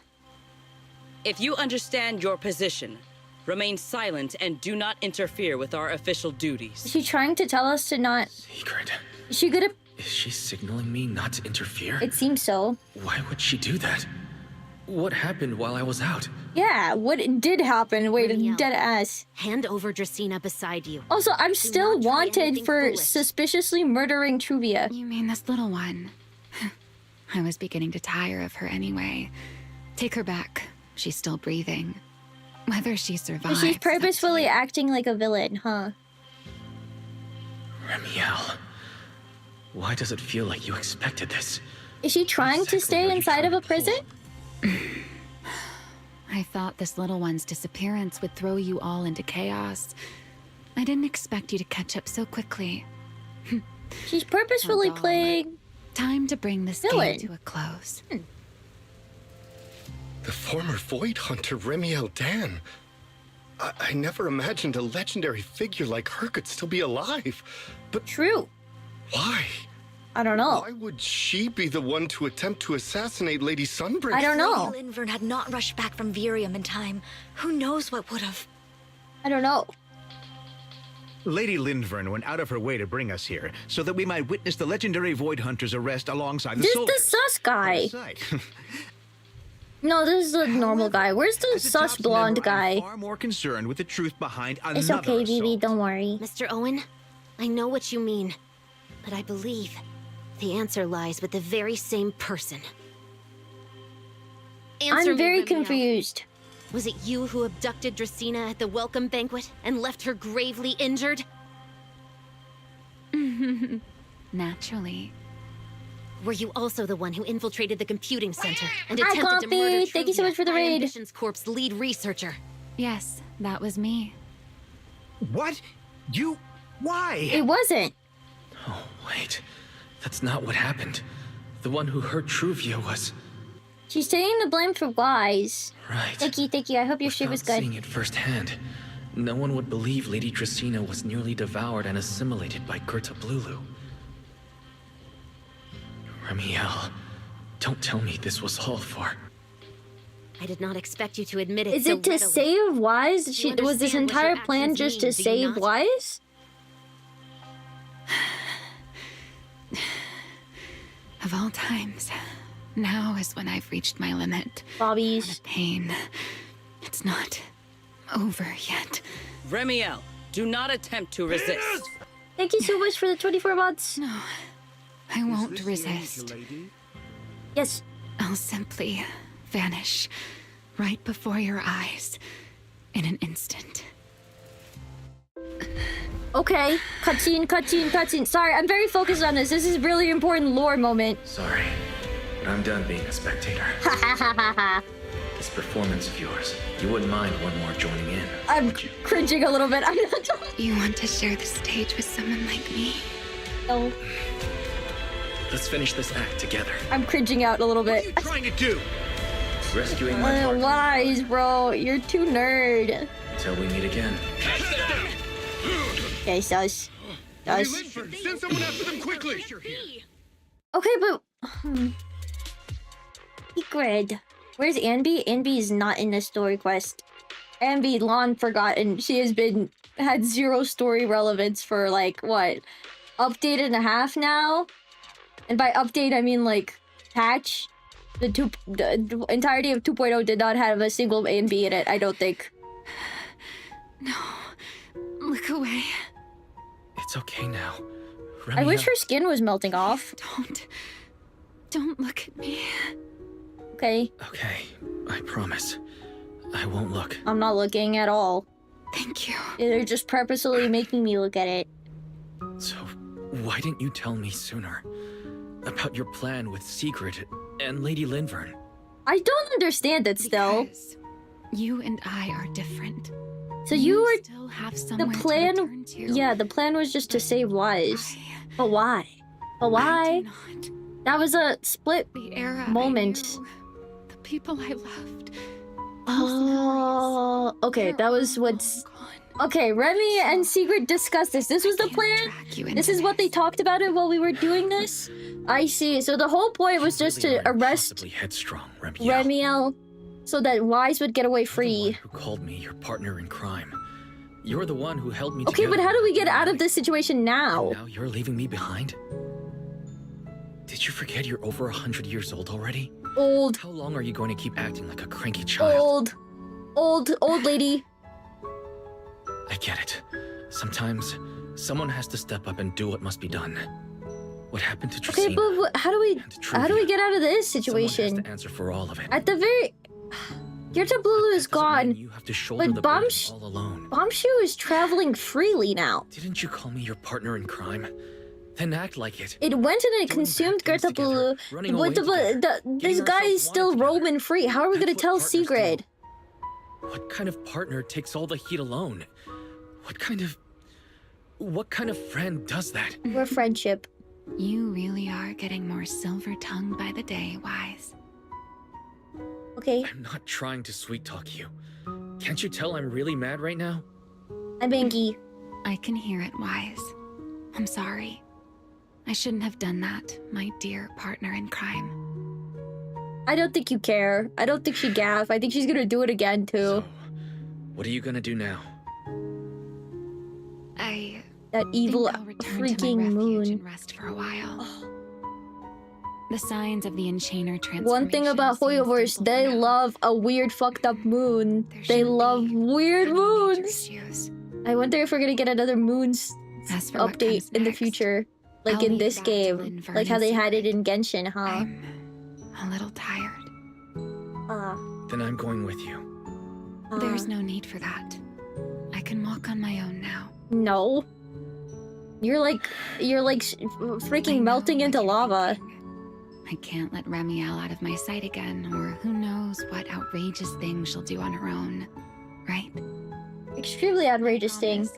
Speaker 3: If you understand your position, remain silent and do not interfere with our official duties.
Speaker 1: Is she trying to tell us to not...
Speaker 4: Secret.
Speaker 1: Is she gonna...
Speaker 4: Is she signaling me not to interfere?
Speaker 1: It seems so.
Speaker 4: Why would she do that? What happened while I was out?
Speaker 1: Yeah, what did happen? Wait,
Speaker 11: Remielle,
Speaker 1: dead ass.
Speaker 11: Hand over Dracena beside you.
Speaker 1: Also, I'm still
Speaker 11: not try
Speaker 1: wanted
Speaker 11: anything
Speaker 1: for
Speaker 11: foolish.
Speaker 1: suspiciously murdering Truvia.
Speaker 6: You mean this little one? I was beginning to tire of her anyway. Take her back. She's still breathing. Whether she survives...
Speaker 1: She's purposefully acting like a villain, huh?
Speaker 4: Remielle, why does it feel like you expected this?
Speaker 1: Is she trying to stay inside of a prison?
Speaker 6: I thought this little one's disappearance would throw you all into chaos. I didn't expect you to catch up so quickly.
Speaker 1: She's purposefully
Speaker 6: darling.
Speaker 1: playing...
Speaker 6: Time to bring this
Speaker 1: Villain.
Speaker 6: game to a close.
Speaker 12: The former Void Hunter Remielle Dan. I never imagined a legendary figure like her could still be alive. But
Speaker 1: True.
Speaker 12: why?
Speaker 1: I don't know.
Speaker 12: Why would she be the one to attempt to assassinate Lady Sunbreak?
Speaker 1: I don't know.
Speaker 13: Lady Linvern had not rushed back from Virium in time. Who knows what would have...
Speaker 1: I don't know.
Speaker 14: Lady Linvern went out of her way to bring us here so that we might witness the legendary Void Hunter's arrest alongside the
Speaker 1: This is
Speaker 14: soldiers.
Speaker 1: the sus guy. No, this is the normal guy. Where's the
Speaker 14: As a
Speaker 1: sus
Speaker 14: TOPS
Speaker 1: blonde
Speaker 14: member, I'm
Speaker 1: guy?
Speaker 14: far more concerned with the truth behind another
Speaker 1: It's okay,
Speaker 14: assault.
Speaker 1: Vivi, don't worry.
Speaker 11: Mr. Owen, I know what you mean, but I believe the answer lies with the very same person. Answer
Speaker 1: I'm
Speaker 11: me,
Speaker 1: very
Speaker 11: Remielle.
Speaker 1: confused.
Speaker 11: Was it you who abducted Dracena at the welcome banquet and left her gravely injured?
Speaker 6: Naturally.
Speaker 11: Were you also the one who infiltrated the computing center and
Speaker 1: Hi,
Speaker 11: attempted to murder
Speaker 1: Coffee. Thank you so
Speaker 11: Truvia,
Speaker 1: much for the
Speaker 11: High
Speaker 1: raid.
Speaker 11: Ambitions Corp's lead researcher?
Speaker 6: Yes, that was me.
Speaker 14: What? You? Why?
Speaker 1: It wasn't.
Speaker 4: Oh, wait. That's not what happened. The one who hurt Truvia was...
Speaker 1: She's taking the blame for Wise.
Speaker 4: Right.
Speaker 1: Thank you. I hope your stream was
Speaker 4: Without
Speaker 1: good.
Speaker 4: seeing it firsthand, no one would believe Lady Dracena was nearly devoured and assimilated by Ghosttypestudios. Remielle, don't tell me this was all for...
Speaker 11: I did not expect you to admit it
Speaker 1: Is
Speaker 11: so
Speaker 1: it to
Speaker 11: readily.
Speaker 1: save Wise?
Speaker 11: You
Speaker 1: Was this
Speaker 11: understand what your
Speaker 1: entire plan
Speaker 11: actions
Speaker 1: just to
Speaker 11: mean, do you
Speaker 1: save
Speaker 11: not?
Speaker 1: Wise?
Speaker 6: Of all times, now is when I've reached my limit.
Speaker 1: Bobby's.
Speaker 6: Pain. It's not over yet.
Speaker 3: Remielle, do not attempt to resist.
Speaker 1: Thank you so much for the 24 months.
Speaker 6: No, I won't resist.
Speaker 1: Yes.
Speaker 6: I'll simply vanish right before your eyes in an instant.
Speaker 1: Okay. Cutscene. Sorry, I'm very focused on this. This is really important lore moment.
Speaker 4: Sorry, but I'm done being a spectator. This performance of yours, you wouldn't mind one more joining in,
Speaker 1: I'm
Speaker 4: would you?
Speaker 1: cringing a little bit. I'm not...
Speaker 6: You want to share the stage with someone like me?
Speaker 1: No.
Speaker 4: Let's finish this act together.
Speaker 1: I'm cringing out a little bit.
Speaker 14: What are you trying to do?
Speaker 4: Rescuing my partner
Speaker 1: Wise, bro. You're too nerd.
Speaker 4: until we meet again.
Speaker 1: Okay, sus. Sus.
Speaker 12: Linvern, send someone after them quickly!
Speaker 1: Okay, but... Secret. Where's Anby? Anby is not in the story quest. Anby, long forgotten. She has had zero story relevance for, like, what? Update and a half now? And by update, I mean, like, patch. The entirety of 2.0 did not have a single Anby in it, I don't think.
Speaker 6: No. Look away.
Speaker 4: It's okay now.
Speaker 1: I wish
Speaker 4: Remielle-
Speaker 1: her skin was melting off.
Speaker 6: Don't look at me.
Speaker 1: Okay,
Speaker 4: Okay, I promise. I won't look.
Speaker 1: I'm not looking at all.
Speaker 6: Thank you.
Speaker 1: They're just purposely making me look at it.
Speaker 4: So, why didn't you tell me sooner? About your plan with Secret and Lady Linvern?
Speaker 1: I don't understand it still.
Speaker 6: Because you and I are different.
Speaker 1: So you were...
Speaker 6: still have
Speaker 1: The
Speaker 6: somewhere to
Speaker 1: plan...
Speaker 6: return to.
Speaker 1: Yeah, the plan was just to save Wise. But why? But
Speaker 6: I
Speaker 1: why?
Speaker 6: do not.
Speaker 1: That was a split
Speaker 6: The era
Speaker 1: moment.
Speaker 6: I knew, the people I loved,
Speaker 1: Oh, okay, that was what's... Okay, Remy and Sigrid discussed this. This was the plan? This is what they talked about it while we were doing this? I see. So the whole point was just to arrest Remielle so that Wise would get away free.
Speaker 4: Who called me your partner in crime. You're the one who held me
Speaker 1: Okay,
Speaker 4: together.
Speaker 1: but how do we get out of this situation now?
Speaker 4: Now you're leaving me behind? Did you forget you're over 100 years old already?
Speaker 1: Old.
Speaker 4: How long are you going to keep acting like a cranky child?
Speaker 1: Old lady.
Speaker 4: I get it. Sometimes, someone has to step up and do what must be done. What happened to Tracina?
Speaker 1: Okay, but how do we get out of this situation?
Speaker 4: Someone has to answer for all of it.
Speaker 1: At the very... DREAMBLUE is gone,
Speaker 4: You have to shoulder
Speaker 1: but
Speaker 4: the burden all alone.
Speaker 1: Bombshoe is traveling freely now.
Speaker 4: Didn't you call me your partner in crime? Then act like it.
Speaker 1: It went and it consumed DREAMBLUE. This guy is still roaming free. How are we gonna tell Sigrid?
Speaker 4: What kind of partner takes all the heat alone? What kind of friend does that?
Speaker 1: We're friendship.
Speaker 6: You really are getting more silver-tongued by the day, Wise.
Speaker 1: Okay.
Speaker 4: I'm not trying to sweet-talk you. Can't you tell I'm really mad right now?
Speaker 1: I'm angry.
Speaker 6: I can hear it, Wise. I'm sorry. I shouldn't have done that, my dear partner in crime.
Speaker 1: I don't think you care. I don't think she gaff. I think she's gonna do it again, too.
Speaker 4: So, what are you gonna do now?
Speaker 1: That evil
Speaker 6: think I'll return
Speaker 1: freaking
Speaker 6: to my refuge
Speaker 1: moon.
Speaker 6: and rest for a while. The signs of the Enchainer transformation.
Speaker 1: One thing about
Speaker 6: seem
Speaker 1: Hoyoverse,
Speaker 6: simple
Speaker 1: they
Speaker 6: for now.
Speaker 1: love a weird fucked up moon.
Speaker 6: There
Speaker 1: They
Speaker 6: shouldn't
Speaker 1: love
Speaker 6: be
Speaker 1: weird
Speaker 6: any major
Speaker 1: moons.
Speaker 6: issues.
Speaker 1: I wonder if we're gonna get another moons
Speaker 6: As for what
Speaker 1: update
Speaker 6: comes
Speaker 1: in the
Speaker 6: next,
Speaker 1: future. Like
Speaker 6: I'll
Speaker 1: in
Speaker 6: leave
Speaker 1: this
Speaker 6: that to
Speaker 1: game.
Speaker 6: Linvern
Speaker 1: Like how
Speaker 6: and
Speaker 1: they had it
Speaker 6: Sigrid.
Speaker 1: in Genshin, huh?
Speaker 6: I'm a little tired.
Speaker 4: Then I'm going with you.
Speaker 6: There's no need for that. I can walk on my own now.
Speaker 1: No. You're like freaking melting into lava.
Speaker 6: I can't let Remielle out of my sight again, or who knows what outrageous thing she'll do on her own. Right?
Speaker 1: Extremely outrageous thing.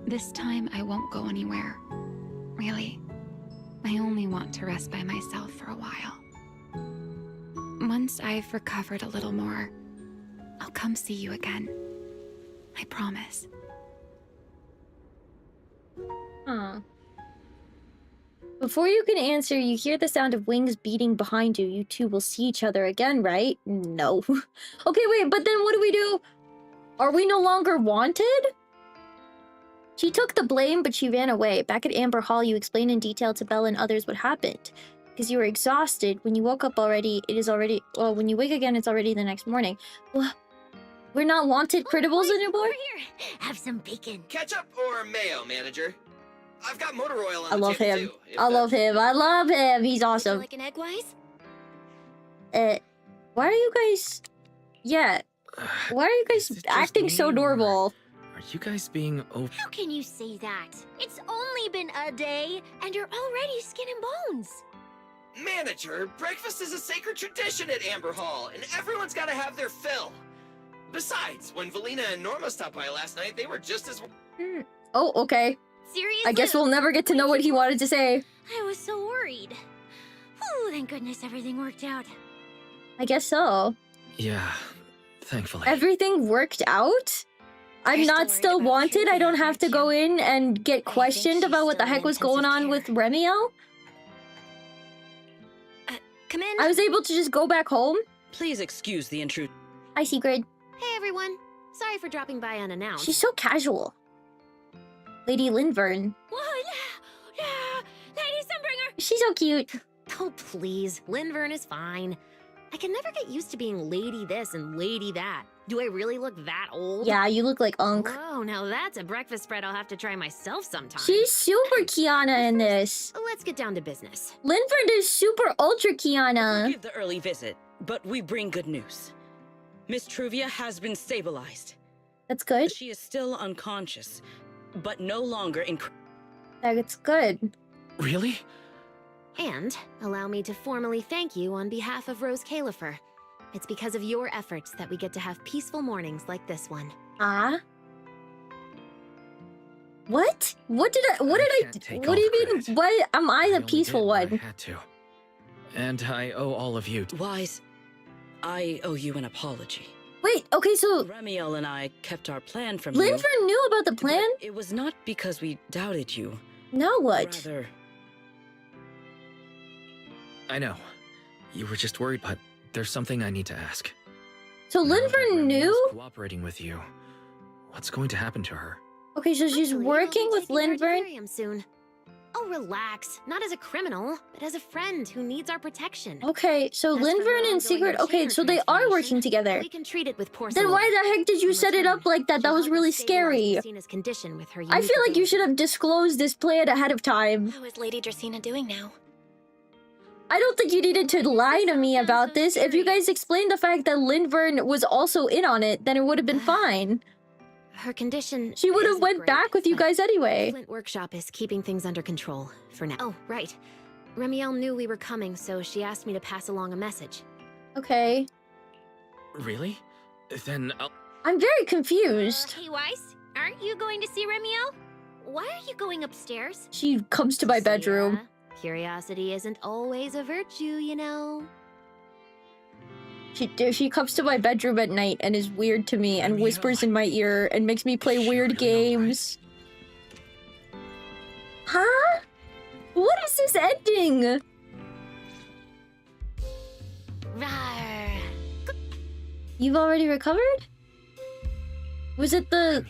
Speaker 6: This time I won't go anywhere. Really. I only want to rest by myself for a while. Once I've recovered a little more, I'll come see you again. I promise.
Speaker 1: Huh. Before you can answer, you hear the sound of wings beating behind you. You two will see each other again, right? No. Okay, wait, but then what do we do? Are we no longer wanted? She took the blame, but she ran away. Back at Amber Hall, you explained in detail to Belle and others what happened. Because you were exhausted. When you woke up already, it is already... Well, when you wake again, it's already the next morning. We're not wanted crittables anymore?
Speaker 10: Here, have some bacon.
Speaker 15: Ketchup or mayo, manager? I've got motor oil on
Speaker 1: I
Speaker 15: the
Speaker 1: love
Speaker 15: table
Speaker 1: him.
Speaker 15: too, if
Speaker 1: I love
Speaker 15: that's-
Speaker 1: him. I love him. He's awesome.
Speaker 10: Like an egg wise?
Speaker 1: Why are you guys... Yeah. Why are you guys acting so normal?
Speaker 4: Are you guys being
Speaker 10: How can you say that? It's only been a day, and you're already skin and bones.
Speaker 15: Manager, breakfast is a sacred tradition at Amber Hall, and everyone's got to have their fill. Besides, when Valina and Norma stopped by last night, they were just as...
Speaker 1: Oh, okay.
Speaker 10: Seriously?
Speaker 1: I guess we'll never get to know what he wanted to say.
Speaker 10: I was so worried. Oh, thank goodness everything worked out.
Speaker 1: I guess so.
Speaker 4: Yeah, thankfully.
Speaker 1: Everything worked out? I'm not still wanted? I don't have to go in and get questioned about what the heck was going on with Remielle?
Speaker 13: Come in.
Speaker 1: I was able to just go back home?
Speaker 3: Please excuse the intrusion.
Speaker 1: Hi, Sigrid.
Speaker 11: Hey everyone. Sorry for dropping by unannounced.
Speaker 1: She's so casual. Lady Linvern.
Speaker 11: Lady Sunbringer!
Speaker 1: She's so cute.
Speaker 11: Oh, please. Linvern is fine. I can never get used to being lady this and lady that. Do I really look that old?
Speaker 1: Yeah, you look like Unk.
Speaker 11: Whoa, now that's a breakfast spread I'll have to try myself sometime.
Speaker 1: She's super Kiana in this.
Speaker 11: Let's get down to business.
Speaker 1: Linvern is super ultra Kiana.
Speaker 3: Forgive the early visit, but we bring good news. Miss Truvia has been stabilized.
Speaker 1: That's good.
Speaker 3: She is still unconscious, but no longer in...
Speaker 1: That's good.
Speaker 4: Really?
Speaker 11: And allow me to formally thank you on behalf of Rose Califer. It's because of your efforts that we get to have peaceful mornings like this one.
Speaker 1: What? What do you mean? Why am I the peaceful one?
Speaker 4: I had to. And I owe all of you.
Speaker 3: Wise, I owe you an apology.
Speaker 1: Wait, okay, so
Speaker 3: Remielle and I kept our plan from
Speaker 1: Lindvern knew about the plan?
Speaker 3: But it was not because we doubted you.
Speaker 1: Now what?
Speaker 3: Rather,
Speaker 4: I know. You were just worried, but there's something I need to ask.
Speaker 1: So Lindvern knew?
Speaker 4: Cooperating with you. What's going to happen to her?
Speaker 1: Okay, so she's working with Lindvern.
Speaker 11: Soon. Oh, relax. Not as a criminal, but as a friend who needs our protection.
Speaker 1: Okay, so Lindvern and Secret. Okay, so they are working together.
Speaker 11: We can treat it with
Speaker 1: Then why the heck did you set it up like that? That was really scary.
Speaker 11: Condition with her
Speaker 1: I feel like you should have disclosed this plan ahead of time.
Speaker 13: How is Lady Dracaena doing now?
Speaker 1: I don't think you needed to lie to me about this. If you guys explained the fact that Lindvern was also in on it, then it would have been fine.
Speaker 11: Her condition.
Speaker 1: She would have went back with you guys anyway.
Speaker 11: Flint Workshop is keeping things under control for now. Oh, right. Remielle knew we were coming, so she asked me to pass along a message.
Speaker 1: Okay.
Speaker 4: Really? Then
Speaker 1: I'm very confused.
Speaker 10: Hey, Weiss, aren't you going to see Remielle? Why are you going upstairs?
Speaker 1: She comes to my bedroom.
Speaker 11: Curiosity isn't always a virtue, you know.
Speaker 1: She comes to my bedroom at night and is weird to me and whispers in my ear and makes me play weird games. Huh? What is this ending?
Speaker 10: Rawr.
Speaker 1: You've already recovered? Was it the...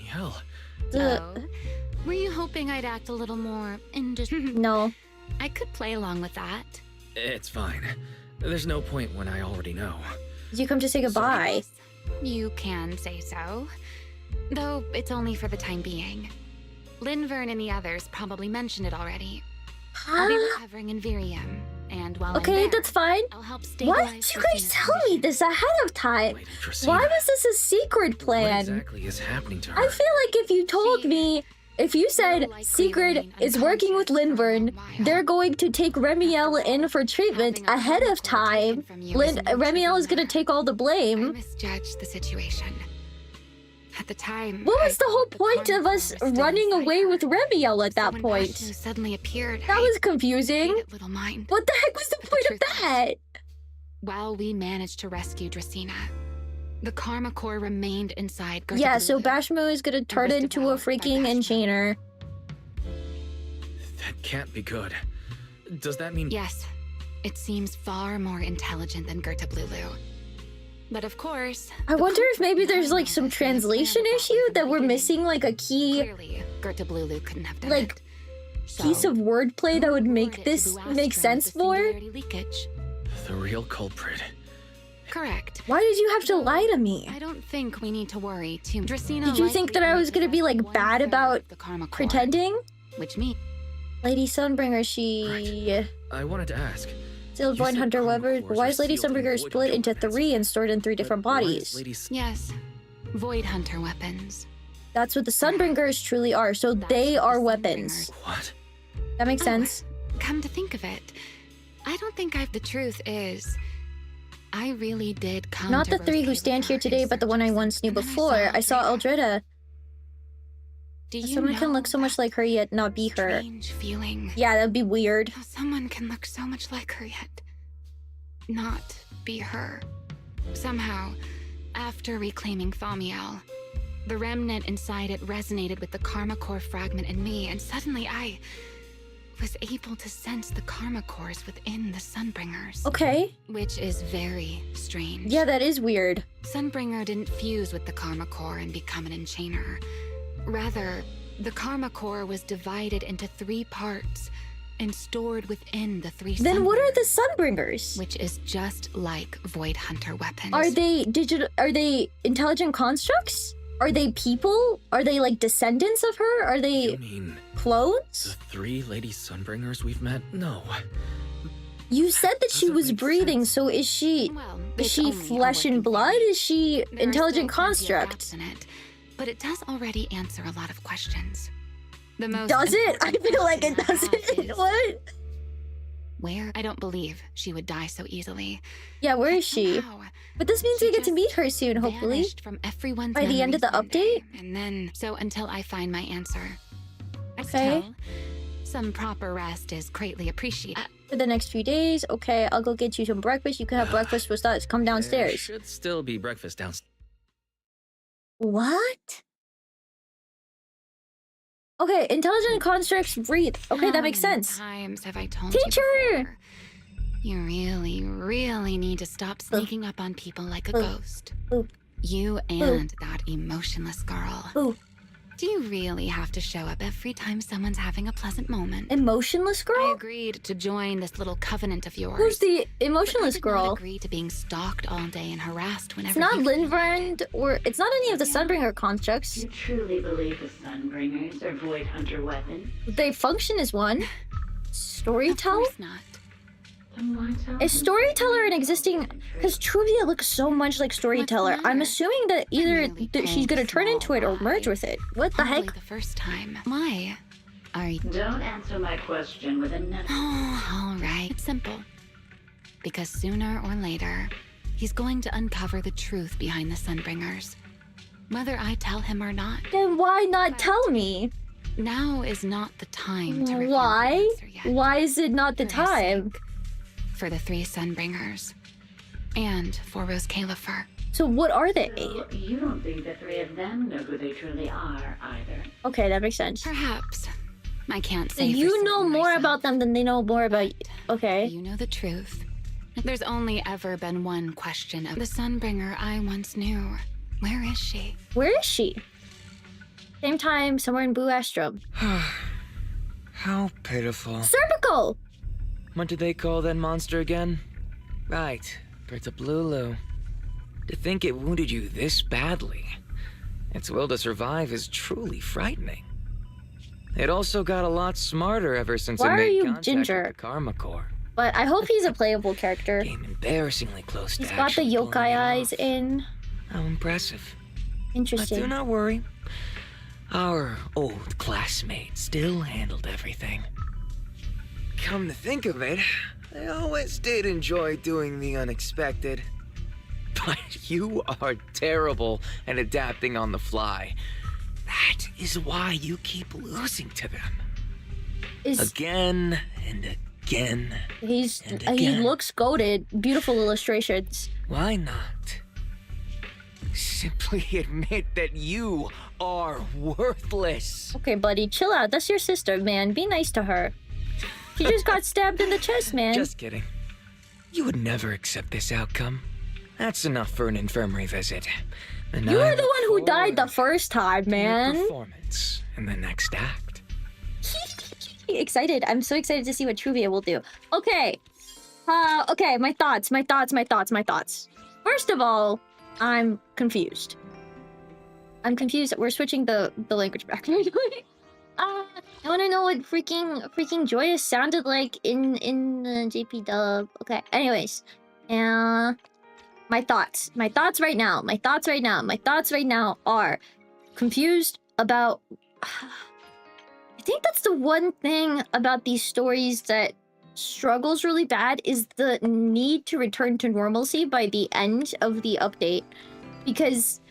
Speaker 2: Were you hoping I'd act a little more
Speaker 1: No.
Speaker 2: I could play along with that.
Speaker 4: it's fine. There's no point when I already know.
Speaker 1: Did you come to say goodbye?
Speaker 2: You can say so. Though it's only for the time being. Lindvern and the others probably mentioned it already. I'll be recovering in Virium, and while I'm there,
Speaker 1: that's fine.
Speaker 2: I'll help
Speaker 1: Why did you guys tell me this ahead of time? Why was this a secret plan?
Speaker 4: What exactly is happening to her?
Speaker 1: I feel like if you told me, if you said Secret is working with Lindvern, they're going to take Remielle in for treatment ahead of time. Remielle is gonna take all the blame.
Speaker 2: I misjudged the situation. At the time,
Speaker 1: What was the whole point of us running away with Remielle at that point?
Speaker 2: Suddenly appeared.
Speaker 1: That was confusing.
Speaker 2: Little mind.
Speaker 1: What the heck was the point of that?
Speaker 2: While we managed to rescue Dracaena, the Karma Core remained inside.
Speaker 1: Yeah, so Bashmo is gonna turn into a freaking enchainer.
Speaker 4: That can't be good. Does that mean...
Speaker 2: Yes, it seems far more intelligent than Ghosttypestudios. But of course...
Speaker 1: I wonder if maybe there's like some translation issue that we're missing like a key...
Speaker 2: Clearly, Ghosttypestudios couldn't have done
Speaker 1: like, piece of wordplay that would make this make sense more?
Speaker 2: Leakage.
Speaker 4: The real culprit.
Speaker 2: Correct.
Speaker 1: Why did you have to lie to me?
Speaker 2: I don't think we need to worry too much.
Speaker 1: Did you think that I was gonna be like bad about pretending?
Speaker 2: Which me.
Speaker 1: Lady Sunbringer, she...
Speaker 4: I wanted to ask.
Speaker 1: Still Void Hunter Weber, why is Lady Sunbringer split into 3 and stored in 3 different bodies?
Speaker 2: Yes. Void Hunter weapons.
Speaker 1: That's what the Sunbringers truly are, so they are weapons.
Speaker 4: What?
Speaker 1: That makes sense.
Speaker 2: Come to think of it, I don't think the truth is... I really did come
Speaker 1: Not
Speaker 2: to
Speaker 1: the 3 who stand here today, but the one I once knew before. I saw Eldreda. Someone can look so much like her yet not be her.
Speaker 2: Strange feeling.
Speaker 1: Yeah, that'd be weird.
Speaker 2: How someone can look so much like her yet not be her. Somehow, after reclaiming Thaumiel, the remnant inside it resonated with the Karma Core fragment in me, and suddenly I was able to sense the Karma Cores within the Sunbringers.
Speaker 1: Okay.
Speaker 2: Which is very strange.
Speaker 1: Yeah, that is weird.
Speaker 2: Sunbringer didn't fuse with the Karma Core and become an enchainer. Rather, the Karma Core was divided into 3 parts and stored within the 3
Speaker 1: Then what are the Sunbringers?
Speaker 2: Which is just like Void Hunter weapons.
Speaker 1: Are they Are they intelligent constructs? Are they people? Are they like descendants of her? Are they
Speaker 4: You mean
Speaker 1: clones?
Speaker 4: the 3 Lady Sunbringers we've met? No.
Speaker 1: You said that she was breathing, so is she flesh and blood? Is she intelligent construct?
Speaker 2: But it does already answer a lot of questions. The most
Speaker 1: Does it? I feel like it doesn't. What?
Speaker 2: Where? I don't believe she would die so easily.
Speaker 1: Yeah, where is she? But this means we get to meet her soon, hopefully.
Speaker 2: From everyone's
Speaker 1: by the end of the update?
Speaker 2: And then, so until I find my answer.
Speaker 1: Okay.
Speaker 2: Some proper rest is greatly appreciated.
Speaker 1: For the next few days, okay, I'll go get you some breakfast. You can have breakfast with us. Come
Speaker 4: There
Speaker 1: downstairs.
Speaker 4: should still be breakfast downstairs.
Speaker 1: What? Okay, intelligent constructs breathe. Okay, that makes sense.
Speaker 2: How many times have I told
Speaker 1: Teacher!
Speaker 2: you before? You really, really need to stop sneaking up on people like a ghost. You and that emotionless girl. Do you really have to show up every time someone's having a pleasant moment?
Speaker 1: Emotionless girl?
Speaker 2: I agreed to join this little covenant of yours.
Speaker 1: Who's the emotionless girl?
Speaker 2: I did not agree to being stalked all day and harassed whenever.
Speaker 1: It's not Lindvern, or it's not any of the Sunbringer constructs.
Speaker 16: You truly believe the Sunbringers are Void Hunter weapons?
Speaker 1: They function as one. Storyteller?
Speaker 2: Of course not.
Speaker 1: Is Storyteller an existing? Because Truvia looks so much like Storyteller. I'm assuming that either she's gonna turn into it or merge with it. What the heck?
Speaker 2: The first time. Why? Are you?
Speaker 16: Don't answer my question with a no.
Speaker 2: Oh, all right. It's simple. Because sooner or later, he's going to uncover the truth behind the Sunbringers. Whether I tell him or not.
Speaker 1: Then why not tell me?
Speaker 2: Now is not the time to reveal
Speaker 1: Why?
Speaker 2: the answer yet.
Speaker 1: Why is it not the time?
Speaker 2: For the 3 Sunbringers. And for Rose Califer.
Speaker 1: So what are they?
Speaker 16: So you don't think the 3 of them know who they truly are, either?
Speaker 1: Okay, that makes sense.
Speaker 2: Perhaps. I can't
Speaker 1: So
Speaker 2: say
Speaker 1: you know more about them than they know more about you. Okay.
Speaker 2: You know the truth. There's only ever been one question of the Sunbringer I once knew. Where is she?
Speaker 1: Where is she? Same time, somewhere in Blue Astrum.
Speaker 17: How pitiful.
Speaker 1: Cervical!
Speaker 17: What do they call that monster again? Right, Bertablulu. To think it wounded you this badly. Its will to survive is truly frightening. It also got a lot smarter ever since it made contact with the Karma Core.
Speaker 1: But I hope he's a playable character.
Speaker 17: Came embarrassingly close to
Speaker 1: He's got the yokai eyes in.
Speaker 17: How impressive.
Speaker 1: Interesting.
Speaker 17: But do not worry. Our old classmate still handled everything. Come to think of it, I always did enjoy doing the unexpected. But you are terrible at adapting on the fly. That is why you keep losing to them. Again and again.
Speaker 1: He looks goated. Beautiful illustrations.
Speaker 17: Why not? Simply admit that you are worthless.
Speaker 1: Okay, buddy, chill out. That's your sister, man. Be nice to her. She just got stabbed in the chest, man.
Speaker 17: Just kidding. You would never accept this outcome. That's enough for an infirmary visit. And
Speaker 1: You were the one who died the first time, man.
Speaker 17: Performance in the next act.
Speaker 1: Excited. I'm so excited to see what Truvia will do. Okay. Okay, my thoughts. First of all, I'm confused. We're switching the language back. I want to know what freaking Joyous sounded like in the JP dub. Okay. Anyways, my thoughts right now are confused about. I think that's the one thing about these stories that struggles really bad is the need to return to normalcy by the end of the update, because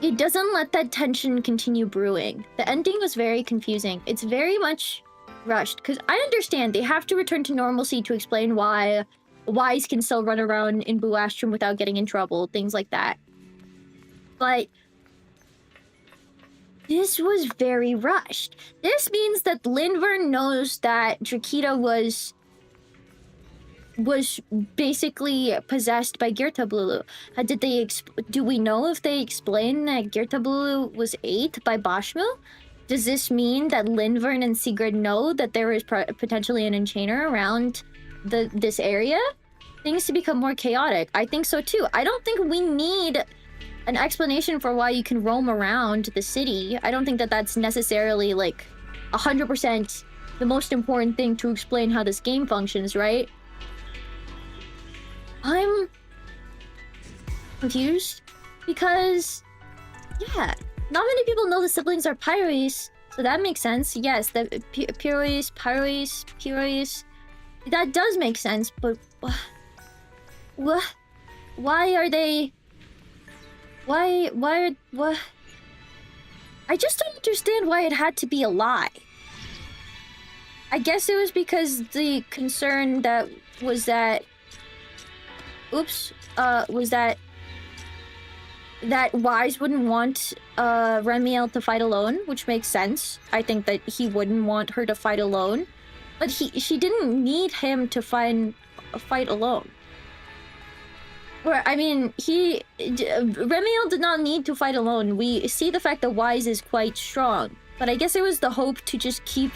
Speaker 1: it doesn't let that tension continue brewing. The ending was very confusing. It's very much rushed, because I understand they have to return to normalcy to explain why Wise can still run around in Blue Astrum without getting in trouble, things like that. But this was very rushed. This means that Lindvern knows that Drakita was basically possessed by Girtablulu. Do we know if they explain that Girtablulu was ate by Bashmu? Does this mean that Lindvern and Sigrid know that there is potentially an enchainer around this area? Things to become more chaotic. I think so too. I don't think we need an explanation for why you can roam around the city. I don't think that that's necessarily like 100% the most important thing to explain how this game functions, right? I'm confused because, yeah, not many people know the siblings are Pyres, so that makes sense. Yes, the Pyres, that does make sense, but what? Why are they? Why? I just don't understand why it had to be a lie. I guess it was because the concern was that that Wise wouldn't want Remielle to fight alone, which makes sense. I think that he wouldn't want her to fight alone, but she didn't need him to fight alone. Or I mean, Remielle did not need to fight alone. We see the fact that Wise is quite strong, but I guess it was the hope to just keep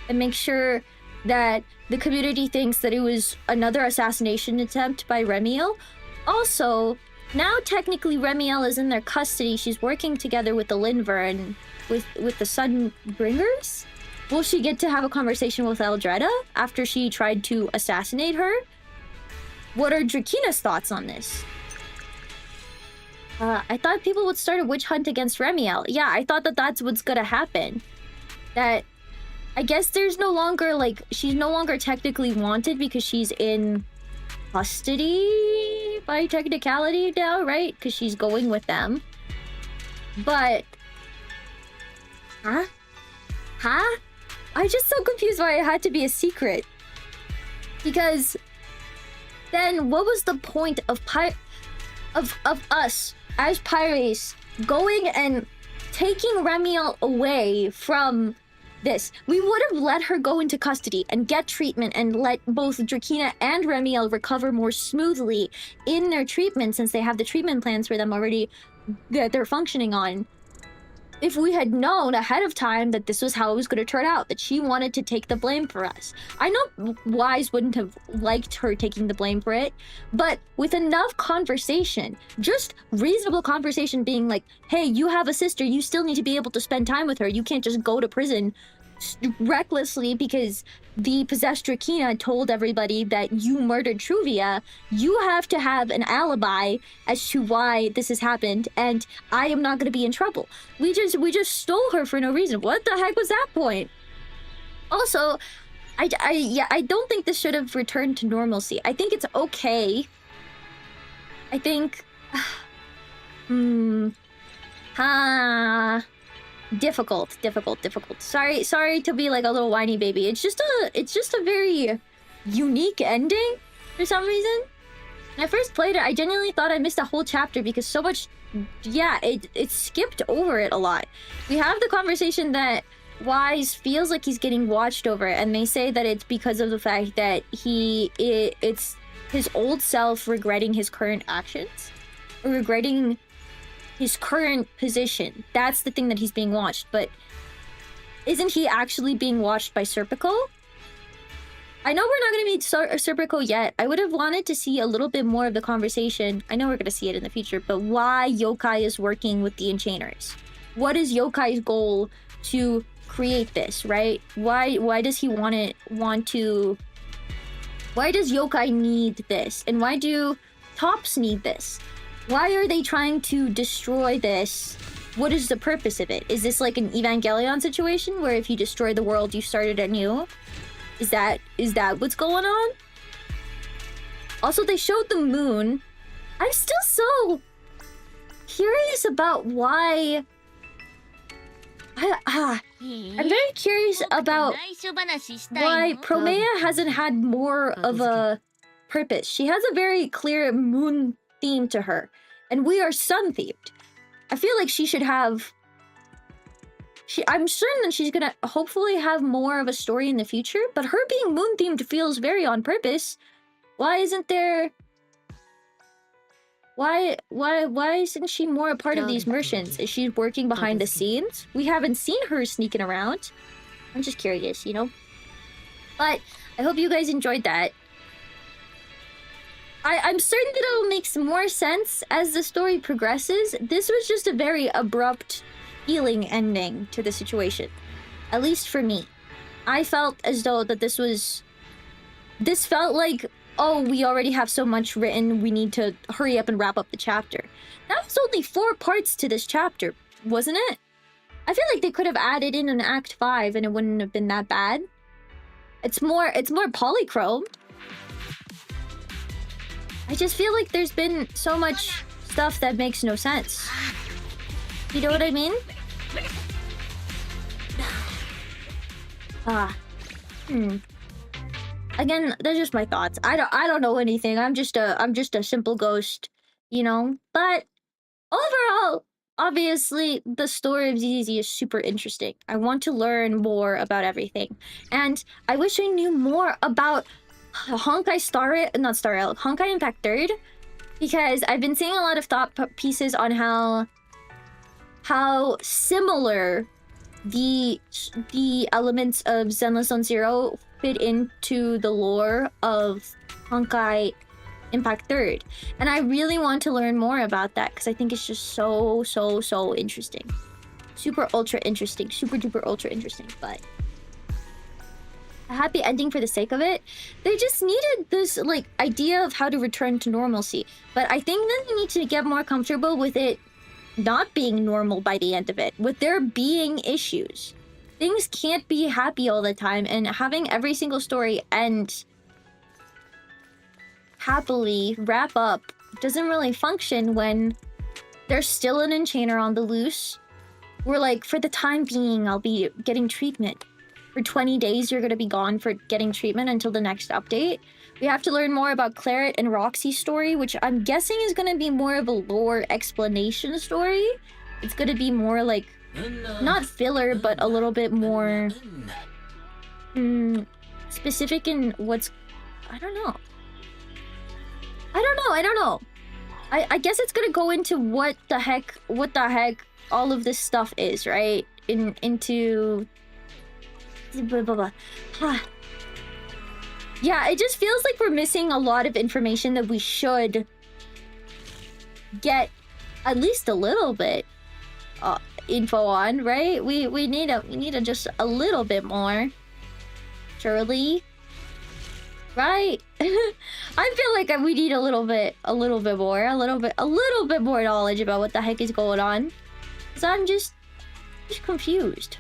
Speaker 1: and make sure that the community thinks that it was another assassination attempt by Remielle. Also, now technically Remielle is in their custody. She's working together with the Linvern, with the Sunbringers. Will she get to have a conversation with Eldreda after she tried to assassinate her? What are Drakina's thoughts on this? I thought people would start a witch hunt against Remielle. Yeah, I thought that that's what's gonna happen. That I guess there's no longer, like, she's no longer technically wanted because she's in custody by technicality now, right? Because she's going with them. But... Huh? I'm just so confused why it had to be a secret. Because... then what was the point of us as pirates going and taking Remielle away from this? We would have let her go into custody and get treatment and let both Drakina and Remielle recover more smoothly in their treatment, since they have the treatment plans for them already that they're functioning on. If we had known ahead of time that this was how it was going to turn out, that she wanted to take the blame for us. I know Wise wouldn't have liked her taking the blame for it, but with enough conversation, just reasonable conversation being like, hey, you have a sister, you still need to be able to spend time with her. You can't just go to prison recklessly because the possessed Drakina told everybody that you murdered Truvia. You have to have an alibi as to why this has happened, and I am not going to be in trouble. We just stole her for no reason. What the heck was that point? Also, I don't think this should have returned to normalcy. I think it's okay. I think difficult. Sorry to be like a little whiny baby. It's just a very unique ending for some reason. When I first played it, I genuinely thought I missed a whole chapter because so much, yeah, it skipped over it a lot. We have the conversation that Wise feels like he's getting watched over, and they say that it's because of the fact that it's his old self regretting his current actions, or regretting his current position. That's the thing that he's being watched. But isn't he actually being watched by Serpico? I know we're not going to meet Serpico yet. I would have wanted to see a little bit more of the conversation. I know we're going to see it in the future, but why Yokai is working with the Enchainers. What is Yokai's goal to create this, right? Why does he why does Yokai need this? And why do Tops need this? Why are they trying to destroy this? What is the purpose of it? Is this like an Evangelion situation where if you destroy the world, you start it anew? Is that what's going on? Also, they showed the moon. I'm still so curious about why... I'm very curious about why Promea hasn't had more of a purpose. She has a very clear moon theme to her, and we are sun themed. I feel like she should have... I'm certain that she's gonna hopefully have more of a story in the future, but her being moon themed feels very on purpose. Why isn't there... Why isn't she more a part of these missions? Is she working behind the scenes? We haven't seen her sneaking around. I'm just curious, you know? But I hope you guys enjoyed that. I'm certain that it'll make some more sense as the story progresses. This was just a very abrupt feeling ending to the situation. At least for me. I felt as though that this felt like, oh, we already have so much written, we need to hurry up and wrap up the chapter. That was only 4 parts to this chapter, wasn't it? I feel like they could have added in an Act 5 and it wouldn't have been that bad. It's more polychrome. I just feel like there's been so much stuff that makes no sense. You know what I mean? Again, that's just my thoughts. I don't know anything. I'm just a simple ghost, you know? But overall, obviously, the story of ZZZ is super interesting. I want to learn more about everything. And I wish I knew more about Honkai Honkai Impact 3rd, because I've been seeing a lot of thought pieces on how similar the elements of Zenless Zone Zero fit into the lore of Honkai Impact 3rd. And I really want to learn more about that because I think it's just so interesting. Super ultra interesting. Super duper ultra interesting. But a happy ending for the sake of it. They just needed this like idea of how to return to normalcy. But I think that they need to get more comfortable with it not being normal by the end of it, with there being issues. Things can't be happy all the time, and having every single story end happily, wrap up, doesn't really function when there's still an enchainer on the loose. We're like, for the time being, I'll be getting treatment. For 20 days, you're gonna be gone for getting treatment until the next update. We have to learn more about Claret and Roxy's story, which I'm guessing is gonna be more of a lore explanation story. It's gonna be more like, not filler, but a little bit more specific in what's... I don't know. I guess it's gonna go into what the heck all of this stuff is, right? Into... blah, blah, blah. Yeah, it just feels like we're missing a lot of information that we should get at least a little bit info on, right? We need just a little bit more. Surely. Right? I feel like we need a little bit more knowledge about what the heck is going on. Cause I'm just confused.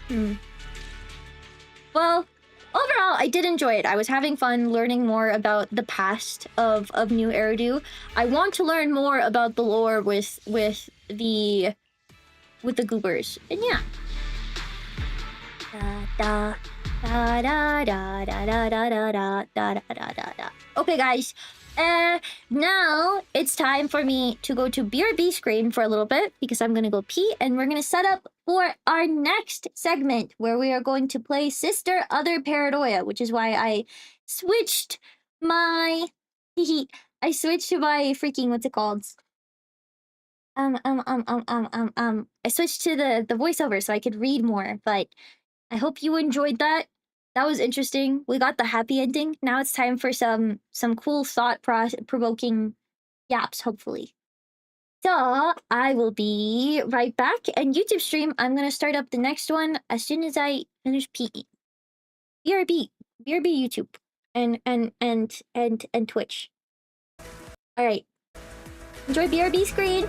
Speaker 1: Well, overall, I did enjoy it. I was having fun learning more about the past of New Eridu. I want to learn more about the lore with the goobers. And yeah. Okay, guys. Now it's time for me to go to BRB screen for a little bit because I'm gonna go pee, and we're gonna set up for our next segment where we are going to play Sister Other Paranoia, which is why I switched my I switched to my freaking what's it called? I switched to the voiceover so I could read more, but I hope you enjoyed that. That was interesting. We got the happy ending. Now it's time for some cool thought-provoking yaps, hopefully. So I will be right back. And YouTube stream, I'm gonna start up the next one as soon as I finish peeing. BRB YouTube and Twitch. All right. Enjoy BRB screen.